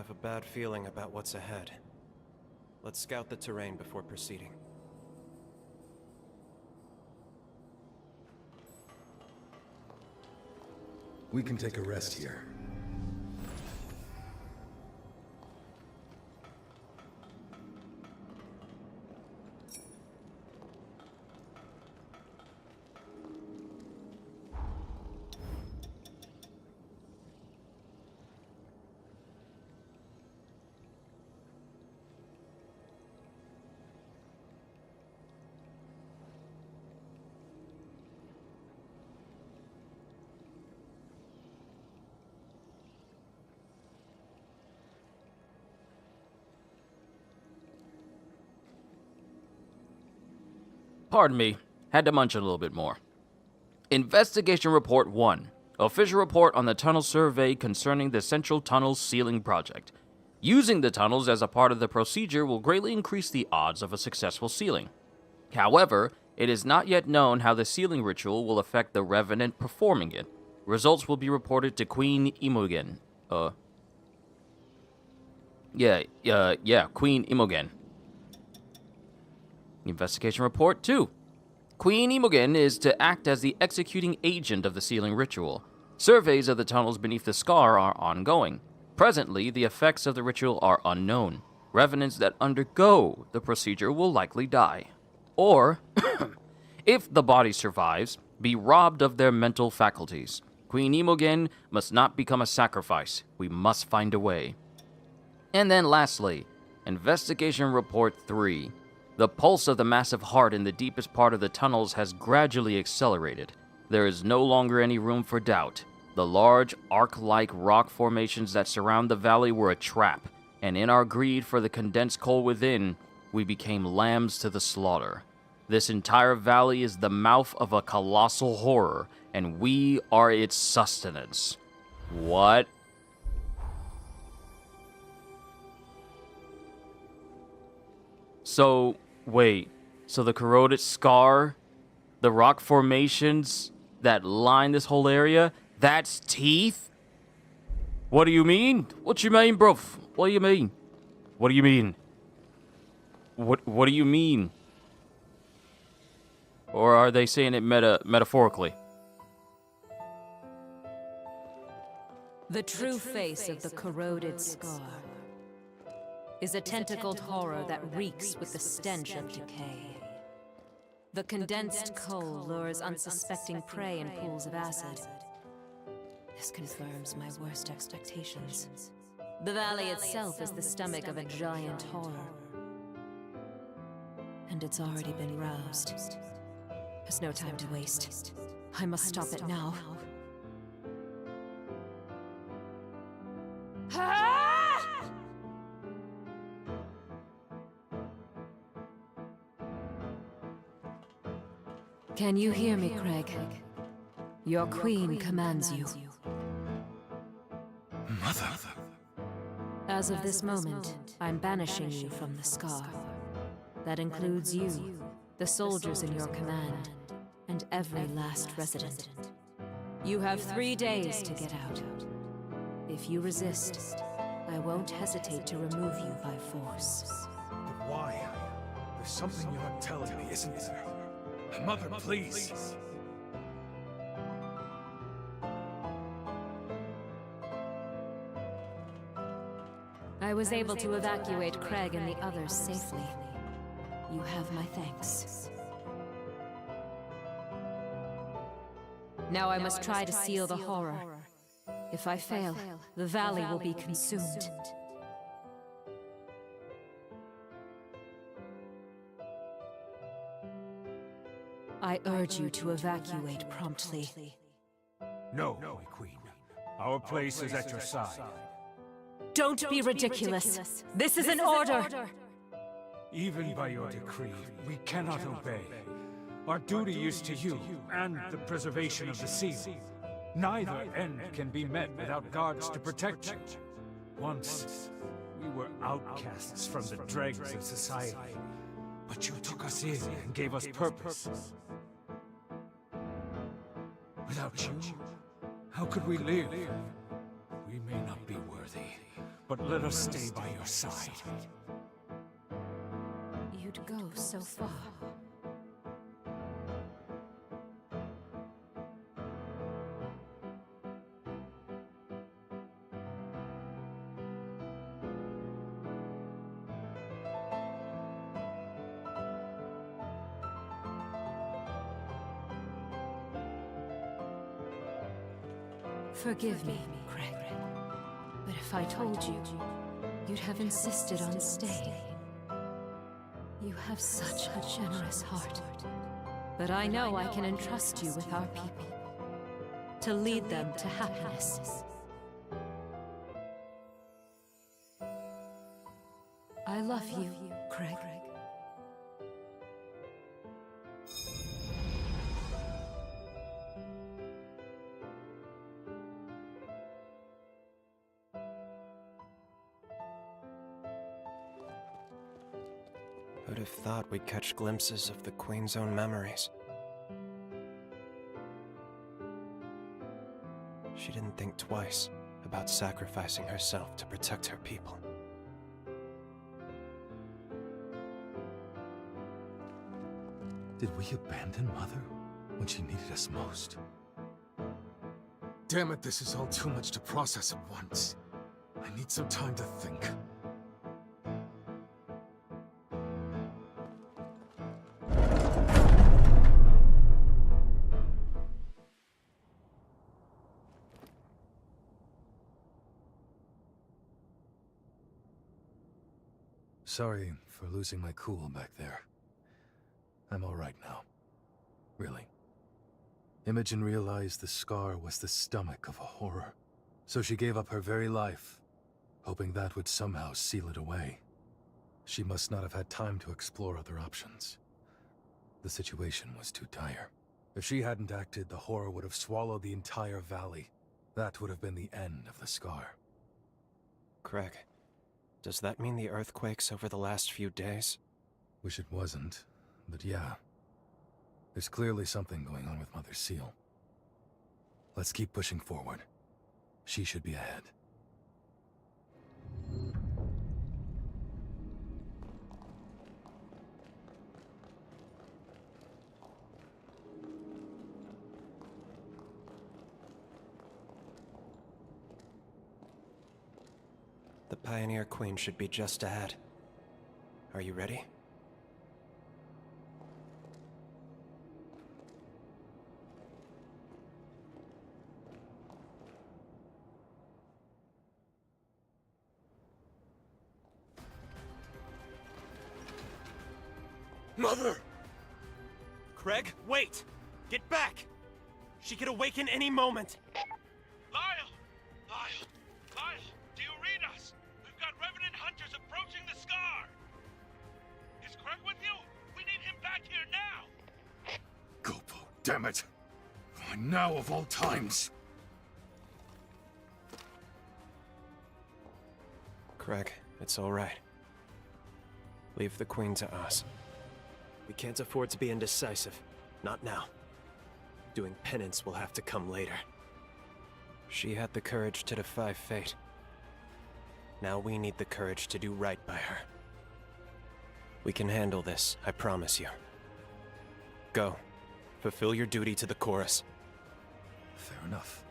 have a bad feeling about what's ahead. Let's scout the terrain before proceeding. We can take a rest here. Pardon me, had to munch a little bit more. Investigation Report 1. Official report on the tunnel survey concerning the Central Tunnel Sealing Project. Using the tunnels as a part of the procedure will greatly increase the odds of a successful sealing. However, it is not yet known how the sealing ritual will affect the Revenant performing it. Results will be reported to Queen Imogen. Queen Imogen. Investigation Report 2. Queen Imogen is to act as the executing agent of the sealing ritual. Surveys of the tunnels beneath the scar are ongoing. Presently, the effects of the ritual are unknown. Revenants that undergo the procedure will likely die. Or, if the body survives, be robbed of their mental faculties. Queen Imogen must not become a sacrifice. We must find a way. And then lastly, Investigation Report 3. The pulse of the massive heart in the deepest part of the tunnels has gradually accelerated. There is no longer any room for doubt. The large, arc-like rock formations that surround the valley were a trap, and in our greed for the condensed coal within, we became lambs to the slaughter. This entire valley is the mouth of a colossal horror, and we are its sustenance. What? So, wait, so the corroded scar, the rock formations that line this whole area, that's teeth? What do you mean? What you mean, bruv? What do you mean? What do you mean? What do you mean? Or are they saying it metaphorically? The true face of the corroded scar is a tentacled horror that reeks with the stench of decay. The condensed coal lures unsuspecting prey in pools of acid. This confirms my worst expectations. The valley itself is the stomach of a giant horror. And it's already been roused. There's no time to waste. I must stop it now. Can you hear me, Craig? Your queen commands you. Mother? As of this moment, I'm banishing you from the scar. That includes you, the soldiers in your command, and every last resident. You have 3 days to get out. If you resist, I won't hesitate to remove you by force. But why? There's something you're not telling me, isn't there? Mother, please. I was able to evacuate Craig and the others safely. You have my thanks. Now I must try to seal the horror. If I fail, the valley will be consumed. I urge you to evacuate promptly. No, my queen. Our place is at your side. Don't be ridiculous. This is an order. Even by your decree, we cannot obey. Our duty is to you, and the preservation of the seal. Neither end can be met without guards to protect you. Once, we were outcasts from the dregs of society, but you took us in and gave us purpose. Without you, how could we live? We may not be worthy, but let us stay by your side. You'd go so far. Forgive me, Craig, but if I told you, you'd have insisted on staying. You have such a generous heart, but I know I can entrust you with our people, to lead them to happiness. I love you, Craig. Who'd have thought we'd catch glimpses of the Queen's own memories? She didn't think twice about sacrificing herself to protect her people. Did we abandon Mother when she needed us most? Damn it, this is all too much to process at once. I need some time to think. Sorry for losing my cool back there. I'm all right now. Really. Imogen realized the scar was the stomach of a horror, so she gave up her very life, hoping that would somehow seal it away. She must not have had time to explore other options. The situation was too dire. If she hadn't acted, the horror would have swallowed the entire valley. That would have been the end of the scar. Craig, does that mean the earthquakes over the last few days? Wish it wasn't, but yeah. There's clearly something going on with Mother Seal. Let's keep pushing forward. She should be ahead. The Pioneer Queen should be just ahead. Are you ready? Mother! Craig, wait! Get back! She could awaken any moment! Lyle! Lyle, do you read us? We've got Revenant Hunters approaching the scar! Is Craig with you? We need him back here now! Gopo, damn it! Why now of all times? Craig, it's all right. Leave the Queen to us. We can't afford to be indecisive. Not now. Doing penance will have to come later. She had the courage to defy fate. Now we need the courage to do right by her. We can handle this, I promise you. Go. Fulfill your duty to the chorus. Fair enough.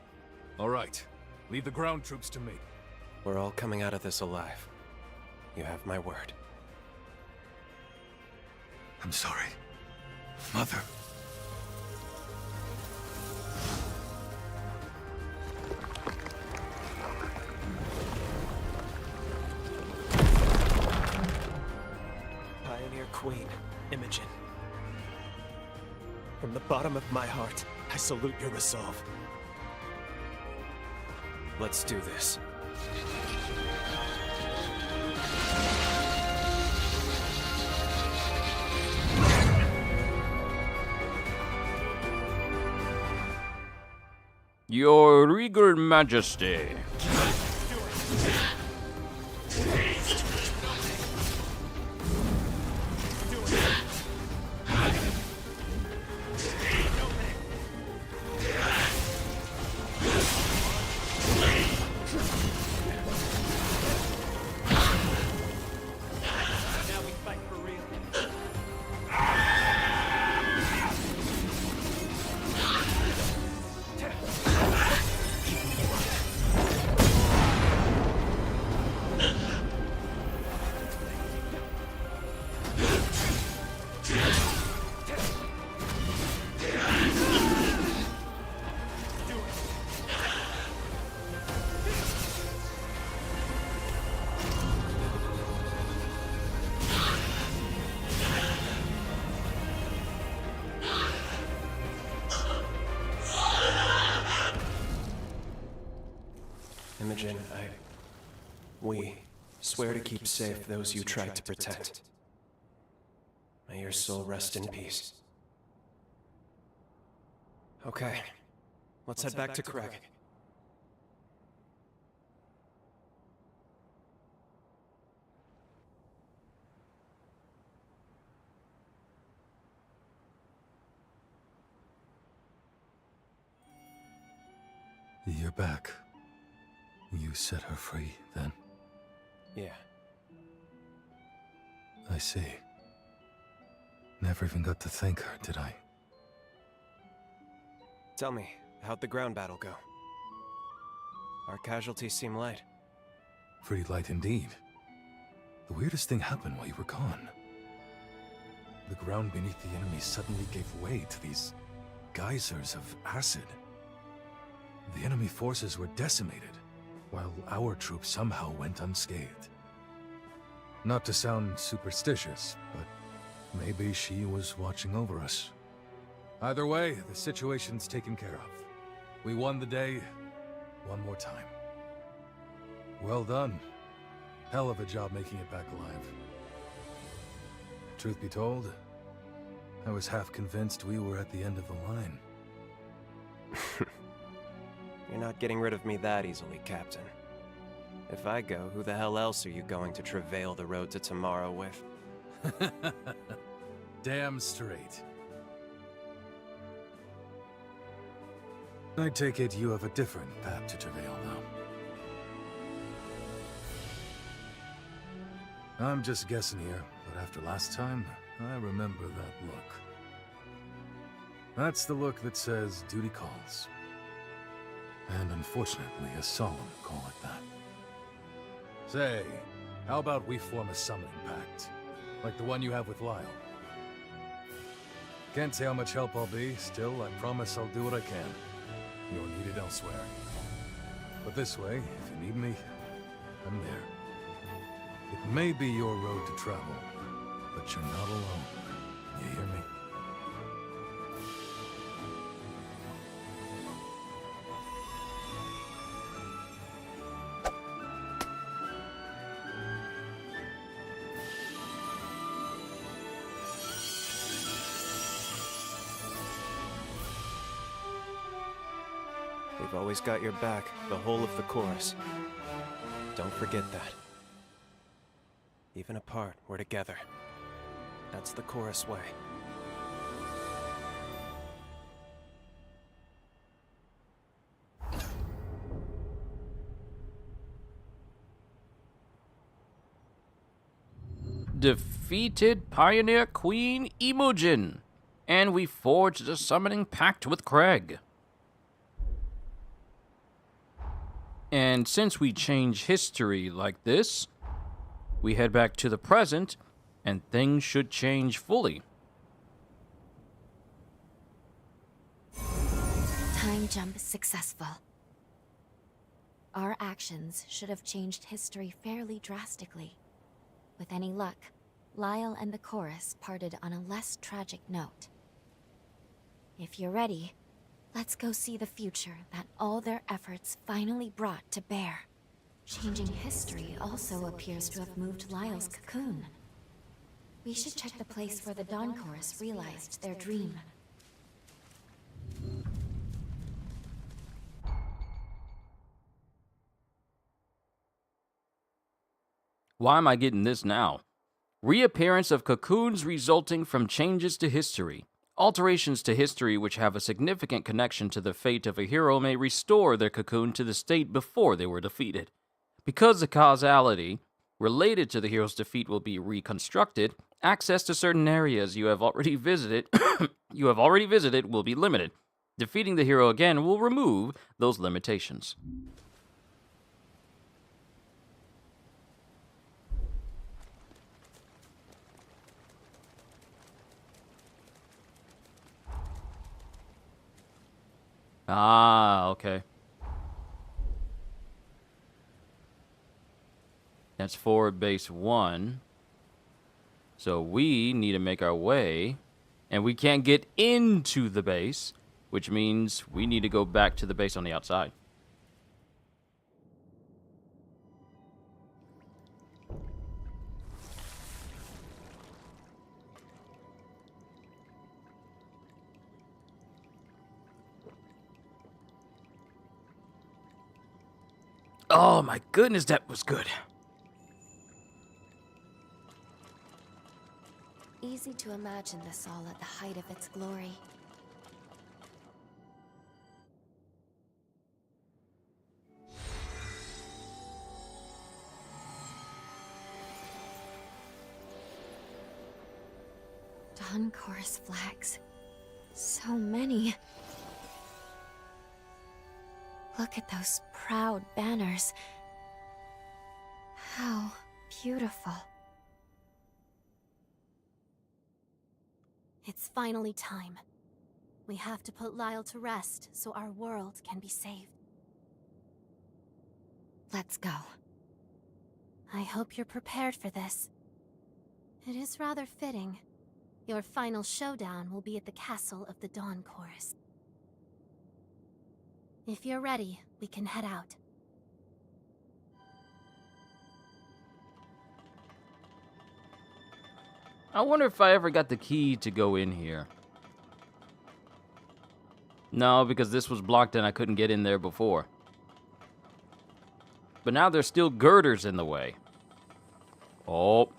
All right. Leave the ground troops to me. We're all coming out of this alive. You have my word. I'm sorry. Mother. Pioneer Queen, Imogen. From the bottom of my heart, I salute your resolve. Let's do this. Your Regal Majesty. Imogen, we swear to keep safe those you tried to protect. May your soul rest in peace. Okay, let's head back to Craig. You're back. You set her free, then? Yeah. I see. Never even got to thank her, did I? Tell me, how'd the ground battle go? Our casualties seem light. Pretty light indeed. The weirdest thing happened while you were gone. The ground beneath the enemy suddenly gave way to these geysers of acid. The enemy forces were decimated, while our troops somehow went unscathed. Not to sound superstitious, but maybe she was watching over us. Either way, the situation's taken care of. We won the day one more time. Well done. Hell of a job making it back alive. Truth be told, I was half convinced we were at the end of the line. You're not getting rid of me that easily, Captain. If I go, who the hell else are you going to travail the road to tomorrow with? Damn straight. I take it you have a different path to travail, though. I'm just guessing here, but after last time, I remember that look. That's the look that says duty calls. And unfortunately, a solemn call at that. Say, how about we form a summoning pact? Like the one you have with Lyle? Can't say how much help I'll be, still, I promise I'll do what I can. You're needed elsewhere. But this way, if you need me, I'm there. It may be your road to travel, but you're not alone. You hear me? We've always got your back, the whole of the chorus. Don't forget that. Even apart, we're together. That's the chorus way. Defeated Pioneer Queen Imogen, and we forged a summoning pact with Craig. And since we change history like this, we head back to the present, and things should change fully. Time jump successful. Our actions should have changed history fairly drastically. With any luck, Lyle and the chorus parted on a less tragic note. If you're ready, let's go see the future that all their efforts finally brought to bear. Changing history also appears to have moved Lyle's cocoon. We should check the place where the Dawn Chorus realized their dream. Why am I getting this now? Reappearance of cocoons resulting from changes to history. Alterations to history which have a significant connection to the fate of a hero may restore their cocoon to the state before they were defeated. Because the causality related to the hero's defeat will be reconstructed, access to certain areas you have already visited will be limited. Defeating the hero again will remove those limitations. Ah, okay. That's forward base 1. So we need to make our way, and we can't get into the base, which means we need to go back to the base on the outside. Oh my goodness, that was good. Easy to imagine this all at the height of its glory. Dawn Chorus flags. So many. Look at those proud banners. How beautiful. It's finally time. We have to put Lyle to rest so our world can be saved. Let's go. I hope you're prepared for this. It is rather fitting. Your final showdown will be at the castle of the Dawn Chorus. If you're ready, we can head out. I wonder if I ever got the key to go in here. No, because this was blocked and I couldn't get in there before. But now there's still girders in the way. Oh.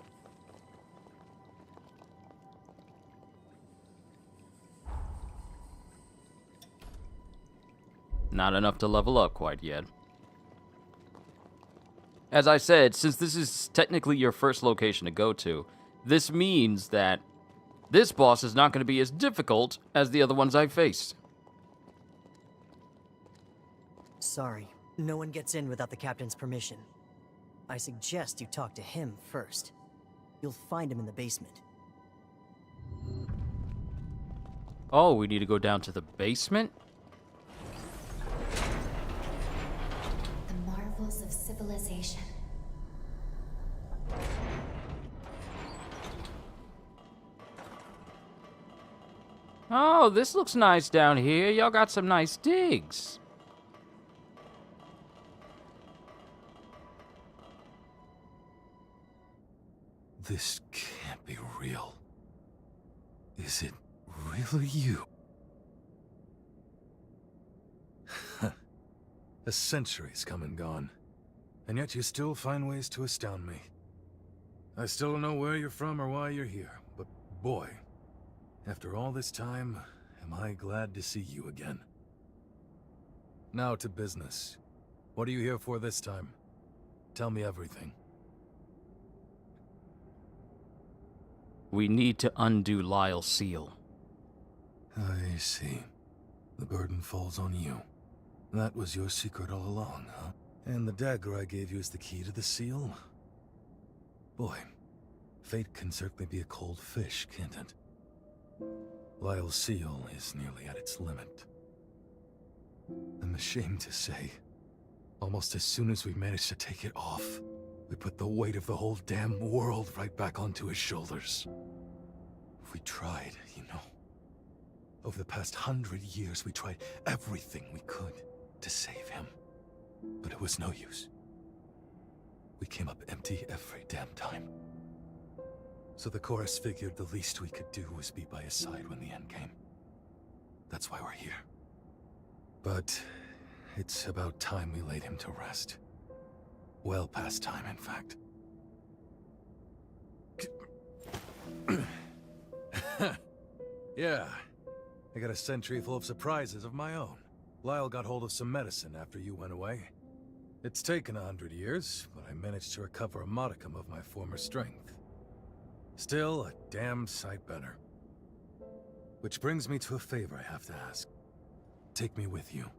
Not enough to level up quite yet. As I said, since this is technically your first location to go to, this means that this boss is not going to be as difficult as the other ones I've faced. Sorry, no one gets in without the captain's permission. I suggest you talk to him first. You'll find him in the basement. Oh, we need to go down to the basement? The marvels of civilization. Oh, this looks nice down here. Y'all got some nice digs. This can't be real. Is it really you? A century's come and gone, and yet you still find ways to astound me. I still don't know where you're from or why you're here, but boy, after all this time, am I glad to see you again. Now to business. What are you here for this time? Tell me everything. We need to undo Lyle's seal. I see. The burden falls on you. That was your secret all along, huh? And the dagger I gave you is the key to the seal? Boy, fate can certainly be a cold fish, can't it? Lyle's seal is nearly at its limit. I'm ashamed to say, almost as soon as we managed to take it off, we put the weight of the whole damn world right back onto his shoulders. We tried, you know. Over the past 100 years, we tried everything we could to save him. But it was no use. We came up empty every damn time. So the chorus figured the least we could do was be by his side when the end came. That's why we're here. But it's about time we laid him to rest. Well past time, in fact. Yeah, I got a century full of surprises of my own. Lyle got hold of some medicine after you went away. It's taken 100 years, but I managed to recover a modicum of my former strength. Still, a damn sight better. Which brings me to a favor I have to ask. Take me with you.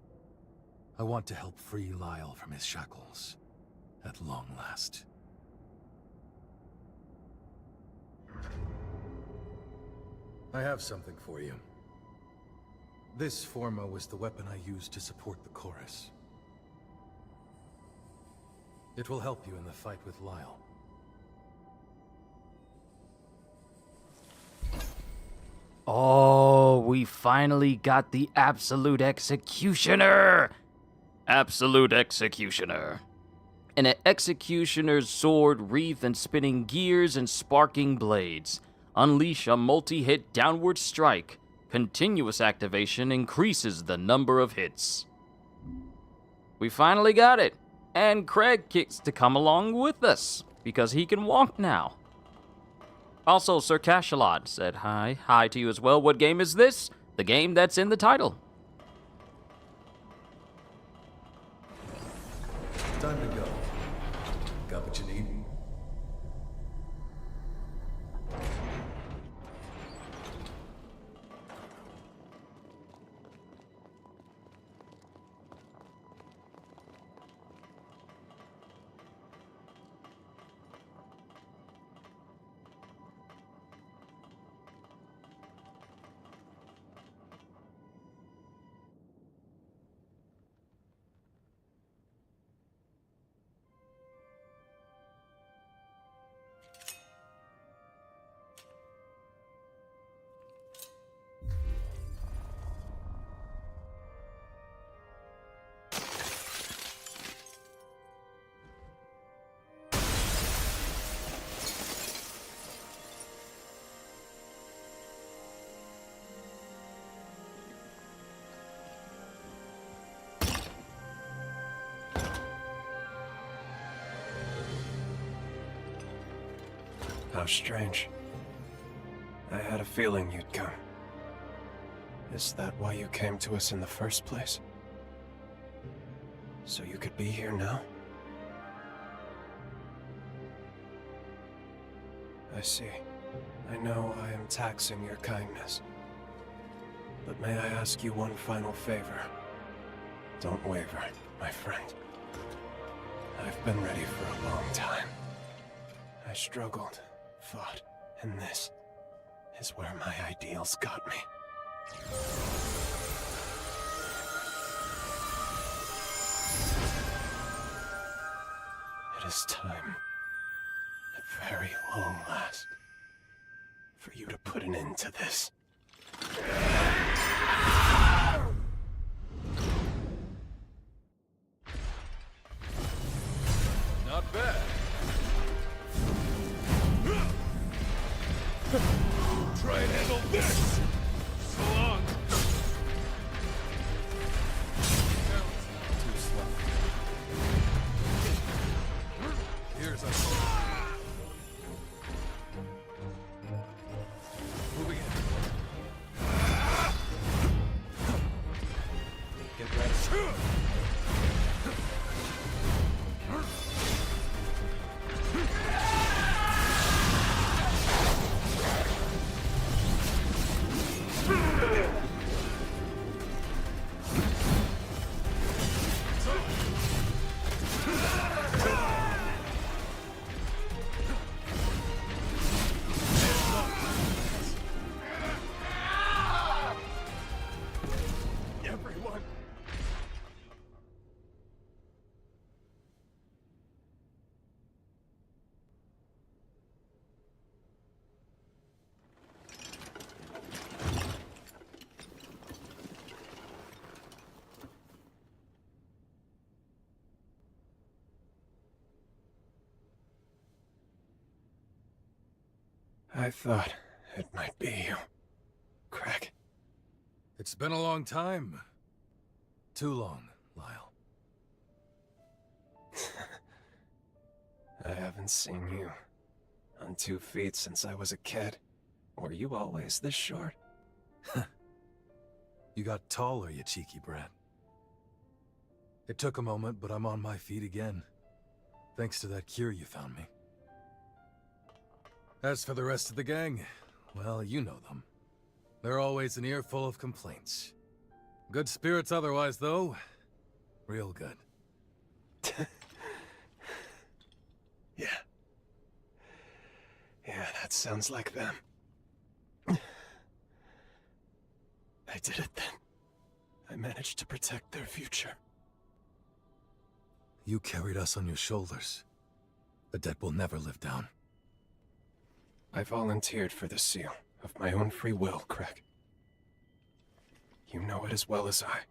I want to help free Lyle from his shackles. At long last. I have something for you. This Forma was the weapon I used to support the chorus. It will help you in the fight with Lyle. Oh, we finally got the Absolute Executioner! Absolute Executioner. An executioner's sword, wreath, and spinning gears and sparking blades. Unleash a multi-hit downward strike. Continuous activation increases the number of hits. We finally got it. And Craig gets to come along with us, because he can walk now. Also, Sir Cashalot said hi. Hi to you as well. What game is this? The game that's in the title. Time to go. Got what you need? How strange. I had a feeling you'd come. Is that why you came to us in the first place? So you could be here now? I see. I know I am taxing your kindness. But may I ask you one final favor? Don't waver, my friend. I've been ready for a long time. I struggled, fought, and this is where my ideals got me. It is time, at very long last, for you to put an end to this. Not bad. Try and handle this! So long! Too slow. Here's our moving in. Get ready. Everyone! I thought it might be you, Craig. It's been a long time. Too long, Lyle. I haven't seen you on 2 feet since I was a kid. Were you always this short? You got taller, you cheeky brat. It took a moment, but I'm on my feet again. Thanks to that cure you found me. As for the rest of the gang, well, you know them. They're always an earful of complaints. Good spirits otherwise, though. Real good. Yeah. Yeah, that sounds like them. I did it then. I managed to protect their future. You carried us on your shoulders. A debt we'll never live down. I volunteered for the seal, of my own free will, Craig. You know it as well as I.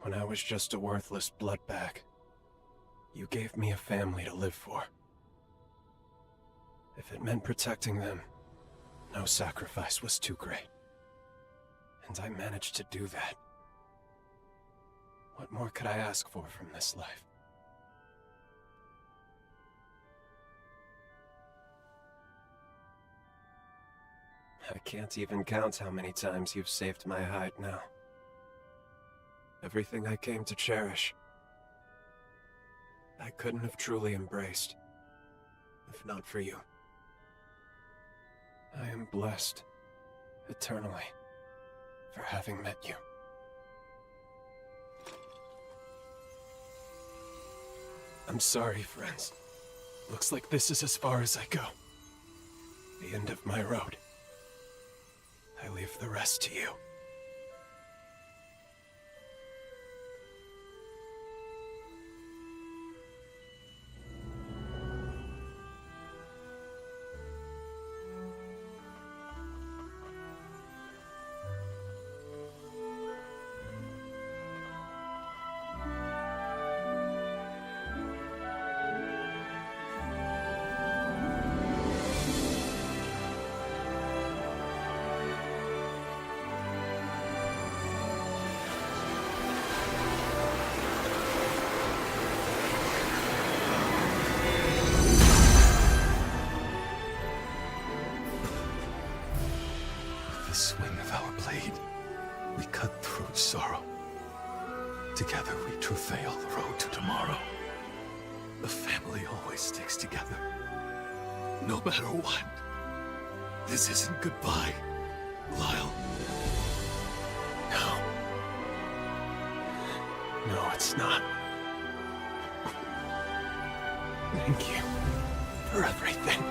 When I was just a worthless blood bag, you gave me a family to live for. If it meant protecting them, no sacrifice was too great. And I managed to do that. What more could I ask for from this life? I can't even count how many times you've saved my hide now. Everything I came to cherish, I couldn't have truly embraced, if not for you. I am blessed, eternally, for having met you. I'm sorry, friends. Looks like this is as far as I go. The end of my road. I leave the rest to you. Swing of our blade, we cut through sorrow. Together we travail the road to tomorrow. The family always sticks together, no matter what. This isn't goodbye, Lyle. No. No, it's not. Thank you for everything.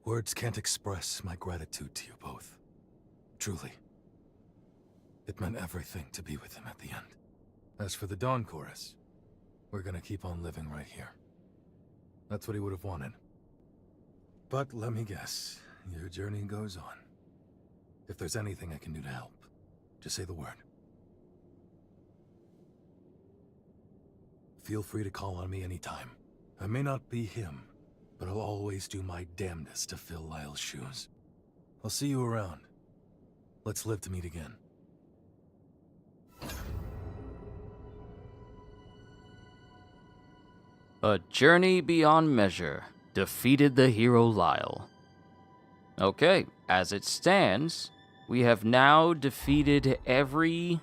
Words can't express my gratitude to you both. Truly. It meant everything to be with him at the end. As for the Dawn Chorus, we're gonna keep on living right here. That's what he would have wanted. But let me guess, your journey goes on. If there's anything I can do to help, just say the word. Feel free to call on me anytime. I may not be him, but I'll always do my damnedest to fill Lyle's shoes. I'll see you around. Let's live to meet again. A journey beyond measure defeated the hero Lyle. Okay, as it stands, we have now defeated every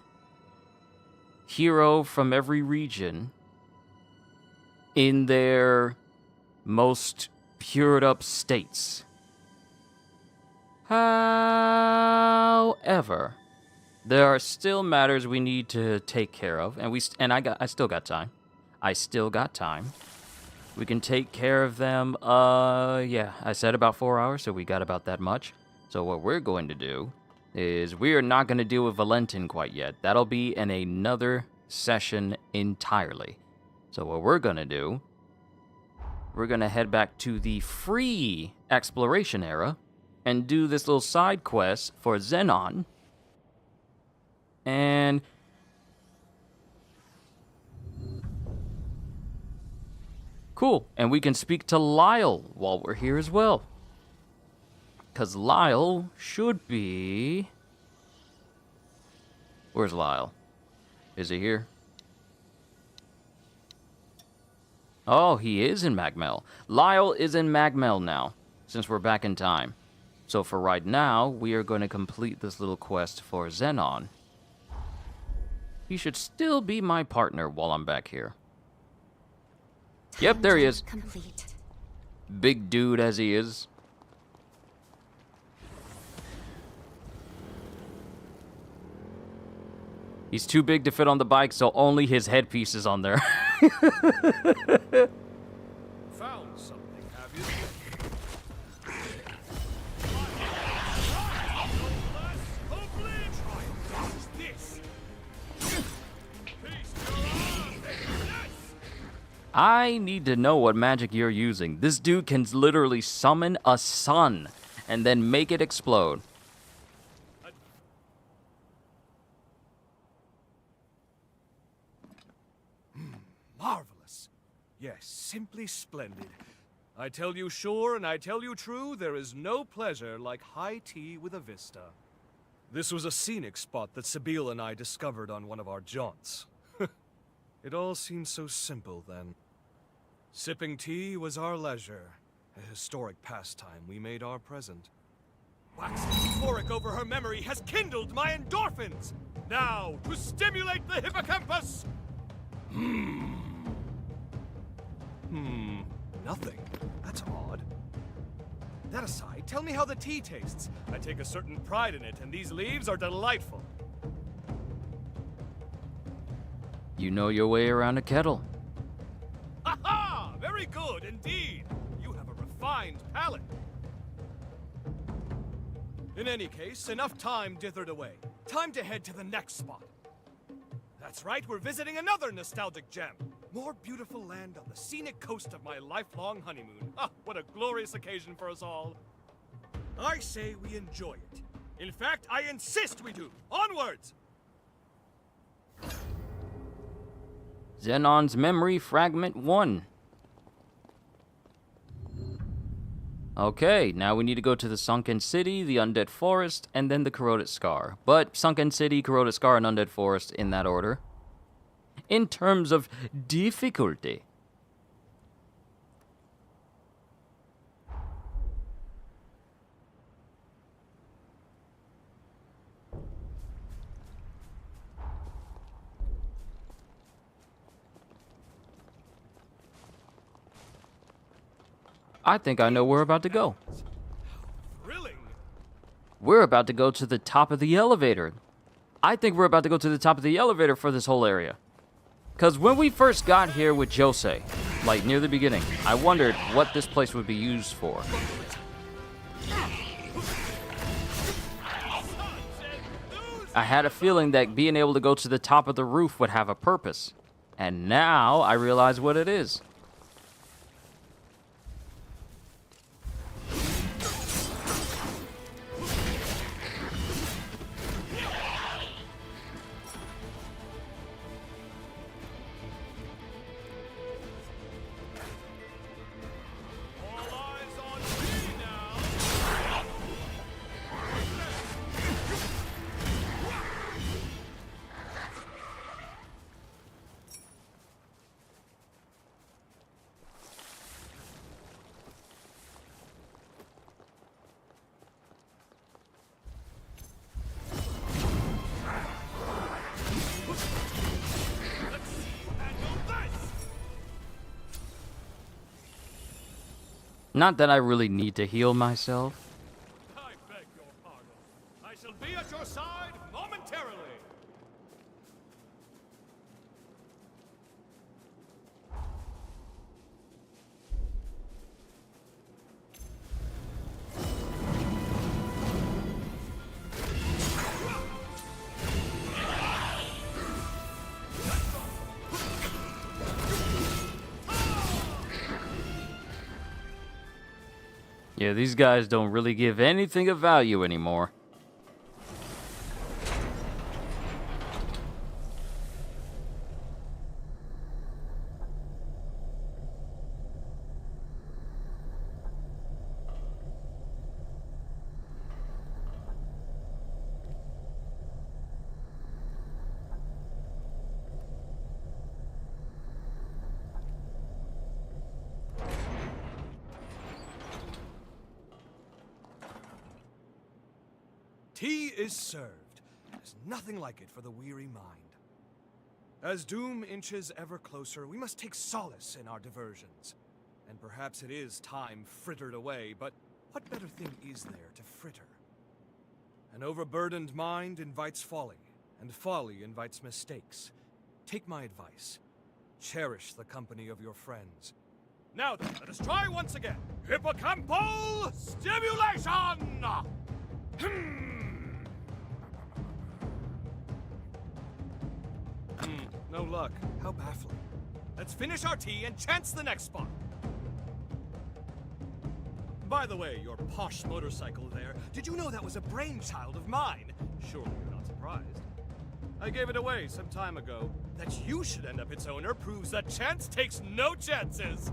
hero from every region in their most pured up states. However, there are still matters we need to take care of, and I still got time. I still got time. We can take care of them. Yeah, I said about 4 hours, so we got about that much. So what we're going to do is we are not going to deal with Valentin quite yet. That'll be in another session entirely. So what we're going to do, we're going to head back to the free exploration era and do this little side quest for Zenon. And cool. And we can speak to Lyle while we're here as well. Because Lyle should be... Where's Lyle? Is he here? Oh, he is in Magmel. Lyle is in Magmel now, since we're back in time. So for right now, we are going to complete this little quest for Zenon. He should still be my partner while I'm back here. Yep, there he is. Complete. Big dude as he is. He's too big to fit on the bike, so only his headpiece is on there. I need to know what magic you're using. This dude can literally summon a sun and then make it explode. Marvelous. Yes, simply splendid. I tell you sure and I tell you true, there is no pleasure like high tea with a vista. This was a scenic spot that Sabine and I discovered on one of our jaunts. It all seemed so simple then. Sipping tea was our leisure, a historic pastime we made our present. Waxing euphoric over her memory has kindled my endorphins! Now, to stimulate the hippocampus! Nothing. That's odd. That aside, tell me how the tea tastes. I take a certain pride in it, and these leaves are delightful. You know your way around a kettle. Aha! Very good, indeed. You have a refined palate. In any case, enough time dithered away. Time to head to the next spot. That's right, we're visiting another nostalgic gem. More beautiful land on the scenic coast of my lifelong honeymoon. Ah, what a glorious occasion for us all. I say we enjoy it. In fact, I insist we do. Onwards! Zenon's Memory Fragment 1. Okay, now we need to go to the Sunken City, the Undead Forest, and then the Corroded Scar. But Sunken City, Corroded Scar, and Undead Forest in that order. In terms of difficulty. I think I know where we're about to go. Thrilling. We're about to go to the top of the elevator. I think we're about to go to the top of the elevator for this whole area. Because when we first got here with Jose, like near the beginning, I wondered what this place would be used for. I had a feeling that being able to go to the top of the roof would have a purpose. And now I realize what it is. Not that I really need to heal myself. I beg your pardon. I shall be at your side momentarily. Yeah, these guys don't really give anything of value anymore. Tea is served. There's nothing like it for the weary mind. As doom inches ever closer, we must take solace in our diversions. And perhaps it is time frittered away, but what better thing is there to fritter? An overburdened mind invites folly, and folly invites mistakes. Take my advice. Cherish the company of your friends. Now then, let us try once again. Hippocampal stimulation! No luck. How baffling. Let's finish our tea and chance the next spot. By the way, your posh motorcycle there, did you know that was a brainchild of mine? Surely you're not surprised. I gave it away some time ago. That you should end up its owner proves that chance takes no chances.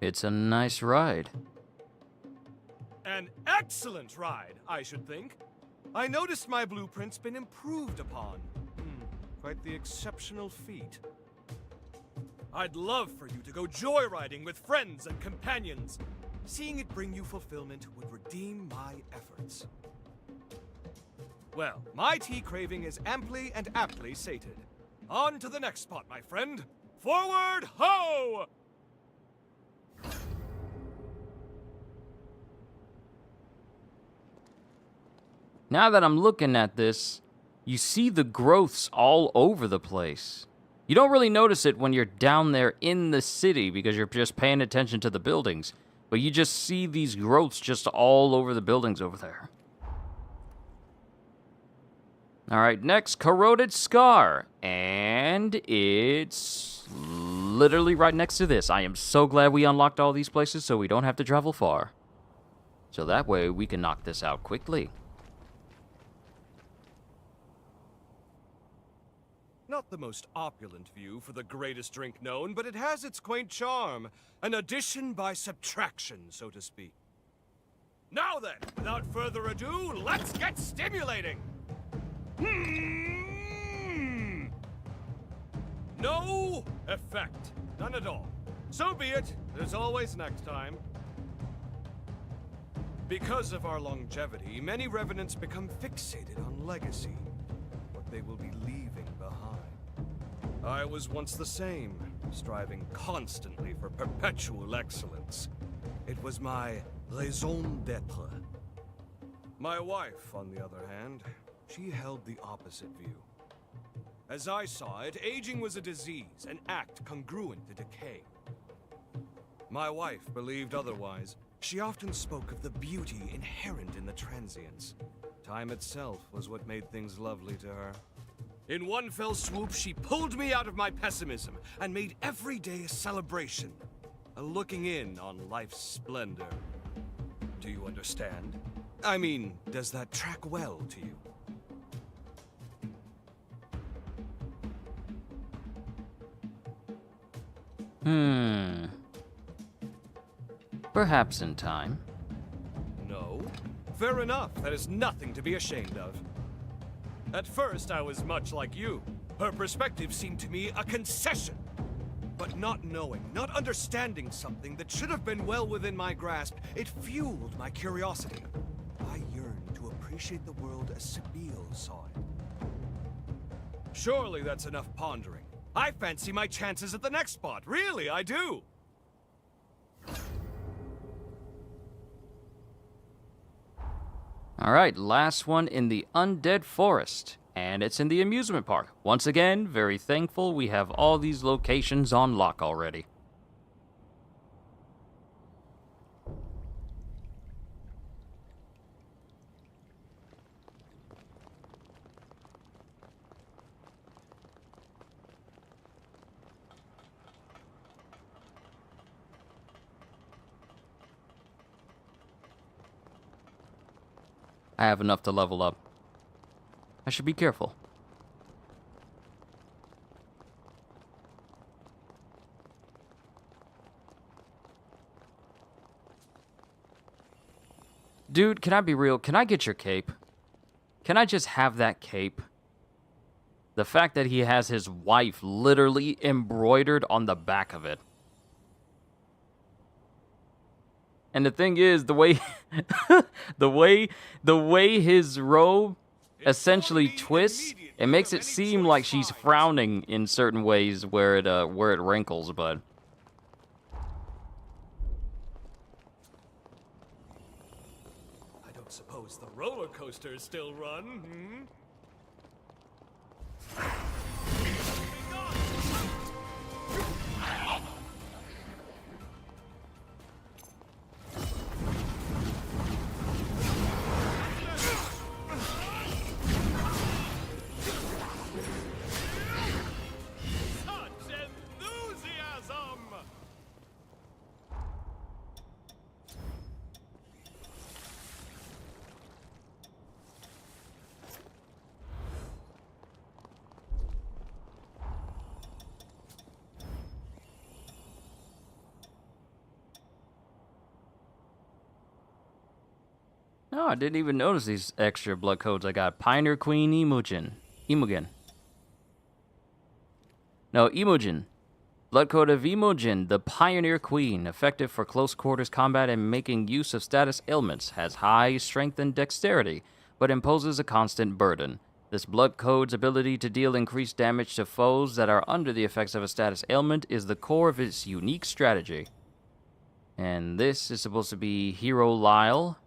It's a nice ride. An excellent ride, I should think. I noticed my blueprint's been improved upon. Quite the exceptional feat. I'd love for you to go joyriding with friends and companions. Seeing it bring you fulfillment would redeem my efforts. Well, my tea craving is amply and aptly sated. On to the next spot, my friend. Forward, ho! Now that I'm looking at this, you see the growths all over the place. You don't really notice it when you're down there in the city because you're just paying attention to the buildings. But you just see these growths just all over the buildings over there. Alright, next, Corroded Scar. And it's literally right next to this. I am so glad we unlocked all these places so we don't have to travel far. So that way we can knock this out quickly. Not the most opulent view for the greatest drink known, but it has its quaint charm. An addition by subtraction, so to speak. Now then, without further ado, let's get stimulating! No effect. None at all. So be it. There's always next time. Because of our longevity, many revenants become fixated on legacy. What they will be leaving behind. I was once the same, striving constantly for perpetual excellence. It was my raison d'être. My wife, on the other hand, she held the opposite view. As I saw it, aging was a disease, an act congruent to decay. My wife believed otherwise. She often spoke of the beauty inherent in the transience. Time itself was what made things lovely to her. In one fell swoop, she pulled me out of my pessimism and made every day a celebration, a looking in on life's splendor. Do you understand? I mean, does that track well to you? Perhaps in time. No? Fair enough. That is nothing to be ashamed of. At first, I was much like you. Her perspective seemed to me a concession. But not knowing, not understanding something that should have been well within my grasp, it fueled my curiosity. I yearned to appreciate the world as Sabine saw it. Surely that's enough pondering. I fancy my chances at the next spot. Really, I do. Alright, last one in the Undead Forest. And it's in the amusement park. Once again, very thankful we have all these locations on lock already. I have enough to level up. I should be careful. Dude, can I be real? Can I get your cape? Can I just have that cape? The fact that he has his wife literally embroidered on the back of it. And the thing is, the way the way his robe essentially twists, it makes it seem like she's frowning in certain ways where it wrinkles, but I don't suppose the roller coasters still run, Oh, I didn't even notice these extra blood codes I got. Pioneer Queen Imogen. No, Imogen. Blood code of Imogen, the Pioneer Queen. Effective for close quarters combat and making use of status ailments. Has high strength and dexterity, but imposes a constant burden. This blood code's ability to deal increased damage to foes that are under the effects of a status ailment is the core of its unique strategy. And this is supposed to be Hero Lyle.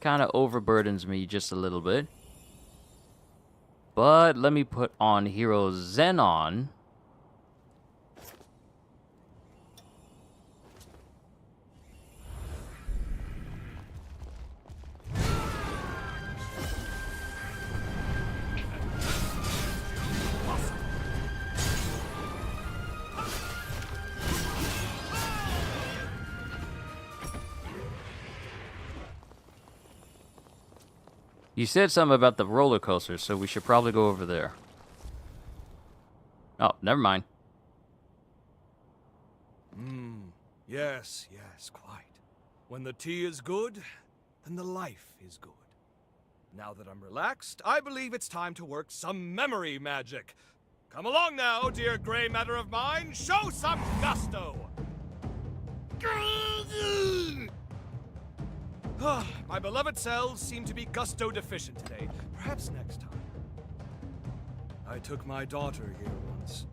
Kind of overburdens me just a little bit. But let me put on Hero Zenon. You said something about the roller coaster, so we should probably go over there. Oh, never mind. Yes, quite. When the tea is good, then the life is good. Now that I'm relaxed, I believe it's time to work some memory magic. Come along now, dear gray matter of mine, show some gusto! My beloved cells seem to be gusto deficient today. Perhaps next time. I took my daughter here once,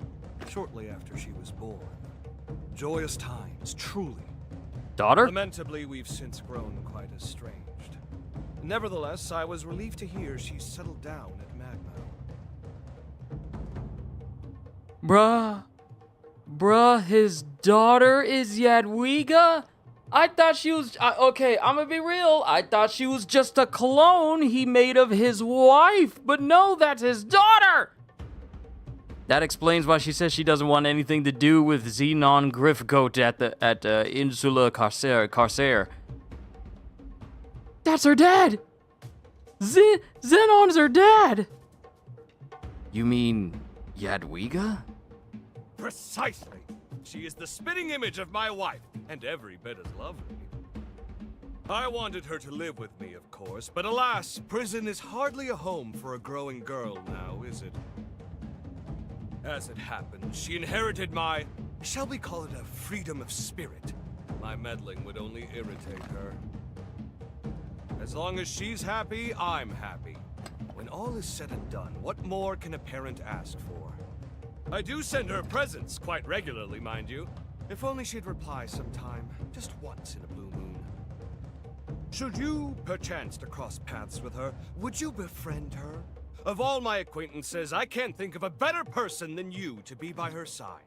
shortly after she was born. Joyous times, truly. Daughter? Lamentably, we've since grown quite estranged. Nevertheless, I was relieved to hear she's settled down at Magma. Bruh, his daughter is Jadwiga? I thought she was, okay, I'm gonna be real. I thought she was just a clone he made of his wife, but no, that's his daughter. That explains why she says she doesn't want anything to do with Zenon Gryfgote at Insula Carcer. That's her dad. Zenon's her dad. You mean Jadwiga? Precisely. She is the spitting image of my wife, and every bit as lovely. I wanted her to live with me, of course, but alas, prison is hardly a home for a growing girl now, is it? As it happened, she inherited my, shall we call it a freedom of spirit? My meddling would only irritate her. As long as she's happy, I'm happy. When all is said and done, what more can a parent ask for? I do send her presents quite regularly, mind you. If only she'd reply sometime, just once in a blue moon. Should you, perchance, to cross paths with her, would you befriend her? Of all my acquaintances, I can't think of a better person than you to be by her side.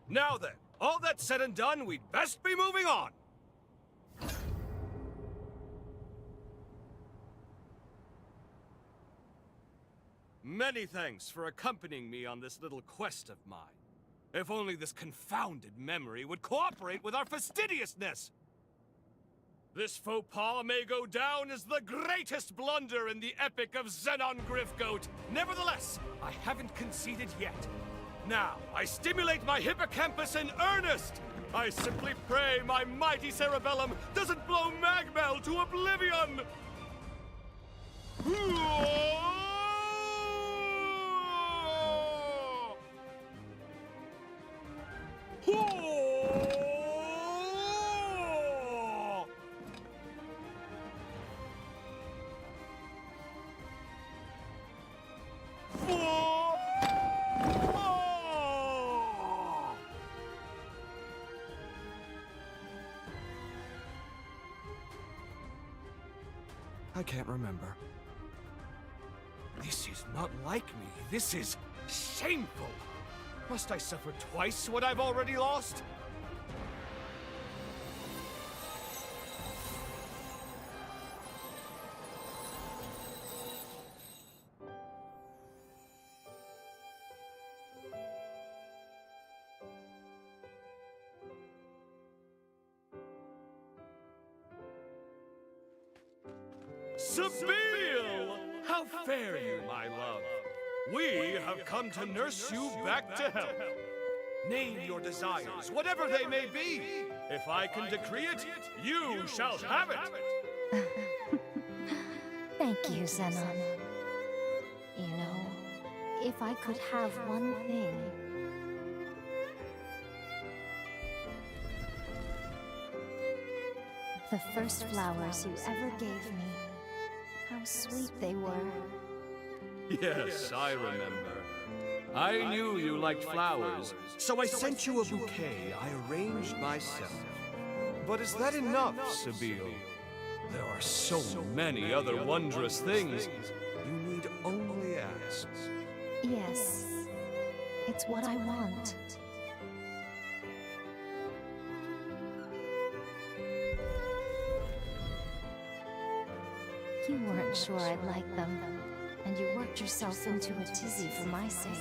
Now then, all that said and done, we'd best be moving on. Many thanks for accompanying me on this little quest of mine. If only this confounded memory would cooperate with our fastidiousness! This faux pas may go down as the greatest blunder in the epic of Zenon Gryfgote. Nevertheless, I haven't conceded yet. Now, I stimulate my hippocampus in earnest! I simply pray my mighty cerebellum doesn't blow Magmel to oblivion! I can't remember. This is not like me. This is shameful. Must I suffer twice what I've already lost? Sabine! How fare you, my love? We have come to nurse you back to health. Name your desires, whatever they may be. If I can decree it, you shall have it. Thank you, Zenon. You know, if I could have one thing... The first flowers you ever gave me. How sweet they were. Yes, I remember. I knew you liked flowers, so I sent you a bouquet I arranged myself. But is that enough, Sabille? There are so many other wondrous things. You need only ask. Yes, it's what I want. You weren't sure I'd like them, and you worked yourself into a tizzy for my sake.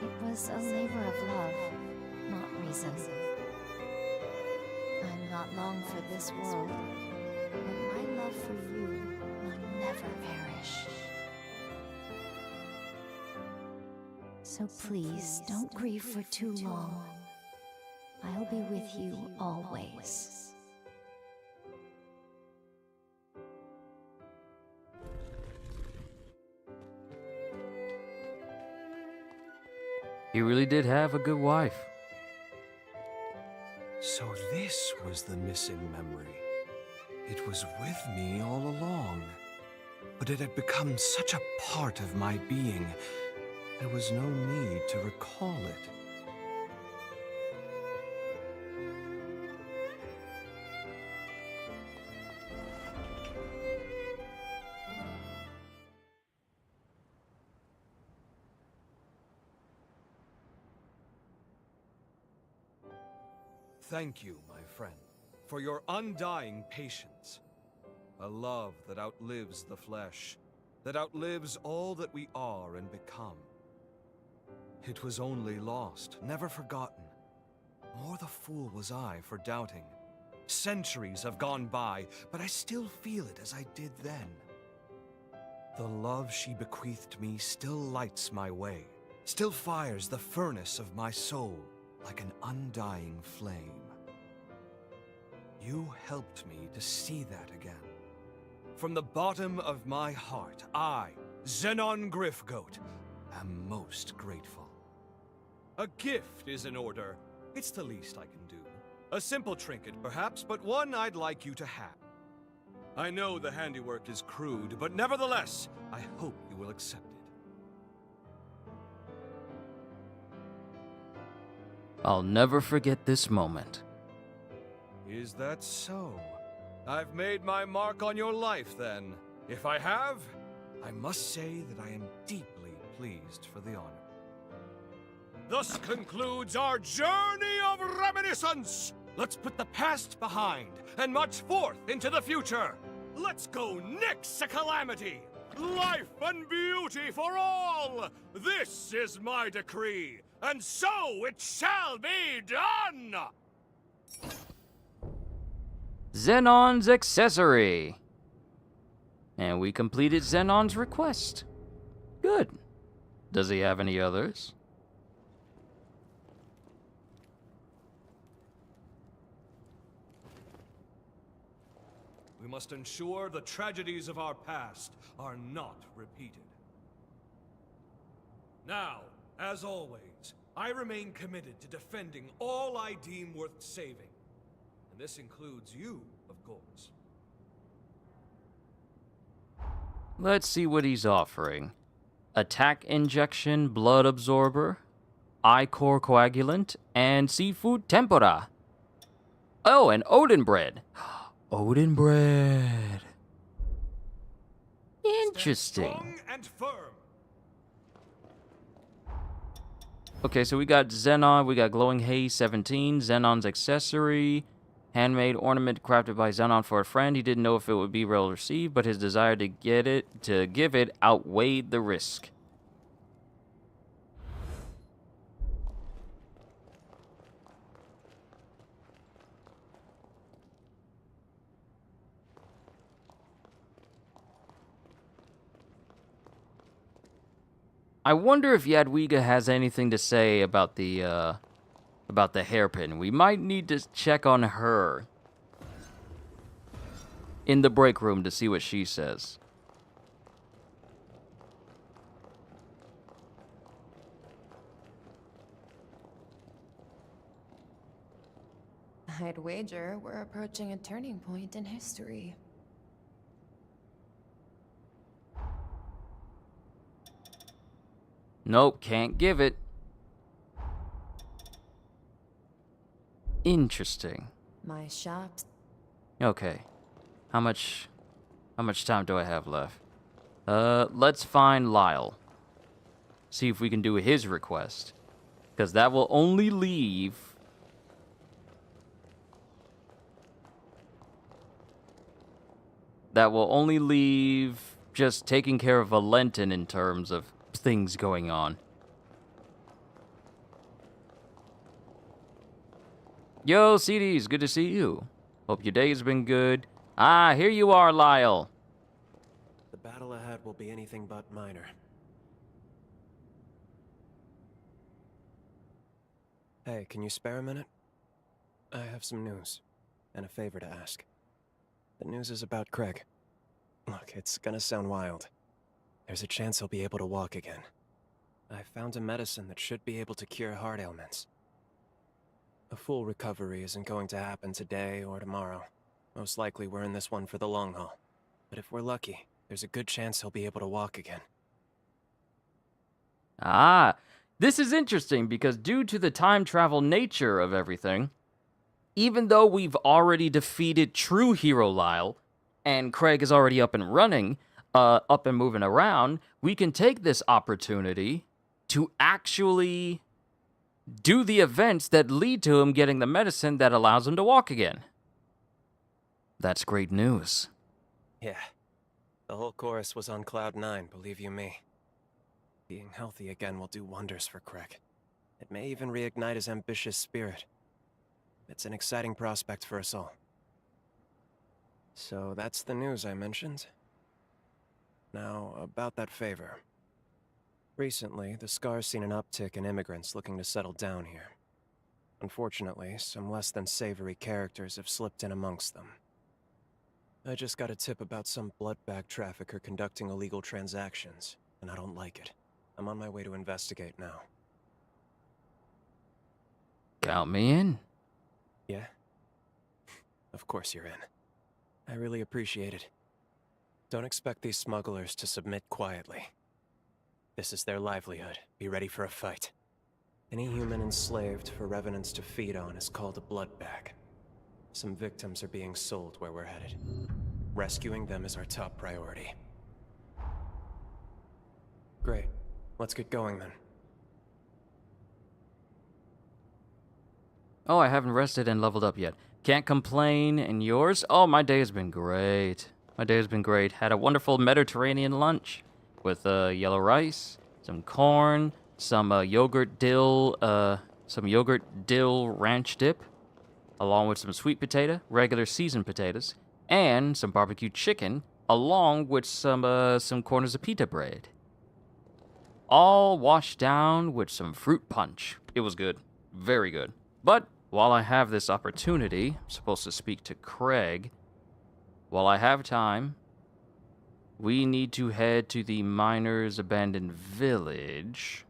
It was a labor of love, not reason. I'm not long for this world, but my love for you will never perish. So please, don't grieve for too long. I'll be with you always. He really did have a good wife. So this was the missing memory. It was with me all along. But it had become such a part of my being, there was no need to recall it. Thank you, my friend, for your undying patience. A love that outlives the flesh, that outlives all that we are and become. It was only lost, never forgotten. More the fool was I for doubting. Centuries have gone by, but I still feel it as I did then. The love she bequeathed me still lights my way, still fires the furnace of my soul like an undying flame. You helped me to see that again. From the bottom of my heart, I, Zenon Gryfgote, am most grateful. A gift is in order. It's the least I can do. A simple trinket, perhaps, but one I'd like you to have. I know the handiwork is crude, but nevertheless, I hope you will accept it. I'll never forget this moment. Is that so? I've made my mark on your life, then. If I have, I must say that I am deeply pleased for the honor. Thus concludes our journey of reminiscence! Let's put the past behind and march forth into the future! Let's go nix a calamity! Life and beauty for all! This is my decree, and so it shall be done! Zenon's accessory. And we completed Zenon's request. Good. Does he have any others? We must ensure the tragedies of our past are not repeated. Now, as always, I remain committed to defending all I deem worth saving. And this includes you, of course. Let's see what he's offering. Attack injection, blood absorber, eye-core coagulant, and seafood tempura. Oh, and Odin bread. Odin bread. Interesting. Strong and firm. Okay, so we got Zenon, we got Glowing Haze 17, Zenon's accessory, handmade ornament crafted by Zenon for a friend. He didn't know if it would be well received, but his desire to give it outweighed the risk. I wonder if Jadwiga has anything to say about the hairpin. We might need to check on her in the break room to see what she says. I'd wager we're approaching a turning point in history. Nope, can't give it. Interesting. My shops. Okay. How much time do I have left? Let's find Lyle. See if we can do his request. Because that will only leave... That will only leave just taking care of Valentin in terms of things going on. Yo, CDs, good to see you. Hope your day's been good. Ah, here you are, Lyle. The battle ahead will be anything but minor. Hey, can you spare a minute? I have some news, and a favor to ask. The news is about Craig. Look, it's gonna sound wild. There's a chance he'll be able to walk again. I found a medicine that should be able to cure heart ailments. A full recovery isn't going to happen today or tomorrow. Most likely we're in this one for the long haul. But if we're lucky, there's a good chance he'll be able to walk again. Ah, this is interesting because due to the time travel nature of everything, even though we've already defeated true hero Lyle, and Craig is already up and running, up and moving around, we can take this opportunity to actually do the events that lead to him getting the medicine that allows him to walk again. That's great news. Yeah. The whole chorus was on cloud 9, believe you me. Being healthy again will do wonders for Craig. It may even reignite his ambitious spirit. It's an exciting prospect for us all. So that's the news I mentioned. Now, about that favor. Recently, the Scar's seen an uptick in immigrants looking to settle down here. Unfortunately, some less than savory characters have slipped in amongst them. I just got a tip about some blood bag trafficker conducting illegal transactions, and I don't like it. I'm on my way to investigate now. Count me in. Yeah? Of course you're in. I really appreciate it. Don't expect these smugglers to submit quietly. This is their livelihood. Be ready for a fight. Any human enslaved for revenants to feed on is called a blood bag. Some victims are being sold where we're headed. Rescuing them is our top priority. Great. Let's get going then. Oh, I haven't rested and leveled up yet. Can't complain. And yours? Oh, my day has been great. My day has been great. Had a wonderful Mediterranean lunch with yellow rice, some corn, some yogurt dill ranch dip, along with some sweet potato, regular seasoned potatoes, and some barbecue chicken, along with some corners of pita bread. All washed down with some fruit punch. It was good. Very good. But while I have this opportunity, I'm supposed to speak to Craig. While I have time, we need to head to the miners' abandoned village.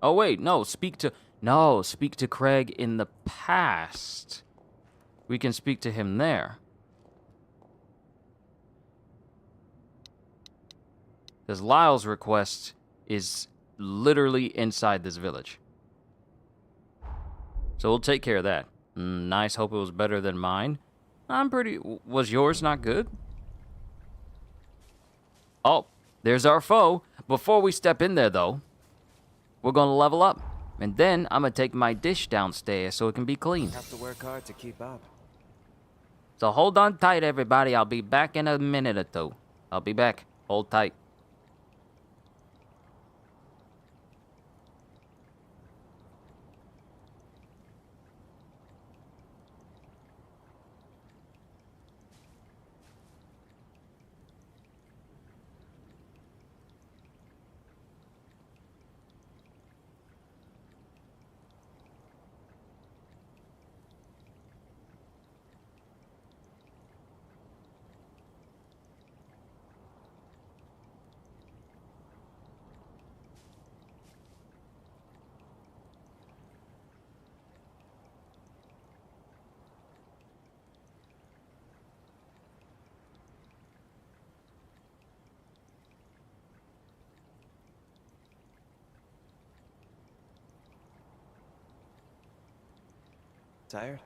Oh wait, no, speak to Craig in the past. We can speak to him there. Because Lyle's request is literally inside this village. So we'll take care of that. Nice, hope it was better than mine. Was yours not good? Oh, there's our foe. Before we step in there, though, we're gonna level up. And then I'm gonna take my dish downstairs so it can be clean. Have to work hard to keep up. So hold on tight, everybody. I'll be back in a minute or two. I'll be back. Hold tight. Tired?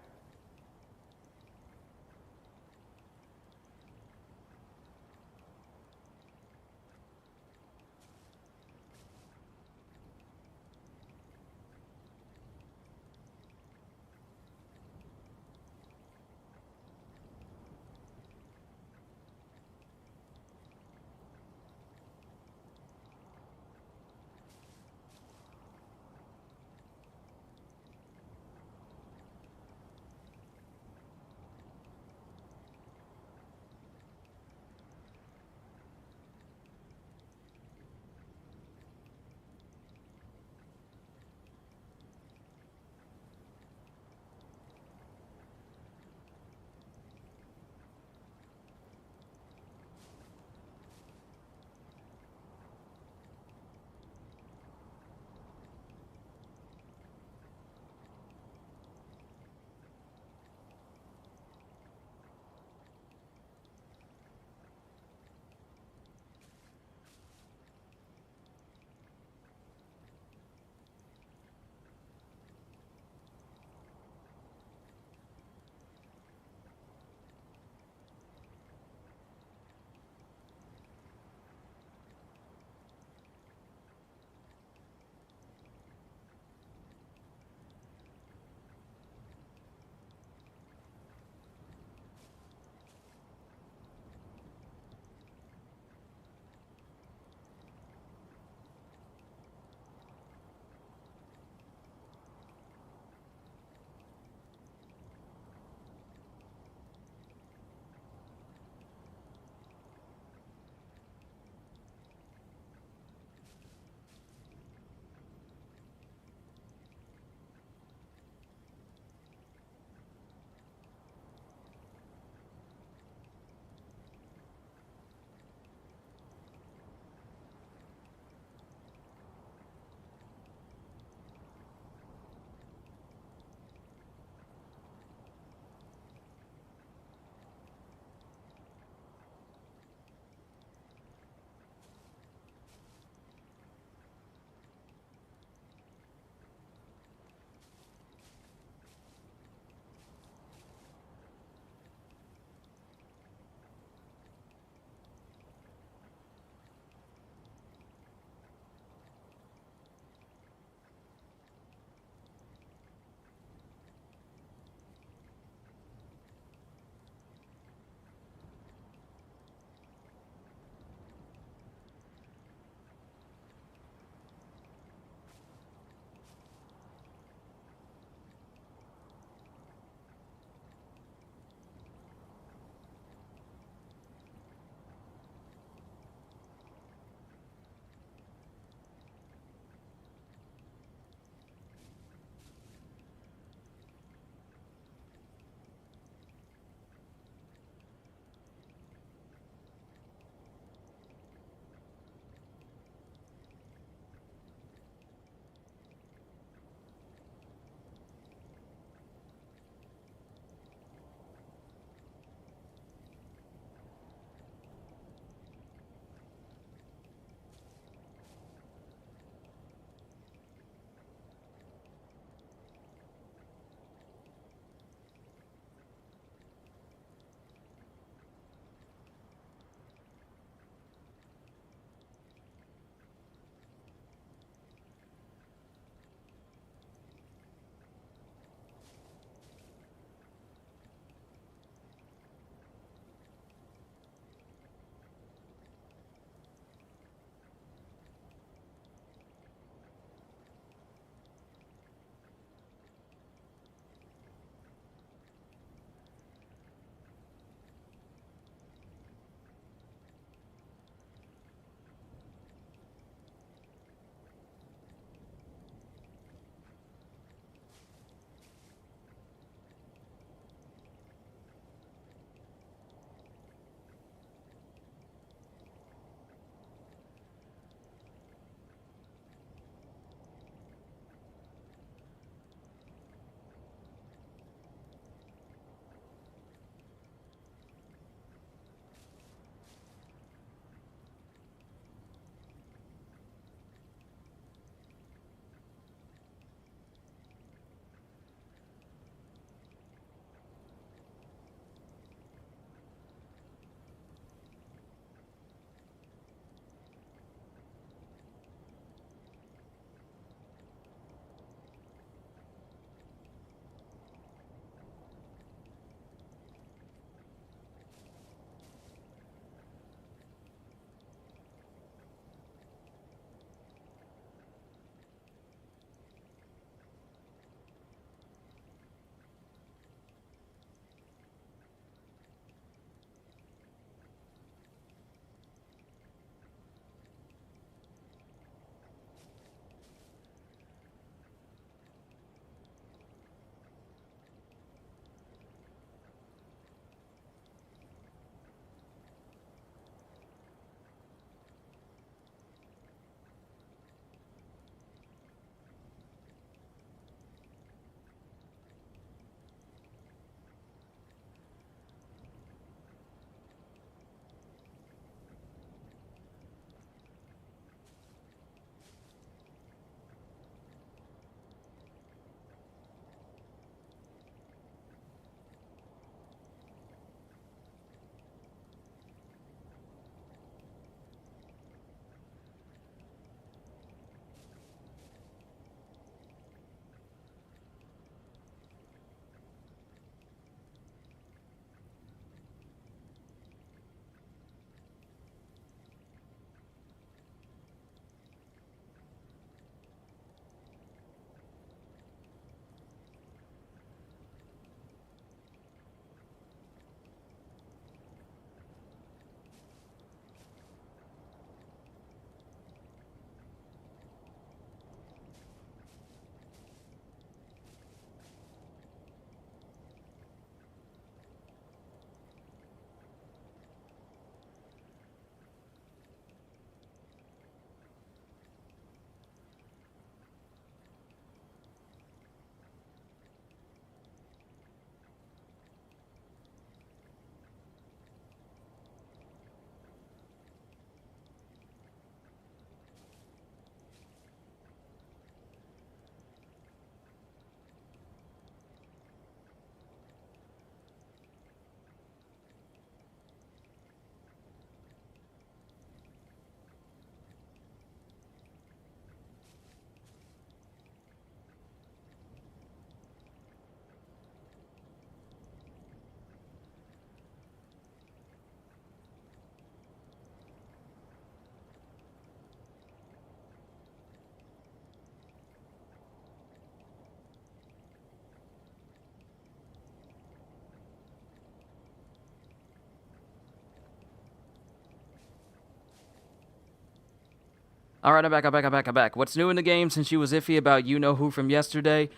Alright, I'm back. What's new in the game since she was iffy about you-know-who from yesterday?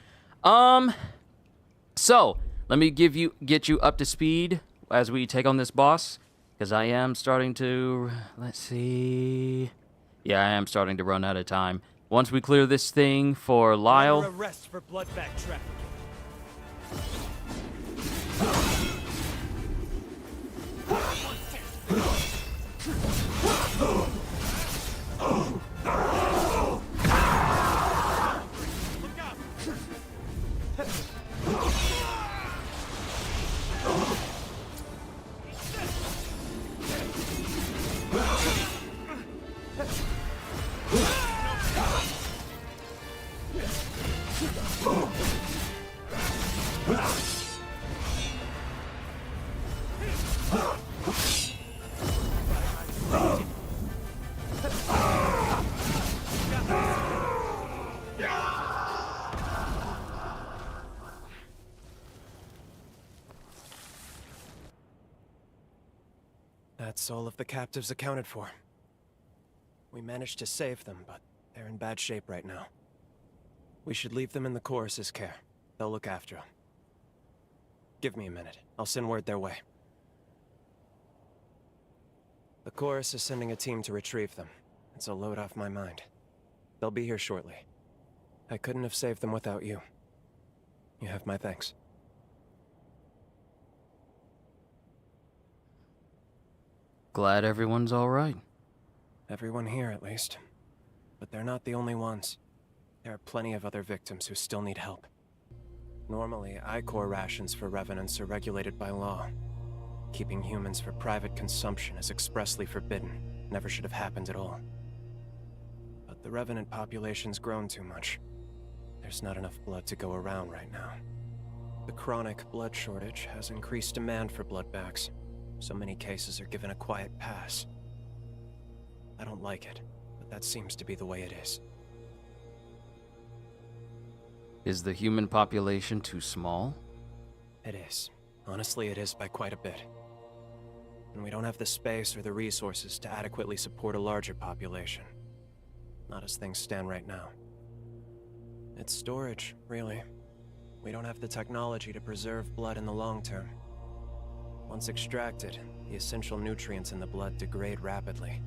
So, let me get you up to speed as we take on this boss. Because I am starting to... Let's see... Yeah, I am starting to run out of time. Once we clear this thing for Lyle... Under arrest for blood bag trafficking. That's all of the captives accounted for. We managed to save them, but they're in bad shape right now. We should leave them in the chorus's care. They'll look after them. Give me a minute. I'll send word their way. The chorus is sending a team to retrieve them. It's a load off my mind. They'll be here shortly. I couldn't have saved them without you. You have my thanks. Glad everyone's alright. Everyone here, at least. But they're not the only ones. There are plenty of other victims who still need help. Normally, I-Corps rations for Revenants are regulated by law. Keeping humans for private consumption is expressly forbidden. Never should have happened at all. But the Revenant population's grown too much. There's not enough blood to go around right now. The chronic blood shortage has increased demand for blood bags. So many cases are given a quiet pass. I don't like it, but that seems to be the way it is. Is the human population too small? It is. Honestly, it is by quite a bit. And we don't have the space or the resources to adequately support a larger population. Not as things stand right now. It's storage, really. We don't have the technology to preserve blood in the long term. Once extracted, the essential nutrients in the blood degrade rapidly,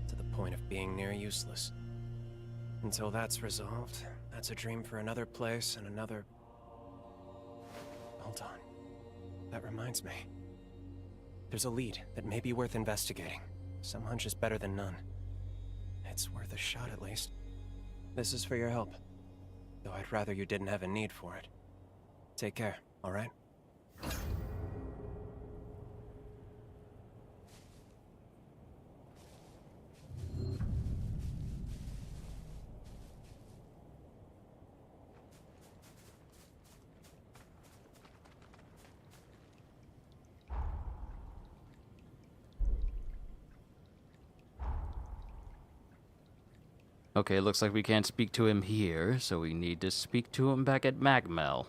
to the point of being near useless. Until that's resolved, that's a dream for another place and another... Hold on. That reminds me. There's a lead that may be worth investigating. Some hunch is better than none. It's worth a shot at least. This is for your help. Though I'd rather you didn't have a need for it. Take care, alright? Okay, it looks like we can't speak to him here, so we need to speak to him back at Magmel.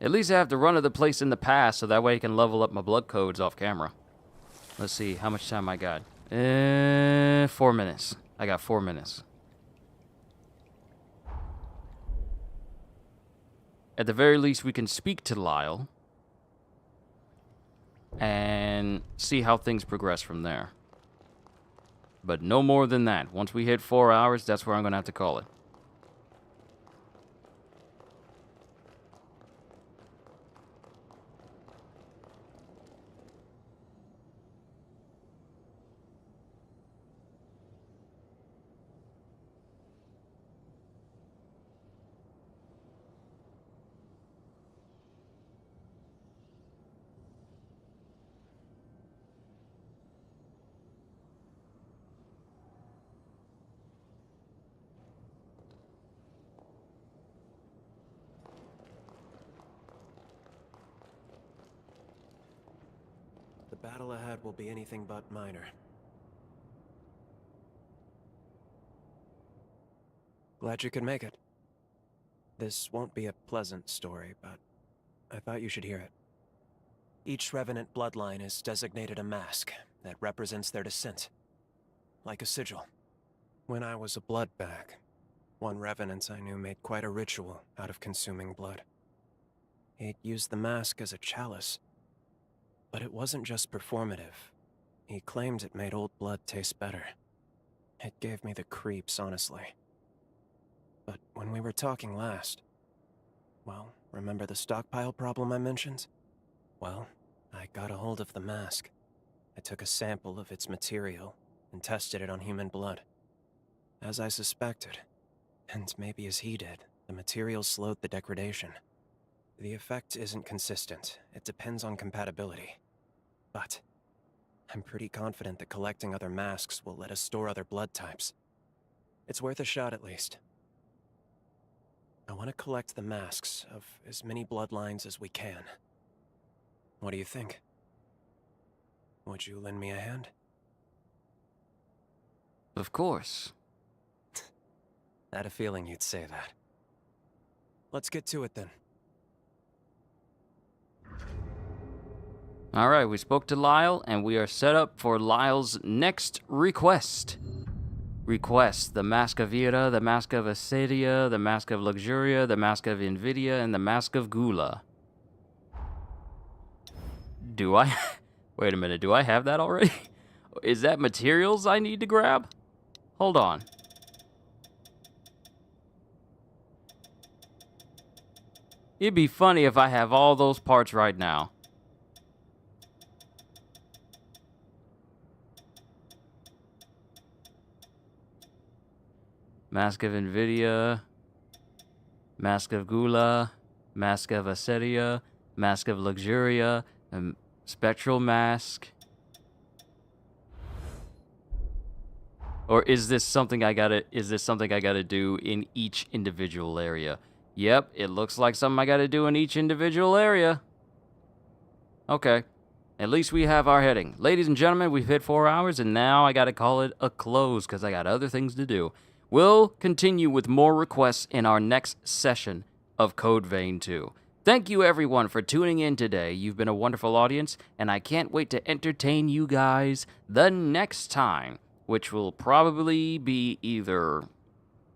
At least I have the run of the place in the past, so that way I can level up my blood codes off camera. Let's see, how much time I got? 4 minutes. I got 4 minutes. At the very least, we can speak to Lyle and see how things progress from there. But no more than that. Once we hit 4 hours, that's where I'm going to have to call it. The battle ahead will be anything but minor. Glad you could make it. This won't be a pleasant story, but I thought you should hear it. Each Revenant bloodline is designated a mask, that represents their descent. Like a sigil. When I was a blood bag, one revenant I knew made quite a ritual out of consuming blood. He'd used the mask as a chalice. But it wasn't just performative. He claimed it made old blood taste better. It gave me the creeps, honestly. But when we were talking last... Well, remember the stockpile problem I mentioned? Well, I got a hold of the mask. I took a sample of its material and tested it on human blood. As I suspected, and maybe as he did, the material slowed the degradation. The effect isn't consistent. It depends on compatibility. But I'm pretty confident that collecting other masks will let us store other blood types. It's worth a shot at least. I want to collect the masks of as many bloodlines as we can. What do you think? Would you lend me a hand? Of course. I had a feeling you'd say that. Let's get to it then. Alright, we spoke to Lyle, and we are set up for Lyle's next request. The Mask of Vera, the Mask of Acedia, the Mask of Luxuria, the Mask of Invidia, and the Mask of Gula. Do I... Wait a minute, do I have that already? Is that materials I need to grab? Hold on. It'd be funny if I have all those parts right now. Mask of Invidia, Mask of Gula, Mask of Acedia, Mask of Luxuria, and Spectral Mask. Or is this something I gotta do in each individual area? Yep, it looks like something I gotta do in each individual area. Okay. At least we have our heading. Ladies and gentlemen, we've hit 4 hours, and now I gotta call it a close, because I got other things to do. We'll continue with more requests in our next session of Code Vein 2. Thank you everyone for tuning in today. You've been a wonderful audience, and I can't wait to entertain you guys the next time, which will probably be either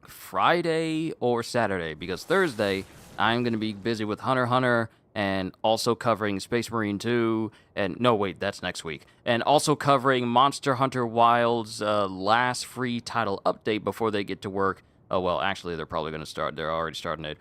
Friday or Saturday, because Thursday I'm going to be busy with Hunter x Hunter and also covering Space Marine 2, and no wait, that's next week, and also covering Monster Hunter Wilds' last free title update before they get to work. Oh well, actually they're probably going to start, they're already starting it.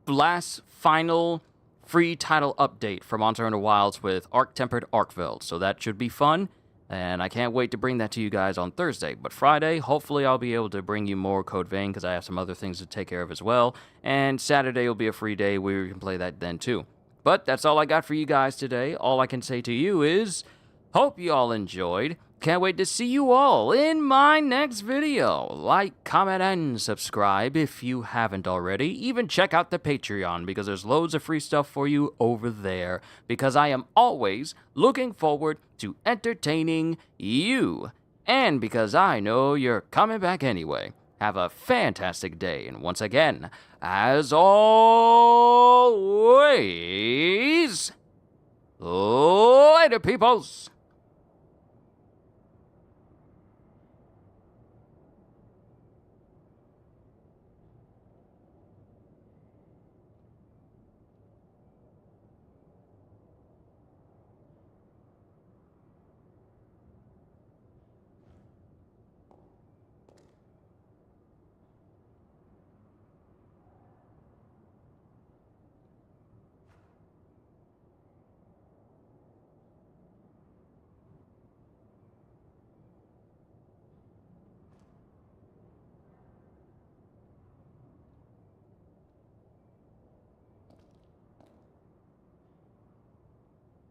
Last final free title update for Monster Hunter Wilds with Arc-Tempered Arcveld, so that should be fun. And I can't wait to bring that to you guys on Thursday. But Friday, hopefully I'll be able to bring you more Code Vein, because I have some other things to take care of as well. And Saturday will be a free day where we can play that then too. But that's all I got for you guys today. All I can say to you is, hope you all enjoyed. Can't wait to see you all in my next video. Like, comment, and subscribe if you haven't already. Even check out the Patreon, because there's loads of free stuff for you over there. Because I am always looking forward to entertaining you. And because I know you're coming back anyway. Have a fantastic day. And once again, as always, later, peoples.